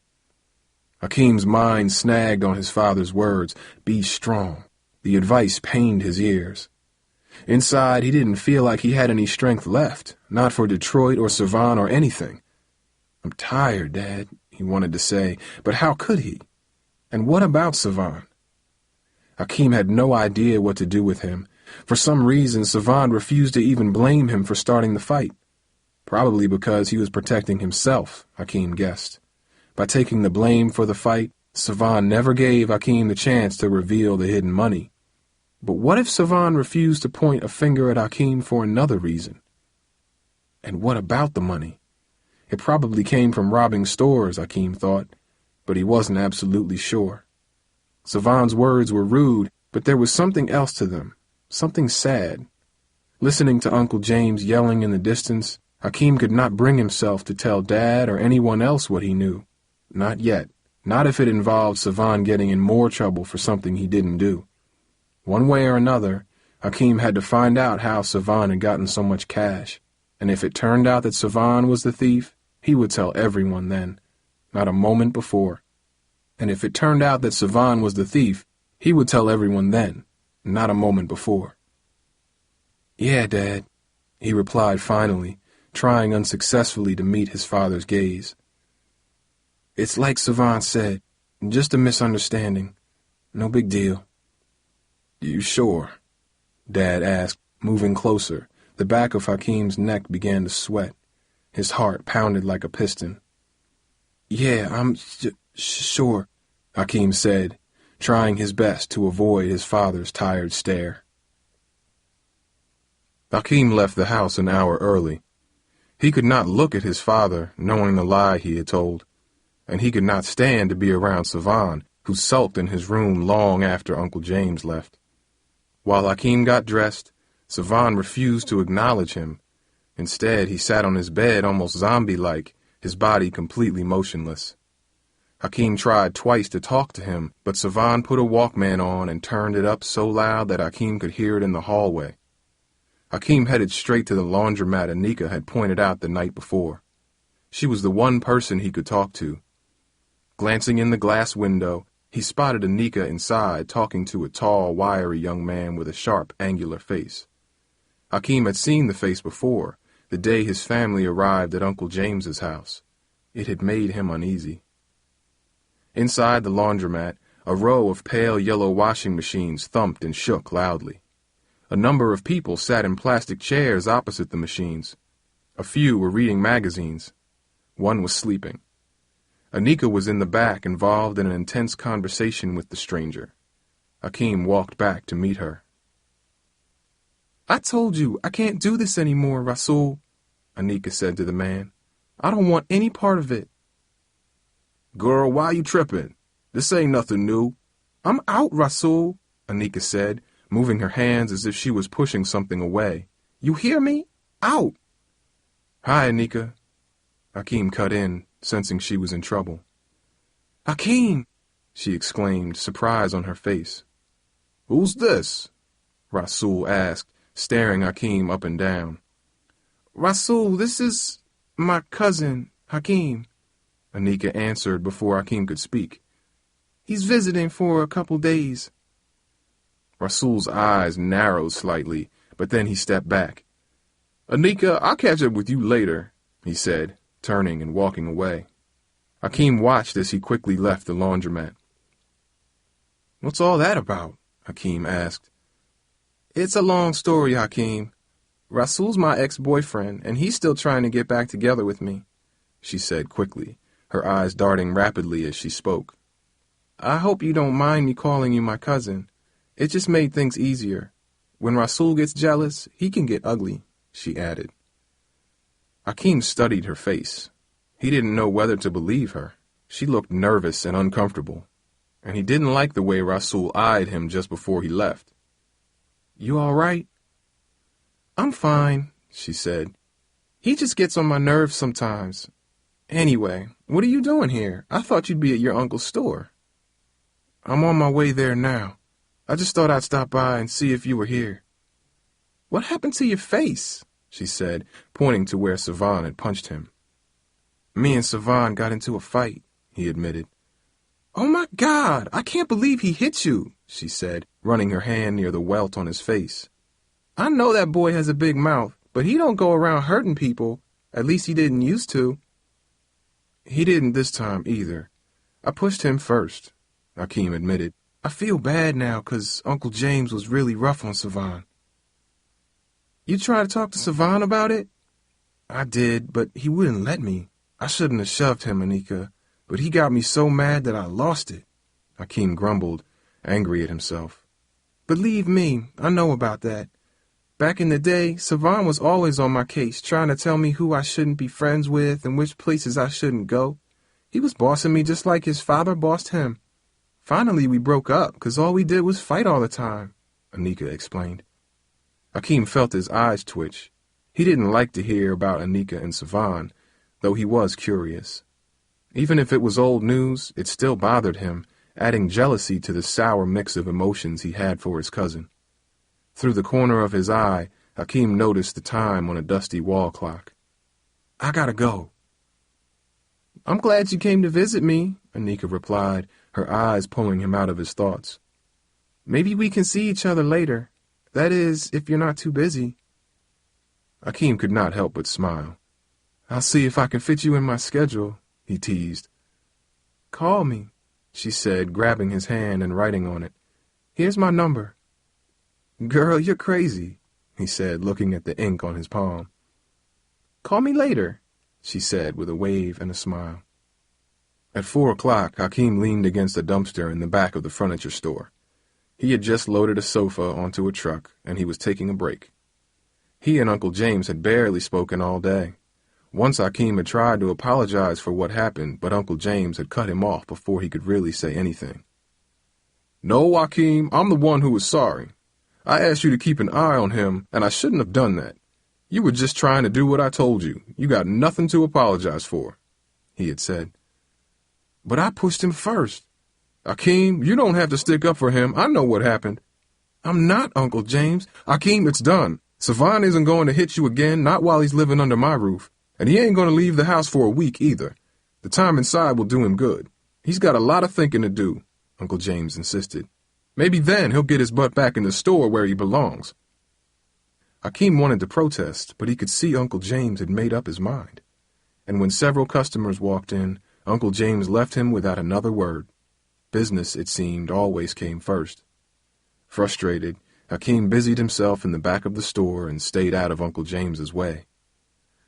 Hakeem's mind snagged on his father's words, "Be strong." The advice pained his ears. Inside, he didn't feel like he had any strength left, not for Detroit or Savon or anything. "I'm tired, Dad," he wanted to say, but how could he? And what about Savon? Hakeem had no idea what to do with him. For some reason, Savon refused to even blame him for starting the fight. Probably because he was protecting himself, Hakeem guessed. By taking the blame for the fight, Savon never gave Hakeem the chance to reveal the hidden money. But what if Savon refused to point a finger at Hakeem for another reason? And what about the money? It probably came from robbing stores, Hakeem thought, but he wasn't absolutely sure. Savon's words were rude, but there was something else to them, something sad. Listening to Uncle James yelling in the distance, Hakeem could not bring himself to tell Dad or anyone else what he knew. Not yet. Not if it involved Savon getting in more trouble for something he didn't do. One way or another, Hakeem had to find out how Savon had gotten so much cash, and if it turned out that Savon was the thief, he would tell everyone then, not a moment before. And if it turned out that Savon was the thief, he would tell everyone then, not a moment before. "Yeah, Dad," he replied finally, trying unsuccessfully to meet his father's gaze. "It's like Savon said, just a misunderstanding. No big deal." "You sure?" Dad asked, moving closer. The back of Hakeem's neck began to sweat. His heart pounded like a piston. "Yeah, I'm sure," Hakeem said, trying his best to avoid his father's tired stare. Hakeem left the house an hour early. He could not look at his father, knowing the lie he had told, and he could not stand to be around Savon, who sulked in his room long after Uncle James left. While Hakeem got dressed, Savon refused to acknowledge him. Instead, he sat on his bed almost zombie-like, his body completely motionless. Hakeem tried twice to talk to him, but Savon put a Walkman on and turned it up so loud that Hakeem could hear it in the hallway. Hakeem headed straight to the laundromat Anika had pointed out the night before. She was the one person he could talk to. Glancing in the glass window, he spotted Anika inside talking to a tall, wiry young man with a sharp, angular face. Hakeem had seen the face before, the day his family arrived at Uncle James's house. It had made him uneasy. Inside the laundromat, a row of pale yellow washing machines thumped and shook loudly. A number of people sat in plastic chairs opposite the machines. A few were reading magazines. One was sleeping. Anika was in the back, involved in an intense conversation with the stranger. Hakeem walked back to meet her. "I told you, I can't do this anymore, Rasul," Anika said to the man. "I don't want any part of it." "Girl, why you tripping? This ain't nothing new." "I'm out, Rasul," Anika said, moving her hands as if she was pushing something away. You hear me? Out! Hi, Anika. Hakeem cut in, sensing she was in trouble. Hakeem! She exclaimed, surprise on her face. Who's this? Rasul asked, staring Hakeem up and down. Rasul, this is my cousin, Hakeem, Anika answered before Hakeem could speak. He's visiting for a couple days. Rasul's eyes narrowed slightly, but then he stepped back. Anika, I'll catch up with you later, he said, turning and walking away. Hakeem watched as he quickly left the laundromat. What's all that about? Hakeem asked. It's a long story, Hakeem. Rasul's my ex-boyfriend, and he's still trying to get back together with me, she said quickly, her eyes darting rapidly as she spoke. I hope you don't mind me calling you my cousin. It just made things easier. When Rasul gets jealous, he can get ugly, she added. Hakeem studied her face. He didn't know whether to believe her. She looked nervous and uncomfortable, and he didn't like the way Rasul eyed him just before he left. You all right? I'm fine, she said. He just gets on my nerves sometimes. Anyway, what are you doing here? I thought you'd be at your uncle's store. I'm on my way there now. I just thought I'd stop by and see if you were here. What happened to your face? She said, pointing to where Savan had punched him. Me and Savan got into a fight, he admitted. Oh my God, I can't believe he hit you, she said, running her hand near the welt on his face. I know that boy has a big mouth, but he don't go around hurting people. At least he didn't used to. He didn't this time either. I pushed him first, Hakeem admitted. I feel bad now 'cause Uncle James was really rough on Savan. You tried to talk to Savan about it? I did, but he wouldn't let me. I shouldn't have shoved him, Anika, but he got me so mad that I lost it, Hakeem grumbled, angry at himself. Believe me, I know about that. Back in the day, Savan was always on my case, trying to tell me who I shouldn't be friends with and which places I shouldn't go. He was bossing me just like his father bossed him. Finally, we broke up, 'cause all we did was fight all the time, Anika explained. Hakeem felt his eyes twitch. He didn't like to hear about Anika and Savan, though he was curious. Even if it was old news, it still bothered him, adding jealousy to the sour mix of emotions he had for his cousin. Through the corner of his eye, Hakeem noticed the time on a dusty wall clock. I gotta go. I'm glad you came to visit me, Anika replied, her eyes pulling him out of his thoughts. Maybe we can see each other later. That is, if you're not too busy. Hakeem could not help but smile. I'll see if I can fit you in my schedule, he teased. Call me, she said, grabbing his hand and writing on it. Here's my number. Girl, you're crazy, he said, looking at the ink on his palm. Call me later, she said with a wave and a smile. At 4 o'clock, Hakeem leaned against a dumpster in the back of the furniture store. He had just loaded a sofa onto a truck, and he was taking a break. He and Uncle James had barely spoken all day. Once Hakeem had tried to apologize for what happened, but Uncle James had cut him off before he could really say anything. No, Hakeem, I'm the one who was sorry. I asked you to keep an eye on him, and I shouldn't have done that. You were just trying to do what I told you. You got nothing to apologize for, he had said. But I pushed him first. Hakeem, you don't have to stick up for him. I know what happened. I'm not, Uncle James. Hakeem, it's done. Savan isn't going to hit you again, not while he's living under my roof. And he ain't going to leave the house for a week either. The time inside will do him good. He's got a lot of thinking to do, Uncle James insisted. Maybe then he'll get his butt back in the store where he belongs. Hakeem wanted to protest, but he could see Uncle James had made up his mind. And when several customers walked in, Uncle James left him without another word. Business, it seemed, always came first. Frustrated, Hakeem busied himself in the back of the store and stayed out of Uncle James's way.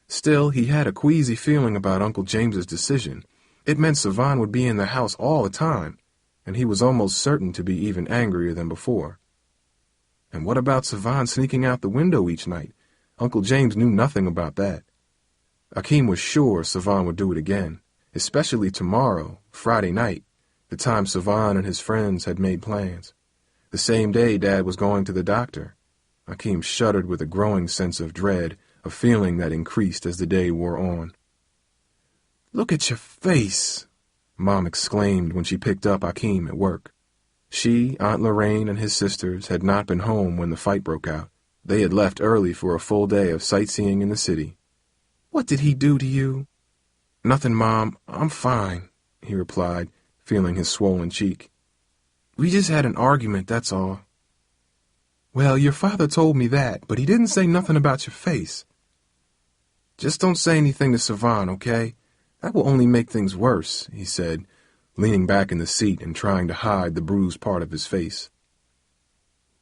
Still, he had a queasy feeling about Uncle James's decision. It meant Savan would be in the house all the time, and he was almost certain to be even angrier than before. And what about Savan sneaking out the window each night? Uncle James knew nothing about that. Hakeem was sure Savan would do it again, especially tomorrow, Friday night, the time Savan and his friends had made plans. The same day Dad was going to the doctor. Hakeem shuddered with a growing sense of dread, a feeling that increased as the day wore on. "Look at your face," Mom exclaimed when she picked up Hakeem at work. She, Aunt Lorraine, and his sisters had not been home when the fight broke out. They had left early for a full day of sightseeing in the city. "What did he do to you?" "Nothing, Mom. I'm fine," he replied, feeling his swollen cheek. "We just had an argument, that's all." "Well, your father told me that, but he didn't say nothing about your face." "Just don't say anything to Savon, okay? That will only make things worse," he said, leaning back in the seat and trying to hide the bruised part of his face.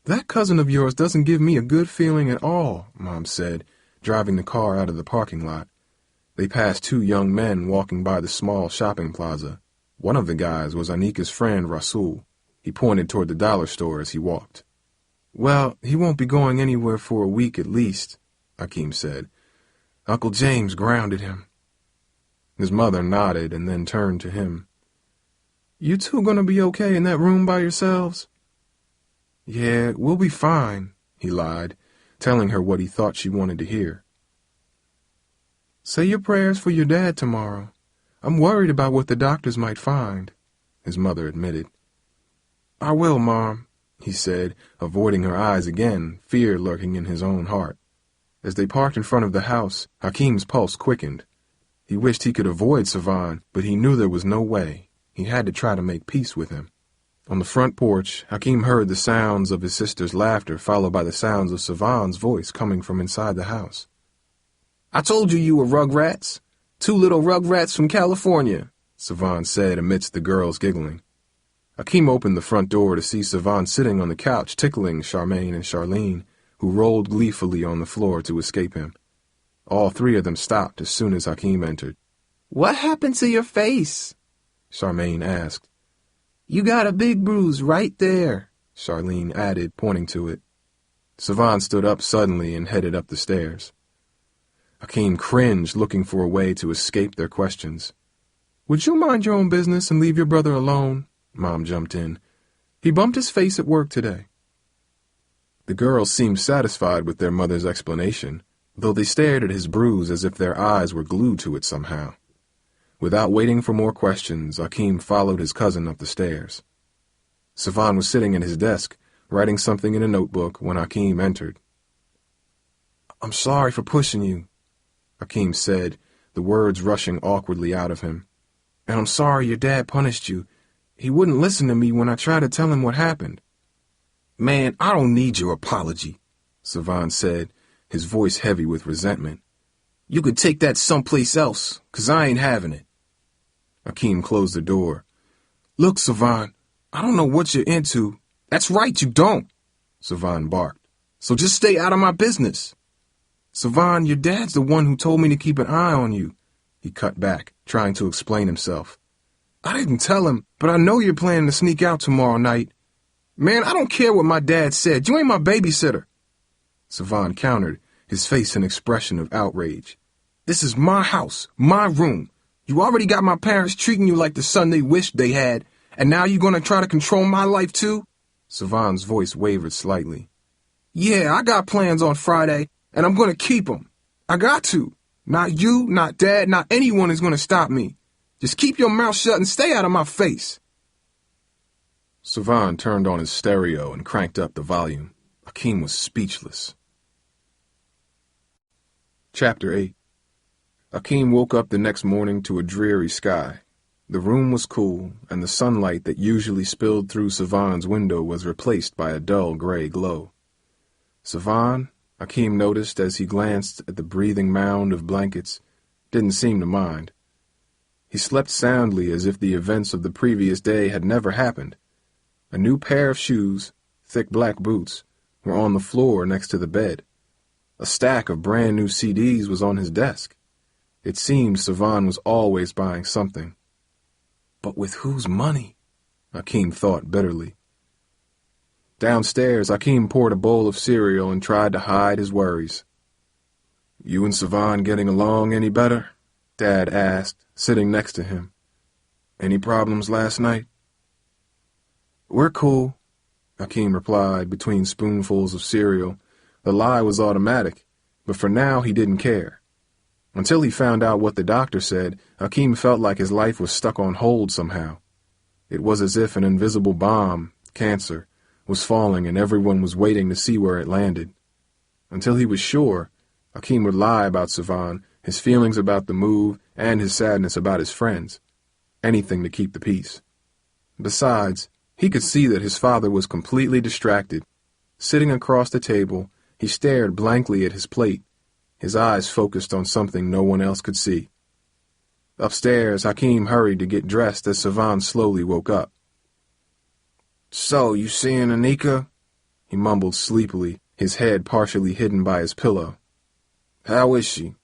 "That cousin of yours doesn't give me a good feeling at all," Mom said, driving the car out of the parking lot. They passed two young men walking by the small shopping plaza. One of the guys was Anika's friend, Rasul. He pointed toward the dollar store as he walked. "Well, he won't be going anywhere for a week at least," Hakeem said. "Uncle James grounded him." His mother nodded and then turned to him. "You two gonna be okay in that room by yourselves?" "Yeah, we'll be fine," he lied, telling her what he thought she wanted to hear. "Say your prayers for your dad tomorrow. I'm worried about what the doctors might find," his mother admitted. "I will, Mom," he said, avoiding her eyes again, fear lurking in his own heart. As they parked in front of the house, Hakeem's pulse quickened. He wished he could avoid Savon, but he knew there was no way. He had to try to make peace with him. On the front porch, Hakeem heard the sounds of his sister's laughter followed by the sounds of Savon's voice coming from inside the house. "I told you were rugrats. Two little rugrats from California," Savon said amidst the girls giggling. Hakeem opened the front door to see Savon sitting on the couch tickling Charmaine and Charlene, who rolled gleefully on the floor to escape him. All three of them stopped as soon as Hakeem entered. "What happened to your face?" Charmaine asked. "You got a big bruise right there," Charlene added, pointing to it. Savon stood up suddenly and headed up the stairs. Hakeem cringed, looking for a way to escape their questions. "Would you mind your own business and leave your brother alone?" Mom jumped in. "He bumped his face at work today." The girls seemed satisfied with their mother's explanation, though they stared at his bruise as if their eyes were glued to it somehow. Without waiting for more questions, Hakeem followed his cousin up the stairs. Savon was sitting at his desk, writing something in a notebook when Hakeem entered. "I'm sorry for pushing you," Hakeem said, the words rushing awkwardly out of him. "And I'm sorry your dad punished you. He wouldn't listen to me when I tried to tell him what happened." "Man, I don't need your apology," Savon said, his voice heavy with resentment. "You could take that someplace else, 'cause I ain't having it." Hakeem closed the door. "Look, Savon, I don't know what you're into." "That's right, you don't," Savon barked. "So just stay out of my business." "Savon, your dad's the one who told me to keep an eye on you," he cut back, trying to explain himself. "I didn't tell him, but I know you're planning to sneak out tomorrow night." "Man, I don't care what my dad said. You ain't my babysitter," Savon countered, his face an expression of outrage. "This is my house, my room. You already got my parents treating you like the son they wished they had, and now you're going to try to control my life too?" Savon's voice wavered slightly. "Yeah, I got plans on Friday, and I'm going to keep them. I got to. Not you, not Dad, not anyone is going to stop me. Just keep your mouth shut and stay out of my face." Savon turned on his stereo and cranked up the volume. Hakeem was speechless. Chapter 8. Hakeem woke up the next morning to a dreary sky. The room was cool, and the sunlight that usually spilled through Savon's window was replaced by a dull gray glow. Savon, Hakeem noticed as he glanced at the breathing mound of blankets, didn't seem to mind. He slept soundly as if the events of the previous day had never happened. A new pair of shoes, thick black boots, were on the floor next to the bed. A stack of brand-new CDs was on his desk. It seemed Savon was always buying something. But with whose money? Hakeem thought bitterly. Downstairs, Hakeem poured a bowl of cereal and tried to hide his worries. "You and Savon getting along any better?" Dad asked, sitting next to him. "Any problems last night?" "We're cool," Hakeem replied between spoonfuls of cereal, The lie was automatic, but for now he didn't care. Until he found out what the doctor said, Hakeem felt like his life was stuck on hold somehow. It was as if an invisible bomb, cancer, was falling and everyone was waiting to see where it landed. Until he was sure, Hakeem would lie about Savan, his feelings about the move, and his sadness about his friends. Anything to keep the peace. Besides, he could see that his father was completely distracted. Sitting across the table, he stared blankly at his plate, his eyes focused on something no one else could see. Upstairs, Hakeem hurried to get dressed as Savan slowly woke up. "So, you seeing Anika?" He mumbled sleepily, his head partially hidden by his pillow. "How is she?"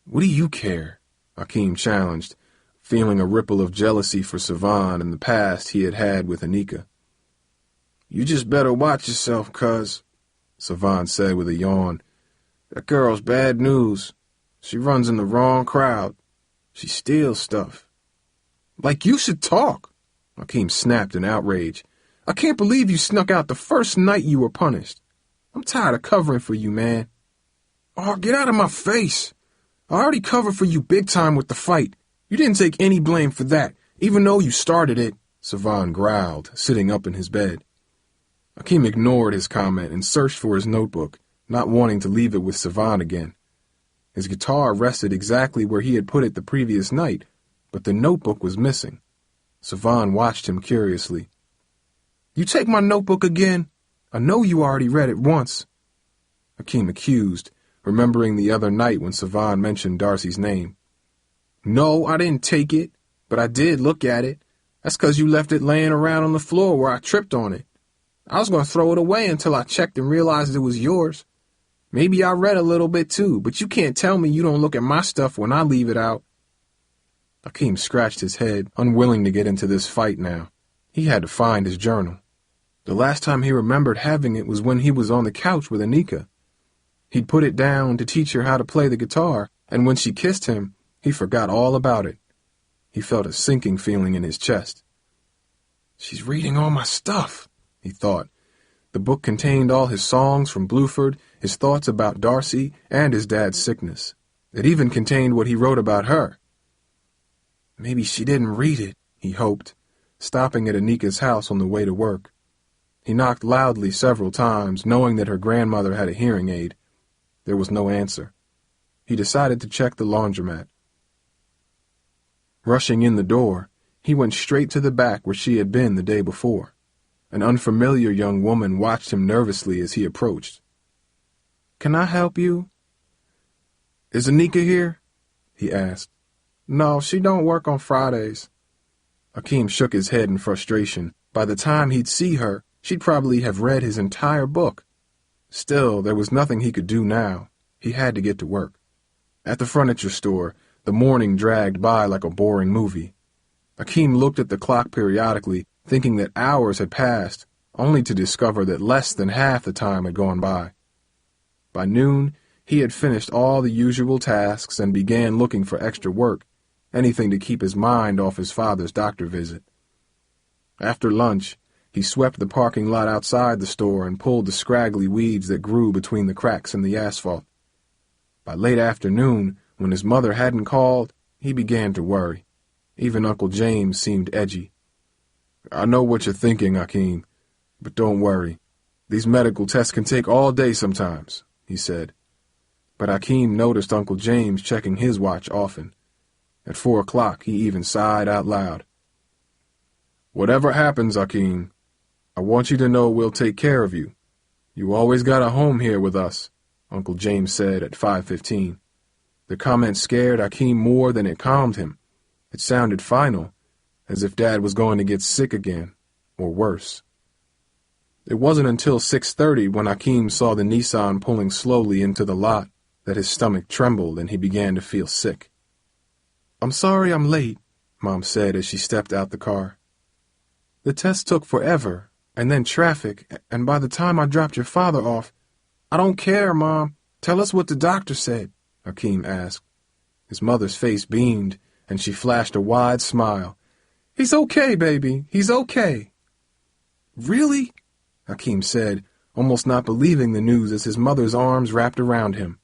"What do you care?" Hakeem challenged, feeling a ripple of jealousy for Savan and the past he had had with Anika. "You just better watch yourself, cuz," Savan said with a yawn. "That girl's bad news. She runs in the wrong crowd. She steals stuff." "Like you should talk," Hakeem snapped in outrage. "I can't believe you snuck out the first night you were punished. I'm tired of covering for you, man." "Oh, get out of my face. I already covered for you big time with the fight. You didn't take any blame for that, even though you started it," Savan growled, sitting up in his bed. Hakeem ignored his comment and searched for his notebook, not wanting to leave it with Savan again. His guitar rested exactly where he had put it the previous night, but the notebook was missing. Savan watched him curiously. "You take my notebook again? I know you already read it once," Hakeem accused, remembering the other night when Savan mentioned Darcy's name. "No, I didn't take it, but I did look at it. That's 'cause you left it laying around on the floor where I tripped on it. I was going to throw it away until I checked and realized it was yours. Maybe I read a little bit too, but you can't tell me you don't look at my stuff when I leave it out." Hakeem scratched his head, unwilling to get into this fight now. He had to find his journal. The last time he remembered having it was when he was on the couch with Anika. He'd put it down to teach her how to play the guitar, and when she kissed him, he forgot all about it. He felt a sinking feeling in his chest. "She's reading all my stuff," he thought. The book contained all his songs from Bluford, his thoughts about Darcy, and his dad's sickness. It even contained what he wrote about her. Maybe she didn't read it, he hoped, stopping at Anika's house on the way to work. He knocked loudly several times, knowing that her grandmother had a hearing aid. There was no answer. He decided to check the laundromat. Rushing in the door, he went straight to the back where she had been the day before. An unfamiliar young woman watched him nervously as he approached. "Can I help you?" "Is Anika here?" he asked. "No, she don't work on Fridays." Hakeem shook his head in frustration. By the time he'd see her, she'd probably have read his entire book. Still, there was nothing he could do now. He had to get to work. At the furniture store, the morning dragged by like a boring movie. Hakeem looked at the clock periodically, thinking that hours had passed, only to discover that less than half the time had gone by. By noon, he had finished all the usual tasks and began looking for extra work, anything to keep his mind off his father's doctor visit. After lunch, he swept the parking lot outside the store and pulled the scraggly weeds that grew between the cracks in the asphalt. By late afternoon, when his mother hadn't called, he began to worry. Even Uncle James seemed edgy. "I know what you're thinking, Hakeem, but don't worry. These medical tests can take all day sometimes," he said. But Hakeem noticed Uncle James checking his watch often. At 4 o'clock, he even sighed out loud. "Whatever happens, Hakeem, I want you to know we'll take care of you. You always got a home here with us," Uncle James said at 5:15. The comment scared Hakeem more than it calmed him. It sounded final, as if Dad was going to get sick again, or worse. It wasn't until 6:30 when Hakeem saw the Nissan pulling slowly into the lot that his stomach trembled and he began to feel sick. "I'm sorry I'm late," Mom said as she stepped out the car. "The test took forever, and then traffic, and by the time I dropped your father off—" "I don't care, Mom. Tell us what the doctor said," Hakeem asked. His mother's face beamed, and she flashed a wide smile. "He's okay, baby. He's okay." "Really?" Hakeem said, almost not believing the news as his mother's arms wrapped around him.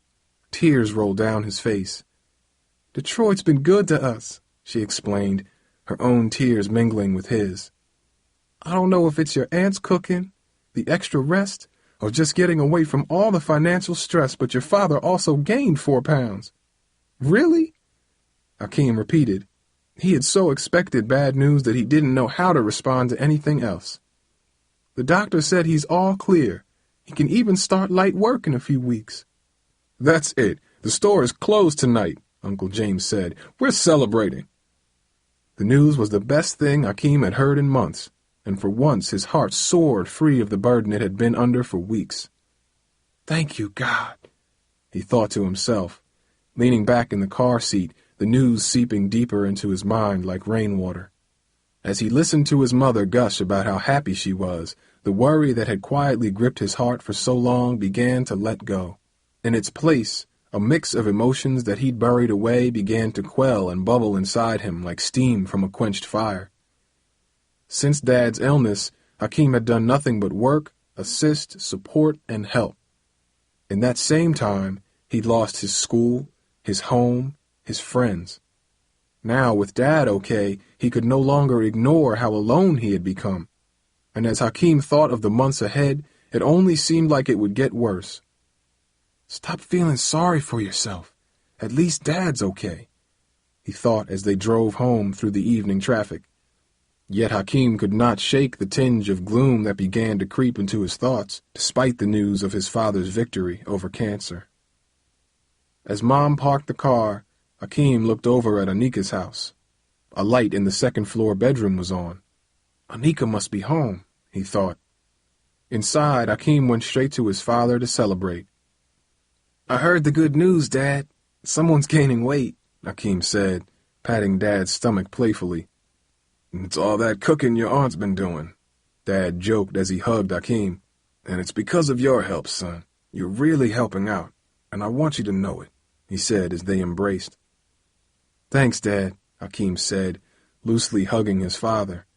Tears rolled down his face. "Detroit's been good to us," she explained, her own tears mingling with his. "I don't know if it's your aunt's cooking, the extra rest, or just getting away from all the financial stress, but your father also gained 4 pounds." "Really?" Hakeem repeated. He had so expected bad news that he didn't know how to respond to anything else. "The doctor said he's all clear. He can even start light work in a few weeks." "That's it. The store is closed tonight," Uncle James said. "We're celebrating." The news was the best thing Hakeem had heard in months, and for once his heart soared free of the burden it had been under for weeks. "Thank you, God," he thought to himself, leaning back in the car seat, the news seeping deeper into his mind like rainwater. As he listened to his mother gush about how happy she was, the worry that had quietly gripped his heart for so long began to let go. In its place, a mix of emotions that he'd buried away began to quell and bubble inside him like steam from a quenched fire. Since Dad's illness, Hakeem had done nothing but work, assist, support, and help. In that same time, he'd lost his school, his home, his friends. Now, with Dad okay, he could no longer ignore how alone he had become. And as Hakeem thought of the months ahead, it only seemed like it would get worse. "Stop feeling sorry for yourself. At least Dad's okay," he thought as they drove home through the evening traffic. Yet Hakeem could not shake the tinge of gloom that began to creep into his thoughts, despite the news of his father's victory over cancer. As Mom parked the car, Hakeem looked over at Anika's house. A light in the second-floor bedroom was on. Anika must be home, he thought. Inside, Hakeem went straight to his father to celebrate. "I heard the good news, Dad. Someone's gaining weight," Hakeem said, patting Dad's stomach playfully. "It's all that cooking your aunt's been doing," Dad joked as he hugged Hakeem. "And it's because of your help, son. You're really helping out, and I want you to know it," he said as they embraced. "Thanks, Dad," Hakeem said, loosely hugging his father.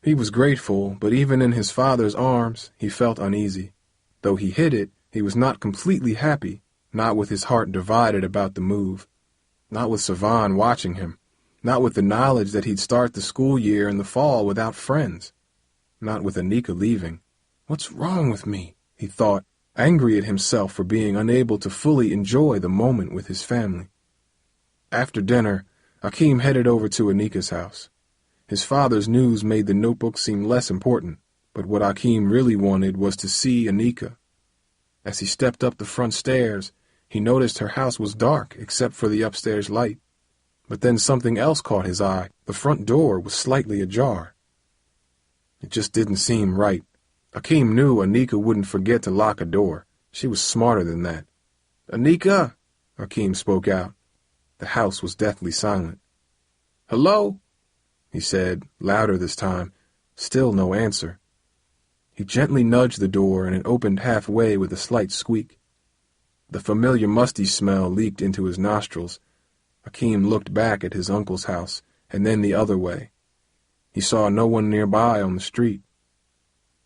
He was grateful, but even in his father's arms, he felt uneasy. Though he hid it, he was not completely happy, not with his heart divided about the move, not with Savan watching him, not with the knowledge that he'd start the school year in the fall without friends, not with Anika leaving. "What's wrong with me?" he thought, angry at himself for being unable to fully enjoy the moment with his family. After dinner, Hakeem headed over to Anika's house. His father's news made the notebook seem less important, but what Hakeem really wanted was to see Anika. As he stepped up the front stairs, he noticed her house was dark except for the upstairs light. But then something else caught his eye. The front door was slightly ajar. It just didn't seem right. Hakeem knew Anika wouldn't forget to lock a door. She was smarter than that. "Anika!" Hakeem spoke out. The house was deathly silent. "Hello?" he said, louder this time. Still no answer. He gently nudged the door and it opened halfway with a slight squeak. The familiar musty smell leaked into his nostrils. Hakeem looked back at his uncle's house and then the other way. He saw no one nearby on the street.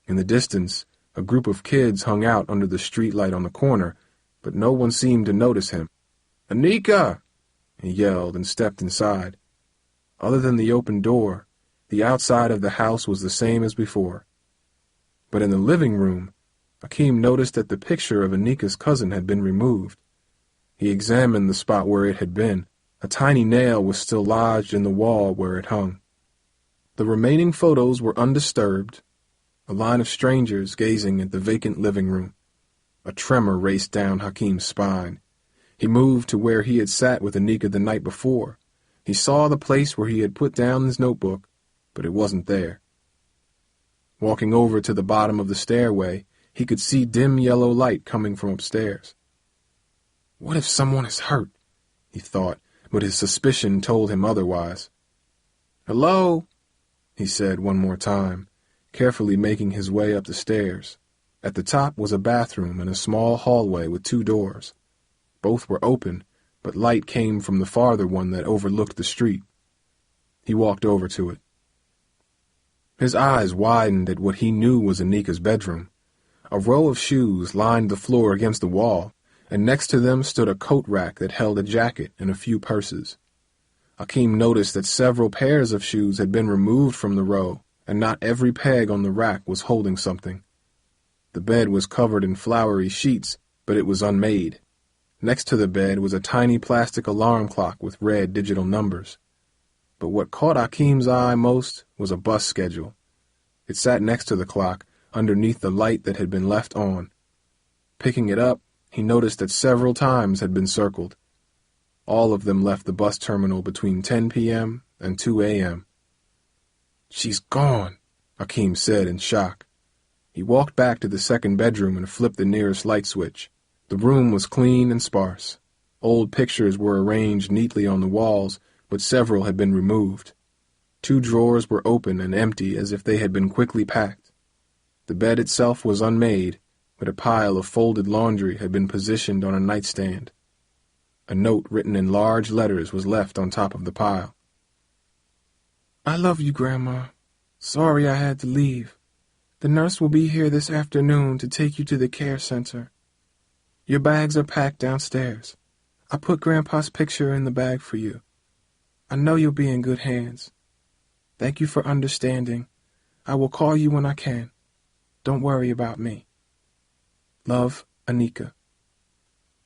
In the distance, a group of kids hung out under the streetlight on the corner, but no one seemed to notice him. "Anika!" he yelled and stepped inside. Other than the open door, the outside of the house was the same as before. But in the living room, Hakeem noticed that the picture of Anika's cousin had been removed. He examined the spot where it had been. A tiny nail was still lodged in the wall where it hung. The remaining photos were undisturbed, a line of strangers gazing at the vacant living room. A tremor raced down Hakeem's spine. He moved to where he had sat with Anika the night before. He saw the place where he had put down his notebook, but it wasn't there. Walking over to the bottom of the stairway, he could see dim yellow light coming from upstairs. "What if someone is hurt?" he thought, but his suspicion told him otherwise. "Hello?" he said one more time, carefully making his way up the stairs. At the top was a bathroom and a small hallway with 2 doors. Both were open, but light came from the farther one that overlooked the street. He walked over to it. His eyes widened at what he knew was Anika's bedroom. A row of shoes lined the floor against the wall, and next to them stood a coat rack that held a jacket and a few purses. Hakeem noticed that several pairs of shoes had been removed from the row, and not every peg on the rack was holding something. The bed was covered in flowery sheets, but it was unmade. Next to the bed was a tiny plastic alarm clock with red digital numbers. But what caught Hakeem's eye most was a bus schedule. It sat next to the clock, underneath the light that had been left on. Picking it up, he noticed that several times had been circled. All of them left the bus terminal between 10 p.m. and 2 a.m. "She's gone," Hakeem said in shock. He walked back to the second bedroom and flipped the nearest light switch. The room was clean and sparse. Old pictures were arranged neatly on the walls, but several had been removed. 2 drawers were open and empty as if they had been quickly packed. The bed itself was unmade, but a pile of folded laundry had been positioned on a nightstand. A note written in large letters was left on top of the pile. "I love you, Grandma. Sorry I had to leave. The nurse will be here this afternoon to take you to the care center. Your bags are packed downstairs. I put Grandpa's picture in the bag for you. I know you'll be in good hands. Thank you for understanding. I will call you when I can. Don't worry about me. Love, Anika."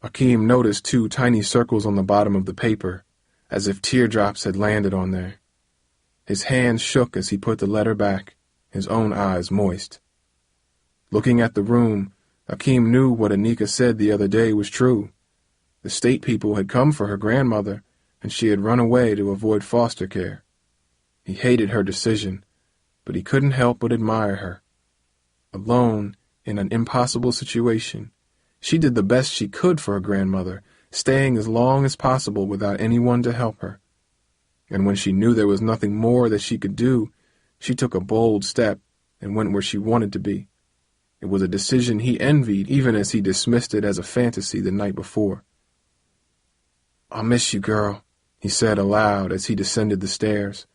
Hakeem noticed 2 tiny circles on the bottom of the paper, as if teardrops had landed on there. His hands shook as he put the letter back, his own eyes moist. Looking at the room, Hakeem knew what Anika said the other day was true. The state people had come for her grandmother, and she had run away to avoid foster care. He hated her decision, but he couldn't help but admire her. Alone, in an impossible situation, she did the best she could for her grandmother, staying as long as possible without anyone to help her. And when she knew there was nothing more that she could do, she took a bold step and went where she wanted to be. It was a decision he envied, even as he dismissed it as a fantasy the night before. "I'll miss you, girl," he said aloud as he descended the stairs.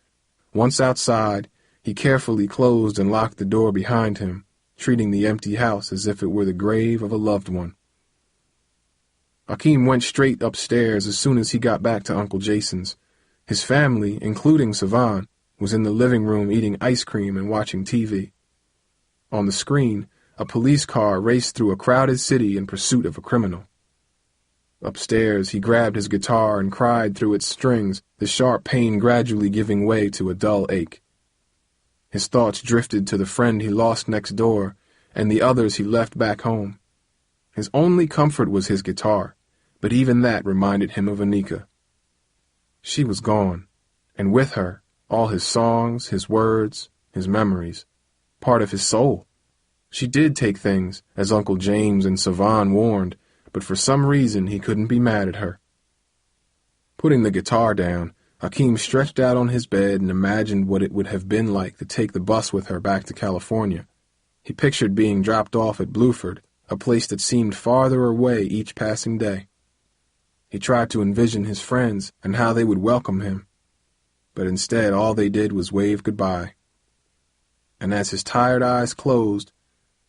Once outside, he carefully closed and locked the door behind him, treating the empty house as if it were the grave of a loved one. Hakeem went straight upstairs as soon as he got back to Uncle Jason's. His family, including Savan, was in the living room eating ice cream and watching TV. On the screen, a police car raced through a crowded city in pursuit of a criminal. Upstairs, he grabbed his guitar and cried through its strings, the sharp pain gradually giving way to a dull ache. His thoughts drifted to the friend he lost next door and the others he left back home. His only comfort was his guitar, but even that reminded him of Anika. She was gone, and with her, all his songs, his words, his memories, part of his soul. She did take things, as Uncle James and Savan warned, but for some reason he couldn't be mad at her. Putting the guitar down, Hakeem stretched out on his bed and imagined what it would have been like to take the bus with her back to California. He pictured being dropped off at Bluford, a place that seemed farther away each passing day. He tried to envision his friends and how they would welcome him, but instead all they did was wave goodbye. And as his tired eyes closed,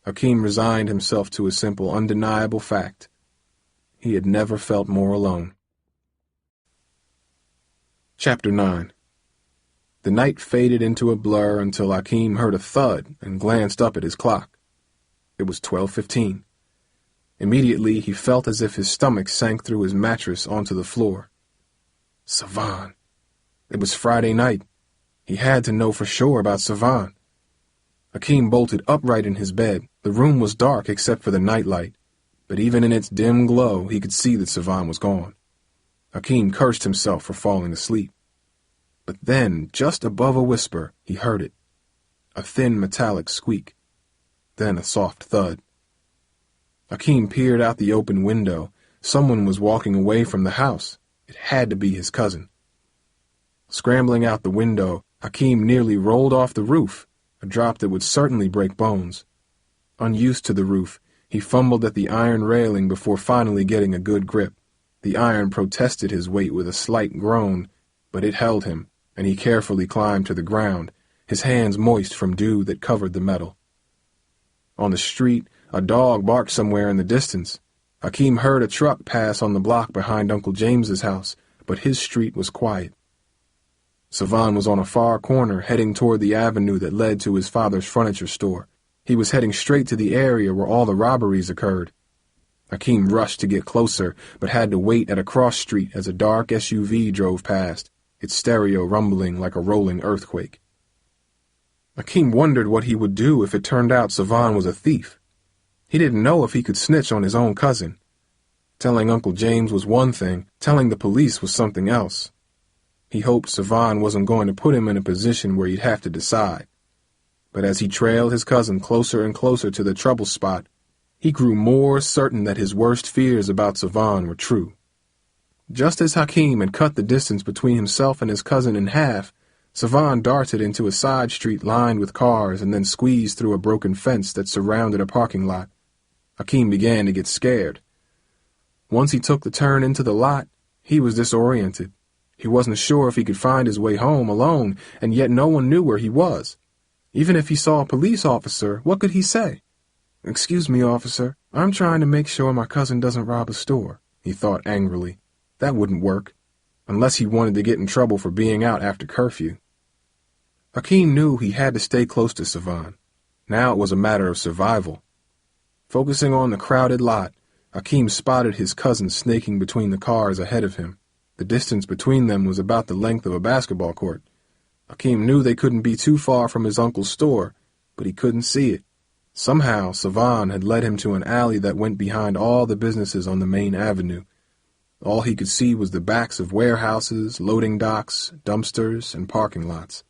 Hakeem resigned himself to a simple, undeniable fact. He had never felt more alone. Chapter 9. The night faded into a blur until Hakeem heard a thud and glanced up at his clock. It was 12:15. Immediately he felt as if his stomach sank through his mattress onto the floor. Savan. It was Friday night. He had to know for sure about Savan. Hakeem bolted upright in his bed. The room was dark except for the nightlight, but even in its dim glow he could see that Savan was gone. Hakeem cursed himself for falling asleep. But then, just above a whisper, he heard it. A thin metallic squeak. Then a soft thud. Hakeem peered out the open window. Someone was walking away from the house. It had to be his cousin. Scrambling out the window, Hakeem nearly rolled off the roof, a drop that would certainly break bones. Unused to the roof, he fumbled at the iron railing before finally getting a good grip. The iron protested his weight with a slight groan, but it held him, and he carefully climbed to the ground, his hands moist from dew that covered the metal. On the street, A dog barked somewhere in the distance. Hakeem heard a truck pass on the block behind Uncle James's house, but his street was quiet. Savan was on a far corner, heading toward the avenue that led to his father's furniture store. He was heading straight to the area where all the robberies occurred. Hakeem rushed to get closer, but had to wait at a cross street as a dark SUV drove past, its stereo rumbling like a rolling earthquake. Hakeem wondered what he would do if it turned out Savan was a thief. He didn't know if he could snitch on his own cousin. Telling Uncle James was one thing, telling the police was something else. He hoped Savan wasn't going to put him in a position where he'd have to decide. But as he trailed his cousin closer and closer to the trouble spot, he grew more certain that his worst fears about Savan were true. Just as Hakeem had cut the distance between himself and his cousin in half, Savan darted into a side street lined with cars and then squeezed through a broken fence that surrounded a parking lot. Hakeem began to get scared. Once he took the turn into the lot, he was disoriented. He wasn't sure if he could find his way home alone, and yet no one knew where he was. Even if he saw a police officer, what could he say? "Excuse me, officer, I'm trying to make sure my cousin doesn't rob a store," he thought angrily. That wouldn't work, unless he wanted to get in trouble for being out after curfew. Hakeem knew he had to stay close to Savan. Now it was a matter of survival. Focusing on the crowded lot, Hakeem spotted his cousin snaking between the cars ahead of him. The distance between them was about the length of a basketball court. Hakeem knew they couldn't be too far from his uncle's store, but he couldn't see it. Somehow, Savan had led him to an alley that went behind all the businesses on the main avenue. All he could see was the backs of warehouses, loading docks, dumpsters, and parking lots.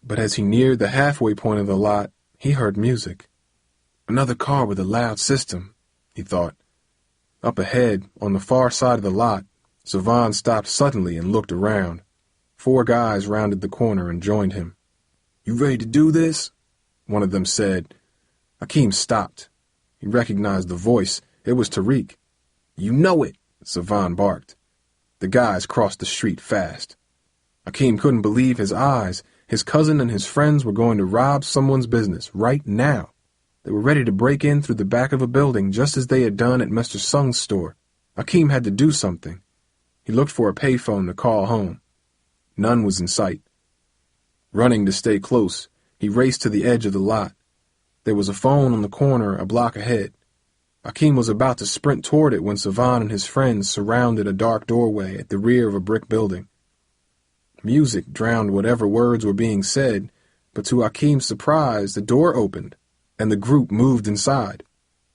But as he neared the halfway point of the lot, he heard music. Another car with a loud system, he thought. Up ahead, on the far side of the lot, Savan stopped suddenly and looked around. 4 guys rounded the corner and joined him. "You ready to do this?" one of them said. Hakeem stopped. He recognized the voice. It was Tariq. "You know it," Savan barked. The guys crossed the street fast. Hakeem couldn't believe his eyes. His cousin and his friends were going to rob someone's business right now. They were ready to break in through the back of a building just as they had done at Mr. Sung's store. Hakeem had to do something. He looked for a payphone to call home. None was in sight. Running to stay close, he raced to the edge of the lot. There was a phone on the corner a block ahead. Hakeem was about to sprint toward it when Savan and his friends surrounded a dark doorway at the rear of a brick building. Music drowned whatever words were being said, but to Hakeem's surprise, the door opened, and the group moved inside.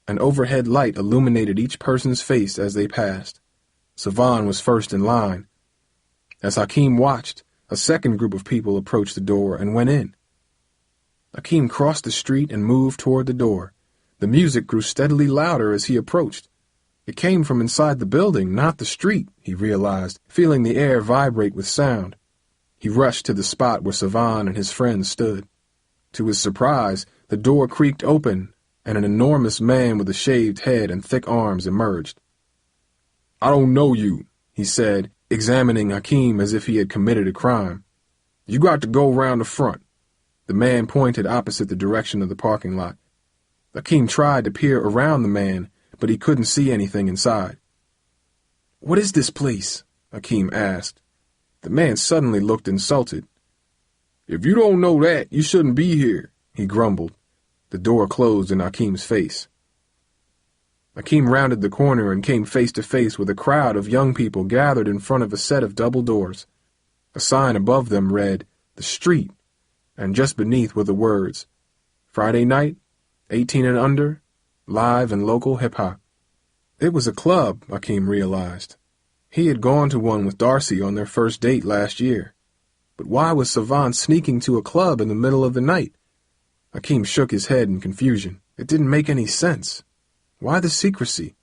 An overhead light illuminated each person's face as they passed. Savan was first in line. As Hakeem watched, a second group of people approached the door and went in. Hakeem crossed the street and moved toward the door. The music grew steadily louder as he approached. It came from inside the building, not the street, he realized, feeling the air vibrate with sound. He rushed to the spot where Savan and his friends stood. To his surprise, the door creaked open, and an enormous man with a shaved head and thick arms emerged. "I don't know you," he said, examining Hakeem as if he had committed a crime. "You got to go round the front." The man pointed opposite the direction of the parking lot. Hakeem tried to peer around the man, but he couldn't see anything inside. "What is this place?" Hakeem asked. The man suddenly looked insulted. "If you don't know that, you shouldn't be here," he grumbled. The door closed in Hakeem's face. Hakeem rounded the corner and came face to face with a crowd of young people gathered in front of a set of double doors. A sign above them read, "The Street," and just beneath were the words, "Friday night, 18 and under, live and local hip-hop." It was a club, Hakeem realized. He had gone to one with Darcy on their first date last year. But why was Savan sneaking to a club in the middle of the night? Hakeem shook his head in confusion. It didn't make any sense. Why the secrecy?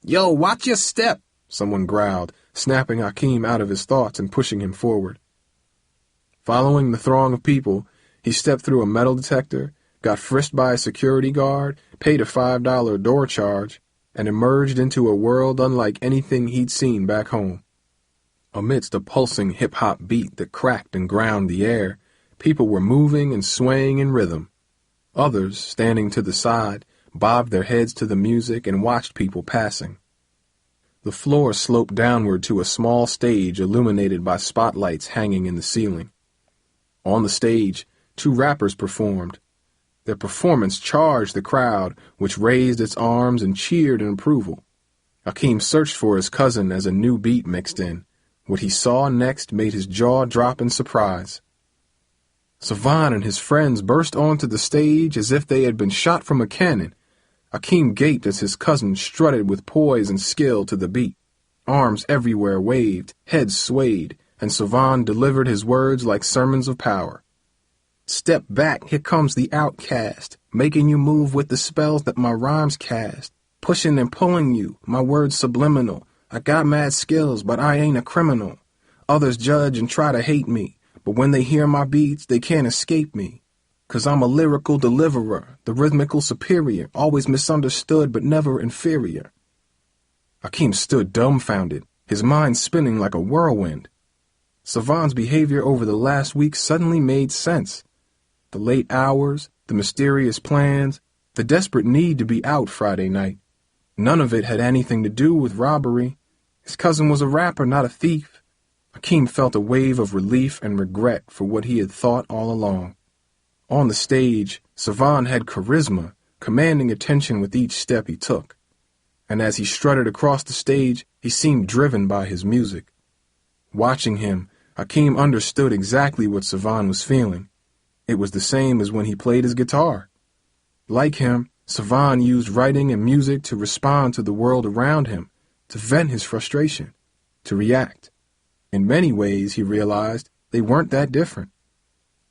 "Yo, watch your step," someone growled, snapping Hakeem out of his thoughts and pushing him forward. Following the throng of people, he stepped through a metal detector, got frisked by a security guard, paid a $5 door charge, and emerged into a world unlike anything he'd seen back home. Amidst a pulsing hip-hop beat that cracked and ground the air, people were moving and swaying in rhythm. Others, standing to the side, bobbed their heads to the music and watched people passing. The floor sloped downward to a small stage illuminated by spotlights hanging in the ceiling. On the stage, 2 rappers performed. Their performance charged the crowd, which raised its arms and cheered in approval. Hakeem searched for his cousin as a new beat mixed in. What he saw next made his jaw drop in surprise. Savan and his friends burst onto the stage as if they had been shot from a cannon. Hakeem gaped as his cousin strutted with poise and skill to the beat. Arms everywhere waved, heads swayed, and Savan delivered his words like sermons of power. Step back, here comes the outcast, making you move with the spells that my rhymes cast. Pushing and pulling you, my words subliminal. I got mad skills, but I ain't a criminal. Others judge and try to hate me, but when they hear my beats, they can't escape me. 'Cause I'm a lyrical deliverer, the rhythmical superior, always misunderstood but never inferior. Hakeem stood dumbfounded, his mind spinning like a whirlwind. Savan's behavior over the last week suddenly made sense. The late hours, the mysterious plans, the desperate need to be out Friday night. None of it had anything to do with robbery. His cousin was a rapper, not a thief. Hakeem felt a wave of relief and regret for what he had thought all along. On the stage, Savan had charisma, commanding attention with each step he took. And as he strutted across the stage, he seemed driven by his music. Watching him, Hakeem understood exactly what Savan was feeling. It was the same as when he played his guitar. Like him, Savan used writing and music to respond to the world around him, to vent his frustration, to react. In many ways, he realized, they weren't that different.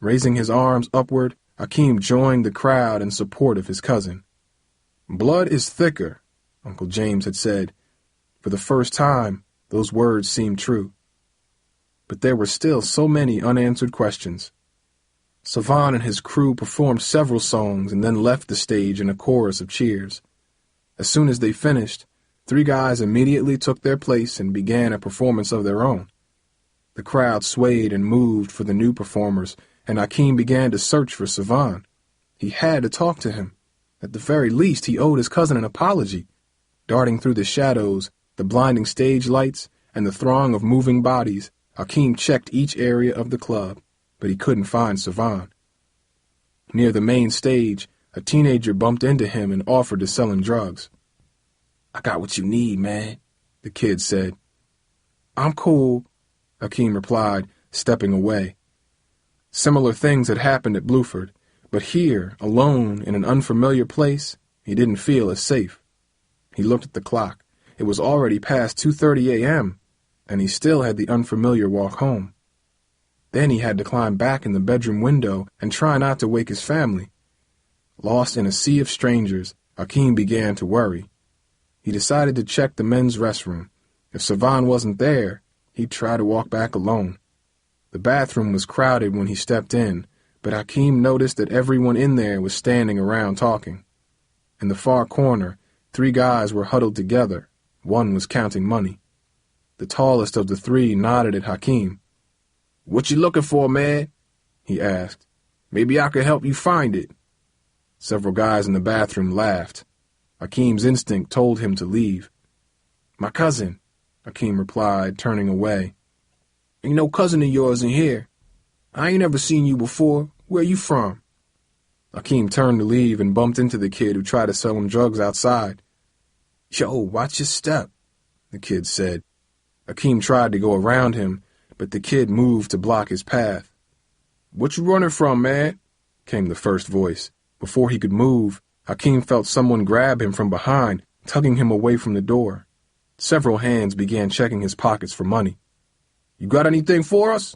Raising his arms upward, Hakeem joined the crowd in support of his cousin. "Blood is thicker," Uncle James had said. For the first time, those words seemed true. But there were still so many unanswered questions. Savan and his crew performed several songs and then left the stage in a chorus of cheers. As soon as they finished, 3 guys immediately took their place and began a performance of their own. The crowd swayed and moved for the new performers, and Hakeem began to search for Savan. He had to talk to him. At the very least, he owed his cousin an apology. Darting through the shadows, the blinding stage lights, and the throng of moving bodies, Hakeem checked each area of the club, but he couldn't find Savan. Near the main stage, a teenager bumped into him and offered to sell him drugs. "I got what you need, man," the kid said. "I'm cool," Hakeem replied, stepping away. Similar things had happened at Bluford, but here, alone in an unfamiliar place, he didn't feel as safe. He looked at the clock. It was already past 2:30 a.m., and he still had the unfamiliar walk home. Then he had to climb back in the bedroom window and try not to wake his family. Lost in a sea of strangers, Hakeem began to worry. He decided to check the men's restroom. If Savan wasn't there, he'd try to walk back alone. The bathroom was crowded when he stepped in, but Hakeem noticed that everyone in there was standing around talking. In the far corner, 3 guys were huddled together. One was counting money. The tallest of the 3 nodded at Hakeem. "What you looking for, man?" he asked. "Maybe I could help you find it." Several guys in the bathroom laughed. Hakeem's instinct told him to leave. "My cousin," Hakeem replied, turning away. "Ain't no cousin of yours in here. I ain't ever seen you before. Where you from?" Hakeem turned to leave and bumped into the kid who tried to sell him drugs outside. "Yo, watch your step," the kid said. Hakeem tried to go around him, but the kid moved to block his path. "What you running from, man?" came the first voice. Before he could move, Hakeem felt someone grab him from behind, tugging him away from the door. Several hands began checking his pockets for money. "You got anything for us?"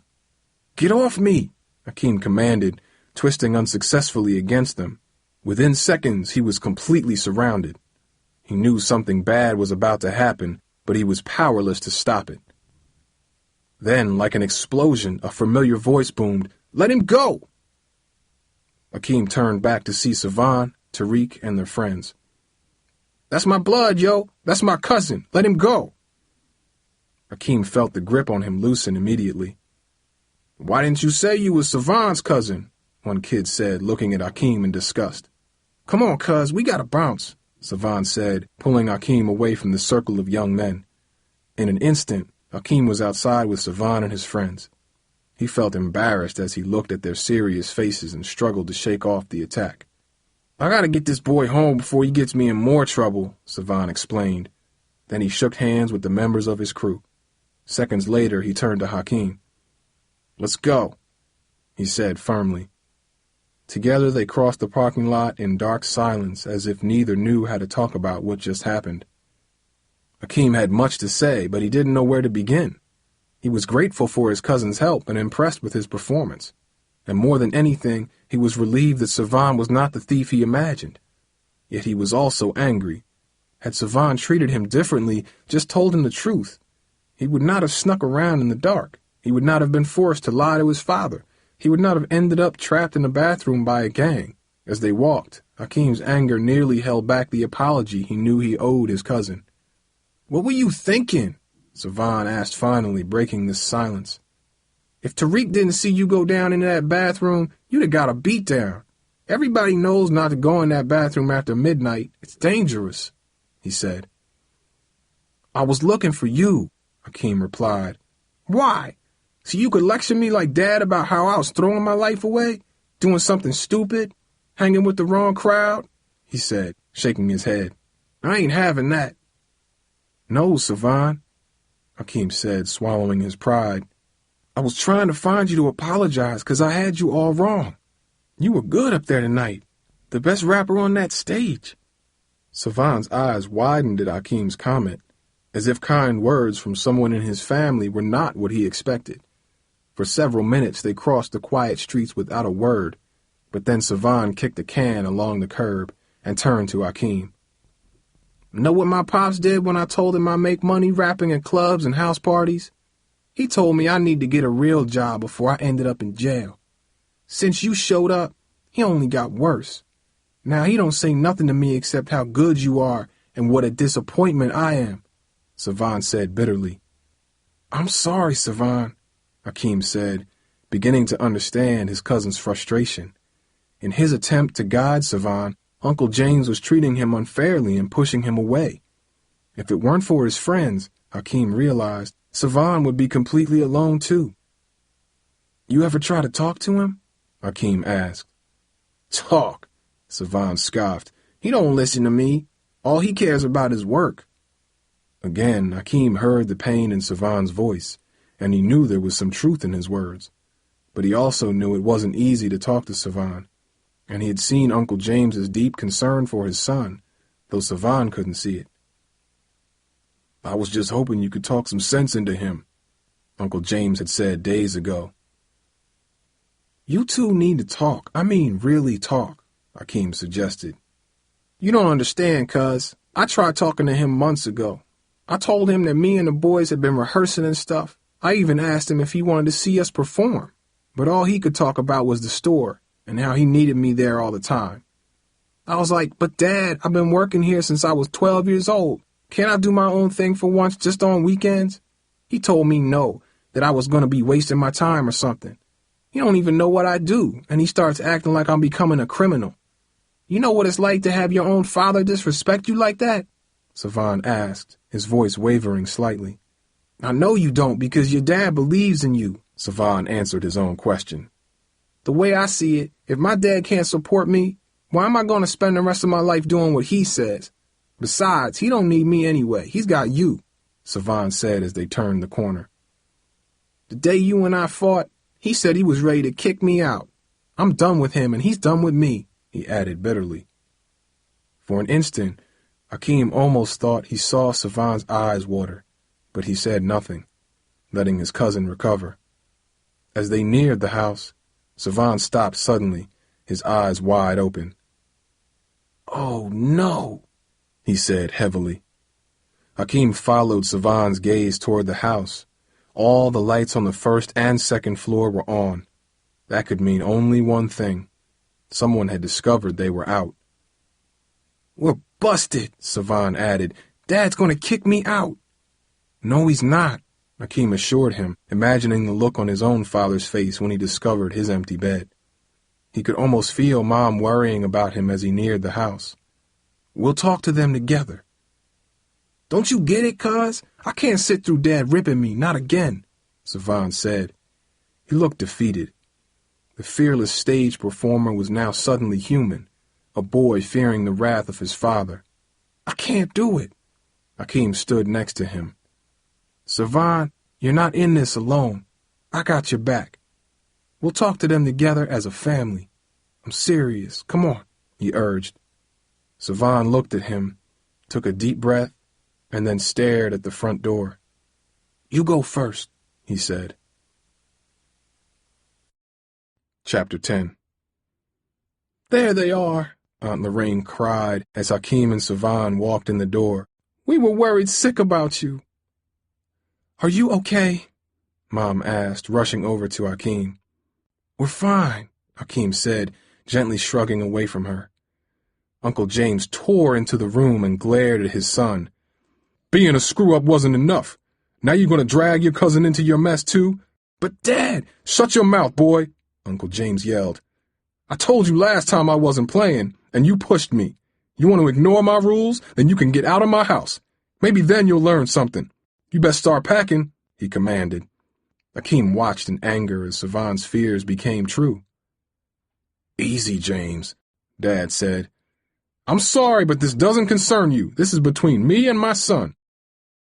"Get off me," Hakeem commanded, twisting unsuccessfully against them. Within seconds, he was completely surrounded. He knew something bad was about to happen, but he was powerless to stop it. Then, like an explosion, a familiar voice boomed, "Let him go!" Hakeem turned back to see Savan, Tariq, and their friends. "That's my blood, yo! That's my cousin! Let him go!" Hakeem felt the grip on him loosen immediately. "Why didn't you say you was Savan's cousin?" one kid said, looking at Hakeem in disgust. "Come on, cuz, we gotta bounce," Savan said, pulling Hakeem away from the circle of young men. In an instant, Hakeem was outside with Savan and his friends. He felt embarrassed as he looked at their serious faces and struggled to shake off the attack. "I gotta get this boy home before he gets me in more trouble," Savan explained. Then he shook hands with the members of his crew. Seconds later, he turned to Hakeem. "Let's go," he said firmly. Together they crossed the parking lot in dark silence, as if neither knew how to talk about what just happened. Hakeem had much to say, but he didn't know where to begin. He was grateful for his cousin's help and impressed with his performance. And more than anything, he was relieved that Savan was not the thief he imagined. Yet he was also angry. Had Savan treated him differently, just told him the truth, he would not have snuck around in the dark. He would not have been forced to lie to his father. He would not have ended up trapped in a bathroom by a gang. As they walked, Hakeem's anger nearly held back the apology he knew he owed his cousin. "What were you thinking?" Savan asked finally, breaking this silence. "If Tariq didn't see you go down into that bathroom, you'd have got a beat down. Everybody knows not to go in that bathroom after midnight. It's dangerous," he said. "I was looking for you," Hakeem replied. "Why? So you could lecture me like Dad about how I was throwing my life away, doing something stupid, hanging with the wrong crowd?" he said, shaking his head. "I ain't having that." "No, Savan," Hakeem said, swallowing his pride. "I was trying to find you to apologize because I had you all wrong. You were good up there tonight, the best rapper on that stage." Savan's eyes widened at Hakeem's comment, as if kind words from someone in his family were not what he expected. For several minutes they crossed the quiet streets without a word, but then Savan kicked a can along the curb and turned to Hakeem. "Know what my pops did when I told him I make money rapping in clubs and house parties? He told me I need to get a real job before I ended up in jail. Since you showed up, he only got worse. Now he don't say nothing to me except how good you are and what a disappointment I am," Savan said bitterly. "I'm sorry, Savan," Hakeem said, beginning to understand his cousin's frustration. In his attempt to guide Savan, Uncle James was treating him unfairly and pushing him away. If it weren't for his friends, Hakeem realized, Savan would be completely alone too. "You ever try to talk to him?" Hakeem asked. "Talk," Savan scoffed. "He don't listen to me. All he cares about is work." Again, Hakeem heard the pain in Savan's voice, and he knew there was some truth in his words. But he also knew it wasn't easy to talk to Savan, and he had seen Uncle James's deep concern for his son, though Savan couldn't see it. "I was just hoping you could talk some sense into him," Uncle James had said days ago. "You two need to talk. I mean really talk," Hakeem suggested. "You don't understand, cuz. I tried talking to him months ago. I told him that me and the boys had been rehearsing and stuff. I even asked him if he wanted to see us perform, but all he could talk about was the store and how he needed me there all the time. I was like, but Dad, I've been working here since I was 12 years old. Can't I do my own thing for once, just on weekends? He told me no, that I was going to be wasting my time or something. He don't even know what I do, and he starts acting like I'm becoming a criminal. You know what it's like to have your own father disrespect you like that?" Savan asked, his voice wavering slightly. "I know you don't because your dad believes in you," Savan answered his own question. "The way I see it, if my dad can't support me, why am I going to spend the rest of my life doing what he says? Besides, he don't need me anyway. He's got you," Savan said as they turned the corner. "The day you and I fought, he said he was ready to kick me out. I'm done with him and he's done with me," he added bitterly. For an instant, Hakeem almost thought he saw Savan's eyes water, but he said nothing, letting his cousin recover. As they neared the house, Savan stopped suddenly, his eyes wide open. "Oh, no," he said heavily. Hakeem followed Savan's gaze toward the house. All the lights on the first and second floor were on. That could mean only one thing. Someone had discovered they were out. "We're busted," Savan added. "Dad's going to kick me out." "No, he's not," Hakeem assured him, imagining the look on his own father's face when he discovered his empty bed. He could almost feel Mom worrying about him as he neared the house. "We'll talk to them together." "Don't you get it, cuz? I can't sit through Dad ripping me, not again," Savan said. He looked defeated. The fearless stage performer was now suddenly human, a boy fearing the wrath of his father. "I can't do it." Hakeem stood next to him. "Savan, you're not in this alone. I got your back. We'll talk to them together as a family. I'm serious. Come on," he urged. Savan looked at him, took a deep breath, and then stared at the front door. "You go first," he said. Chapter 10. "There they are," Aunt Lorraine cried as Hakeem and Savan walked in the door. "We were worried sick about you." "Are you okay?" Mom asked, rushing over to Hakeem. "We're fine," Hakeem said, gently shrugging away from her. Uncle James tore into the room and glared at his son. "Being a screw-up wasn't enough. Now you're going to drag your cousin into your mess, too? But, Dad, shut your mouth, boy," Uncle James yelled. "I told you last time I wasn't playing, and you pushed me. You want to ignore my rules? Then you can get out of my house. Maybe then you'll learn something. You best start packing," he commanded. Hakeem watched in anger as Savan's fears became true. "Easy, James," Dad said. "I'm sorry, but this doesn't concern you. This is between me and my son."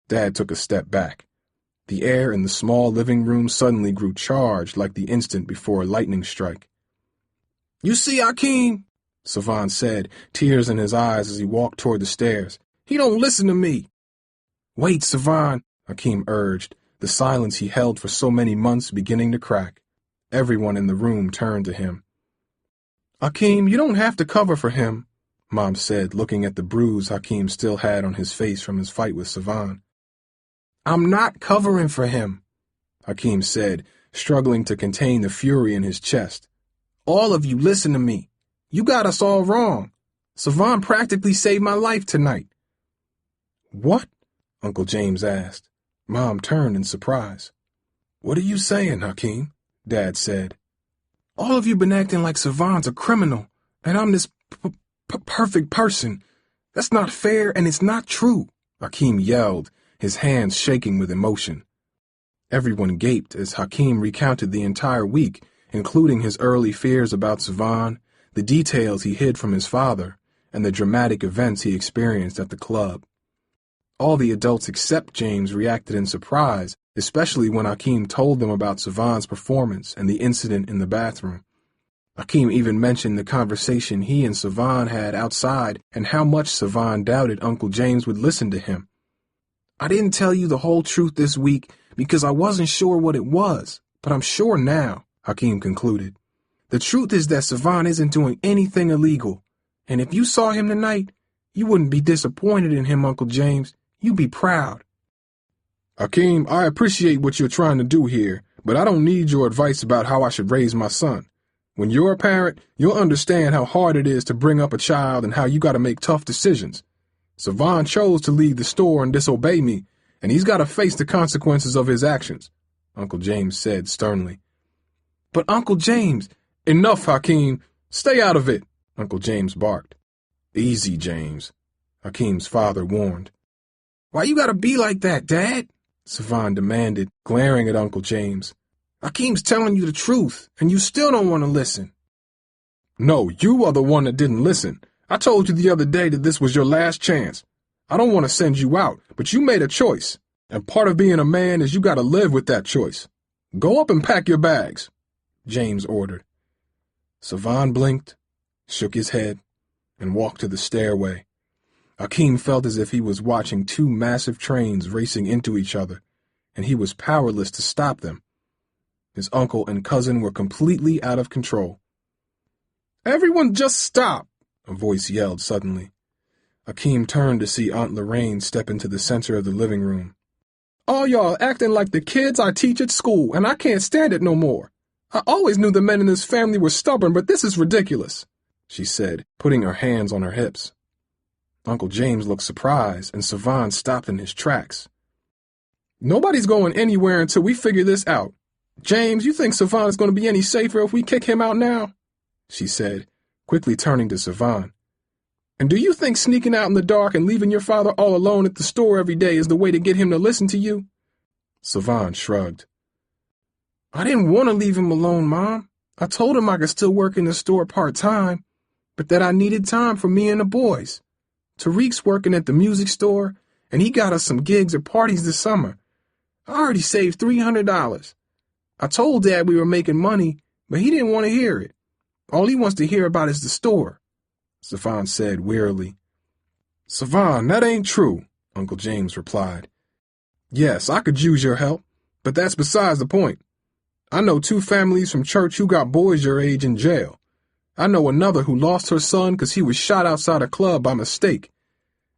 Dad took a step back. The air in the small living room suddenly grew charged like the instant before a lightning strike. "You see, Hakeem," Savan said, tears in his eyes as he walked toward the stairs. "He don't listen to me." "Wait, Savan," Hakeem urged, the silence he held for so many months beginning to crack. Everyone in the room turned to him. "Hakeem, you don't have to cover for him," Mom said, looking at the bruise Hakeem still had on his face from his fight with Savan. "I'm not covering for him," Hakeem said, struggling to contain the fury in his chest. "All of you, listen to me. You got us all wrong. Savan practically saved my life tonight." "What?" Uncle James asked. Mom turned in surprise. "What are you saying, Hakeem?" Dad said. "All of you been acting like Savan's a criminal, and I'm this perfect person. That's not fair, and it's not true," Hakeem yelled, his hands shaking with emotion. Everyone gaped as Hakeem recounted the entire week, including his early fears about Savan, the details he hid from his father, and the dramatic events he experienced at the club. All the adults except James reacted in surprise, especially when Hakeem told them about Savan's performance and the incident in the bathroom. Hakeem even mentioned the conversation he and Savan had outside and how much Savan doubted Uncle James would listen to him. "I didn't tell you the whole truth this week because I wasn't sure what it was, but I'm sure now," Hakeem concluded. "The truth is that Savan isn't doing anything illegal, and if you saw him tonight, you wouldn't be disappointed in him, Uncle James. You'd be proud." "Hakeem, I appreciate what you're trying to do here, but I don't need your advice about how I should raise my son. When you're a parent, you'll understand how hard it is to bring up a child and how you got to make tough decisions. Savan chose to leave the store and disobey me, and he's got to face the consequences of his actions," Uncle James said sternly. "But Uncle James—" "Enough, Hakeem. Stay out of it," Uncle James barked. "Easy, James," Hakeem's father warned. "Why you gotta be like that, Dad?" Savan demanded, glaring at Uncle James. "Hakeem's telling you the truth, and you still don't want to listen." "No, you are the one that didn't listen. I told you the other day that this was your last chance. I don't want to send you out, but you made a choice, and part of being a man is you gotta live with that choice. Go up and pack your bags," James ordered. Savan blinked, shook his head, and walked to the stairway. Hakeem felt as if he was watching two massive trains racing into each other, and he was powerless to stop them. His uncle and cousin were completely out of control. "Everyone just stop!" a voice yelled suddenly. Hakeem turned to see Aunt Lorraine step into the center of the living room. "All y'all acting like the kids I teach at school, and I can't stand it no more. I always knew the men in this family were stubborn, but this is ridiculous," she said, putting her hands on her hips. Uncle James looked surprised, and Savan stopped in his tracks. "Nobody's going anywhere until we figure this out. James, you think Savan is going to be any safer if we kick him out now?" she said, quickly turning to Savan. "And do you think sneaking out in the dark and leaving your father all alone at the store every day is the way to get him to listen to you?" Savan shrugged. "I didn't want to leave him alone, Mom. I told him I could still work in the store part-time, but that I needed time for me and the boys. Tariq's working at the music store, and he got us some gigs or parties this summer. I already saved $300. I told Dad we were making money, but he didn't want to hear it. All he wants to hear about is the store," Savan said wearily. "Savan, that ain't true," Uncle James replied. "Yes, I could use your help, but that's besides the point. I know 2 families from church who got boys your age in jail. I know another who lost her son because he was shot outside a club by mistake.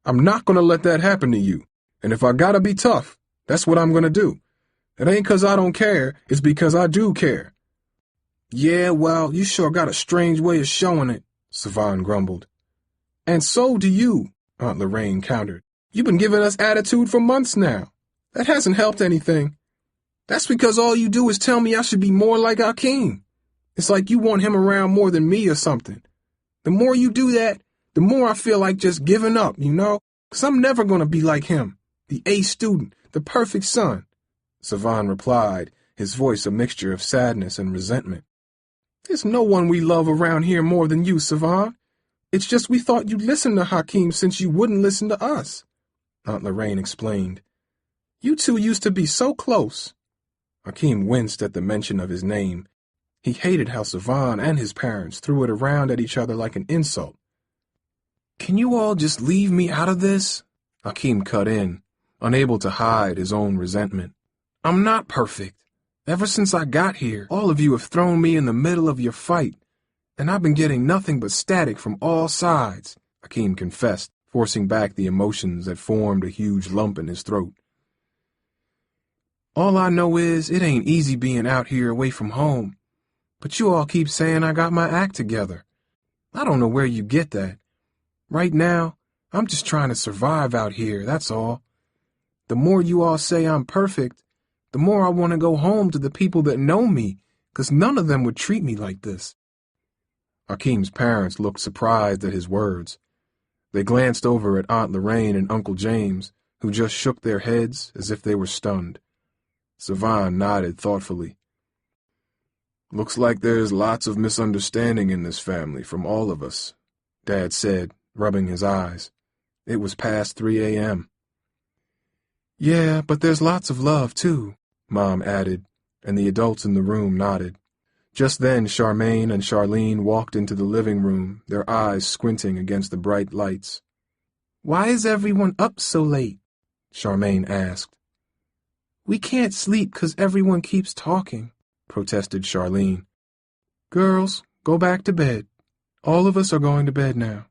I'm not going to let that happen to you, and if I gotta be tough, that's what I'm going to do. It ain't 'cause I don't care, it's because I do care." "Yeah, well, you sure got a strange way of showing it," Savan grumbled. "And so do you," Aunt Lorraine countered. "You've been giving us attitude for months now. That hasn't helped anything. That's because all you do is tell me I should be more like Hakeem. It's like you want him around more than me or something. The more you do that, the more I feel like just giving up, you know? 'Cause I'm never going to be like him, the A student, the perfect son," Savan replied, his voice a mixture of sadness and resentment. "There's no one we love around here more than you, Savan. It's just we thought you'd listen to Hakeem since you wouldn't listen to us," Aunt Lorraine explained. "You two used to be so close." Hakeem winced at the mention of his name. He hated how Savan and his parents threw it around at each other like an insult. "Can you all just leave me out of this?" Hakeem cut in, unable to hide his own resentment. "I'm not perfect. Ever since I got here, all of you have thrown me in the middle of your fight, and I've been getting nothing but static from all sides," Hakeem confessed, forcing back the emotions that formed a huge lump in his throat. "All I know is it ain't easy being out here away from home, but you all keep saying I got my act together. I don't know where you get that. Right now, I'm just trying to survive out here, that's all. The more you all say I'm perfect, the more I want to go home to the people that know me, 'cause none of them would treat me like this." Hakeem's parents looked surprised at his words. They glanced over at Aunt Lorraine and Uncle James, who just shook their heads as if they were stunned. Savan nodded thoughtfully. "Looks like there's lots of misunderstanding in this family from all of us," Dad said, rubbing his eyes. It was past 3 a.m. "Yeah, but there's lots of love, too," Mom added, and the adults in the room nodded. Just then Charmaine and Charlene walked into the living room, their eyes squinting against the bright lights. "Why is everyone up so late?" Charmaine asked. "We can't sleep 'cause everyone keeps talking," protested Charlene. "Girls, go back to bed. All of us are going to bed now,"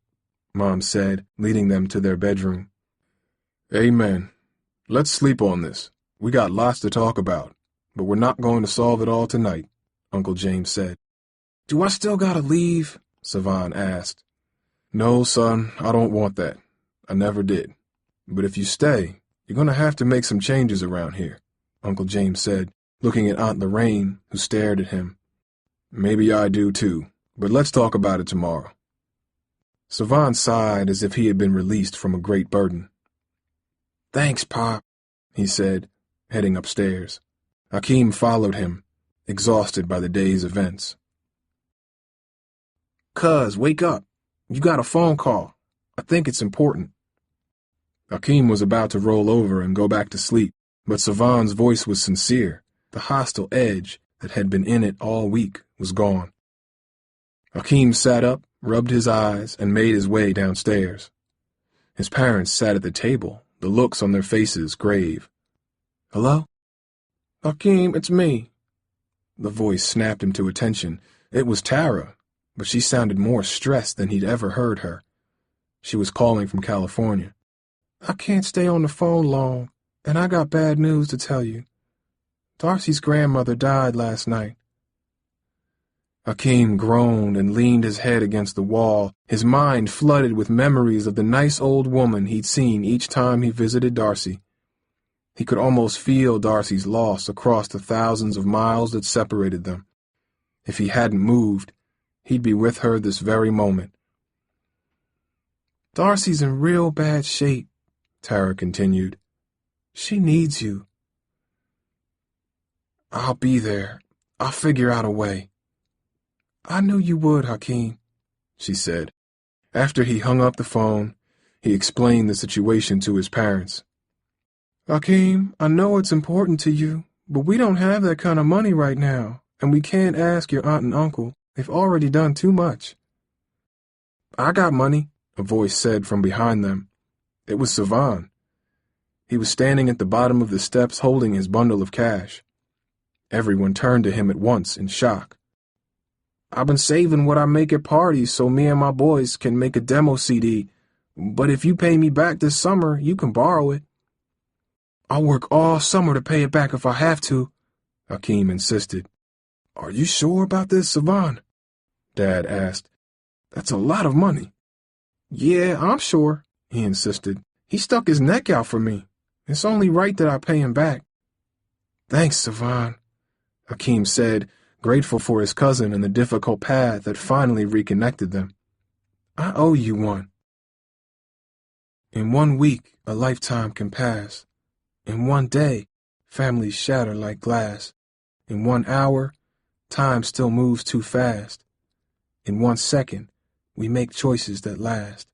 Mom said, leading them to their bedroom. "Amen. Let's sleep on this. We got lots to talk about, but we're not going to solve it all tonight," Uncle James said. "Do I still gotta leave?" Savan asked. "No, son, I don't want that. I never did. But if you stay, you're going to have to make some changes around here," Uncle James said, looking at Aunt Lorraine, who stared at him. "Maybe I do too, but let's talk about it tomorrow." Savan sighed as if he had been released from a great burden. "Thanks, Pop," he said, heading upstairs. Hakeem followed him, exhausted by the day's events. "Cuz, wake up. You got a phone call. I think it's important." Hakeem was about to roll over and go back to sleep, but Savan's voice was sincere. The hostile edge that had been in it all week was gone. Hakeem sat up, rubbed his eyes, and made his way downstairs. His parents sat at the table, the looks on their faces grave. "Hello?" "Hakeem, it's me." The voice snapped him to attention. It was Tara, but she sounded more stressed than he'd ever heard her. She was calling from California. "I can't stay on the phone long, and I got bad news to tell you. Darcy's grandmother died last night." Hakeem groaned and leaned his head against the wall, his mind flooded with memories of the nice old woman he'd seen each time he visited Darcy. He could almost feel Darcy's loss across the thousands of miles that separated them. If he hadn't moved, He'd be with her this very moment. Darcy's in real bad shape, Tara continued. She needs you. I'll be there. I'll figure out a way. I knew you would, Hakeem, she said. After he hung up the phone, he explained the situation to his parents. Hakeem, I know it's important to you, but we don't have that kind of money right now, and we can't ask your aunt and uncle. They've already done too much. I got money, a voice said from behind them. It was Savan. He was standing at the bottom of the steps holding his bundle of cash. Everyone turned to him at once in shock. I've been saving what I make at parties so me and my boys can make a demo CD, but if you pay me back this summer, you can borrow it. I'll work all summer to pay it back if I have to, Hakeem insisted. Are you sure about this, Savan? Dad asked. That's a lot of money. Yeah, I'm sure, he insisted. He stuck his neck out for me. It's only right that I pay him back. Thanks, Savan, Hakeem said, grateful for his cousin and the difficult path that finally reconnected them. I owe you one. In 1 week, a lifetime can pass. In 1 day, families shatter like glass. In 1 hour, time still moves too fast. In 1 second, we make choices that last.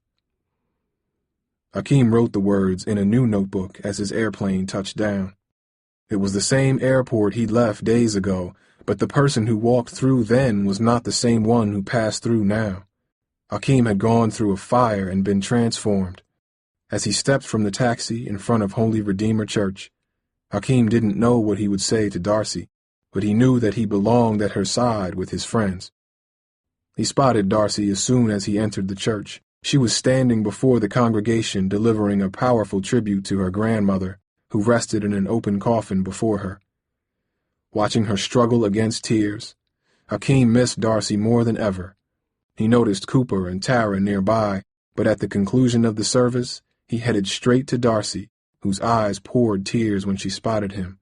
Hakeem wrote the words in a new notebook as his airplane touched down. It was the same airport he'd left days ago, but the person who walked through then was not the same one who passed through now. Hakeem had gone through a fire and been transformed. As he stepped from the taxi in front of Holy Redeemer Church, Hakeem didn't know what he would say to Darcy, but he knew that he belonged at her side with his friends. He spotted Darcy as soon as he entered the church. She was standing before the congregation delivering a powerful tribute to her grandmother, who rested in an open coffin before her. Watching her struggle against tears, Hakeem missed Darcy more than ever. He noticed Cooper and Tara nearby, but at the conclusion of the service, he headed straight to Darcy, whose eyes poured tears when she spotted him.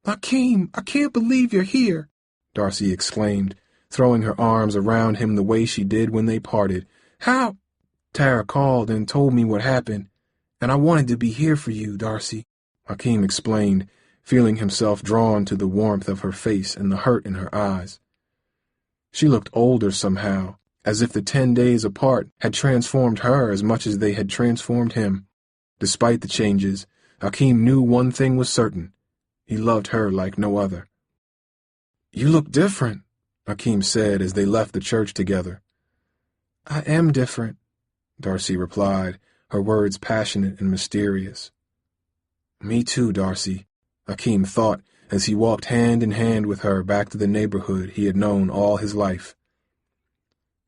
Hakeem, I can't believe you're here, Darcy exclaimed, throwing her arms around him the way she did when they parted. How? Tara called and told me what happened, and I wanted to be here for you, Darcy, Hakeem explained, feeling himself drawn to the warmth of her face and the hurt in her eyes. She looked older somehow, as if the 10 days apart had transformed her as much as they had transformed him. Despite the changes, Hakeem knew one thing was certain. He loved her like no other. You look different, Hakeem said as they left the church together. I am different, Darcy replied, her words passionate and mysterious. Me too, Darcy, Hakeem thought as he walked hand in hand with her back to the neighborhood he had known all his life.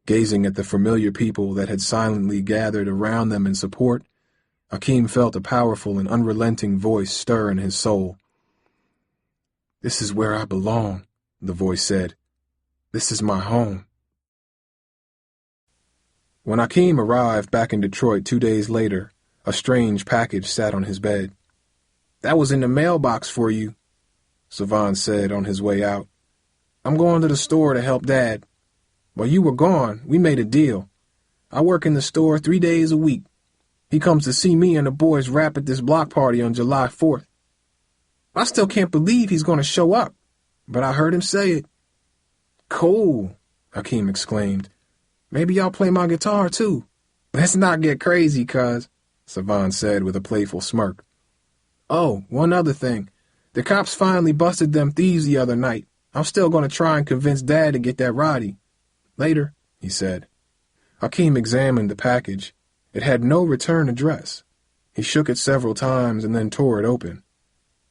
Gazing at the familiar people that had silently gathered around them in support, Hakeem felt a powerful and unrelenting voice stir in his soul. This is where I belong, the voice said. This is my home. When Hakeem arrived back in Detroit 2 days later, a strange package sat on his bed. That was in the mailbox for you, Savan said on his way out. I'm going to the store to help Dad. While you were gone, we made a deal. I work in the store 3 days a week. He comes to see me and the boys rap at this block party on July 4th. I still can't believe he's going to show up, but I heard him say it. Cool, Hakeem exclaimed. Maybe y'all play my guitar, too. Let's not get crazy, cuz, Savan said with a playful smirk. Oh, one other thing. The cops finally busted them thieves the other night. I'm still going to try and convince Dad to get that Roddy. Later, he said. Hakeem examined the package. It had no return address. He shook it several times and then tore it open.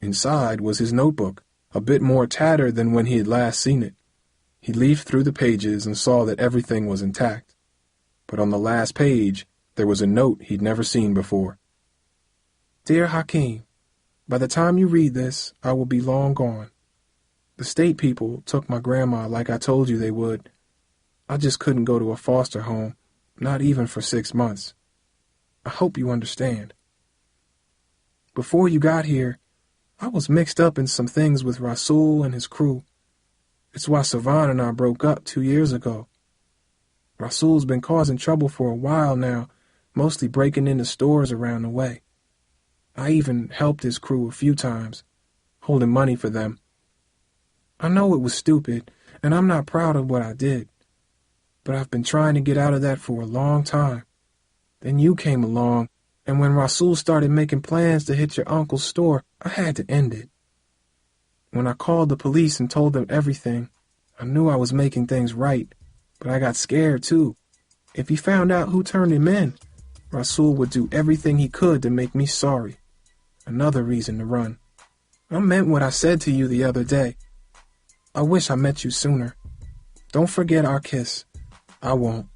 Inside was his notebook, a bit more tattered than when he had last seen it. He leafed through the pages and saw that everything was intact. But on the last page, there was a note he'd never seen before. Dear Hakeem, by the time you read this, I will be long gone. The state people took my grandma like I told you they would. I just couldn't go to a foster home, not even for 6 months. I hope you understand. Before you got here, I was mixed up in some things with Rasul and his crew. It's why Savan and I broke up 2 years ago. Rasul's been causing trouble for a while now, mostly breaking into stores around the way. I even helped his crew a few times, holding money for them. I know it was stupid, and I'm not proud of what I did, but I've been trying to get out of that for a long time. Then you came along, and when Rasul started making plans to hit your uncle's store, I had to end it. When I called the police and told them everything, I knew I was making things right, but I got scared too. If he found out who turned him in, Rasul would do everything he could to make me sorry. Another reason to run. I meant what I said to you the other day. I wish I met you sooner. Don't forget our kiss. I won't.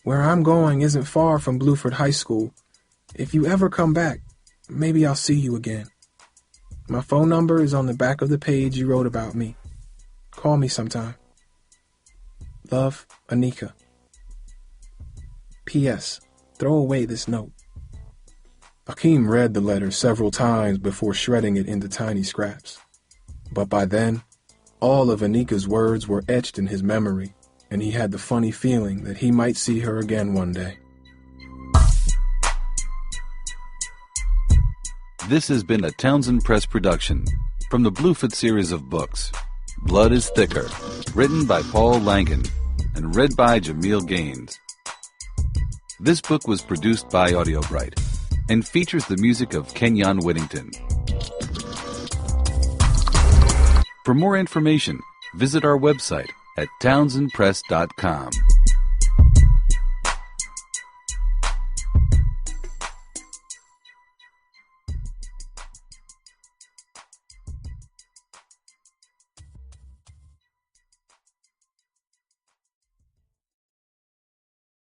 Where I'm going isn't far from Bluford High School. If you ever come back, maybe I'll see you again. My phone number is on the back of the page you wrote about me. Call me sometime. Love, Anika. P.S. Throw away this note. Hakeem read the letter several times before shredding it into tiny scraps. But by then, all of Anika's words were etched in his memory, and he had the funny feeling that he might see her again one day. This has been a Townsend Press production from the Bluford series of books. Blood is Thicker, written by Paul Langen and read by Jamil Gaines. This book was produced by Audiobook and features the music of Kenyon Whittington. For more information, visit our website at townsendpress.com.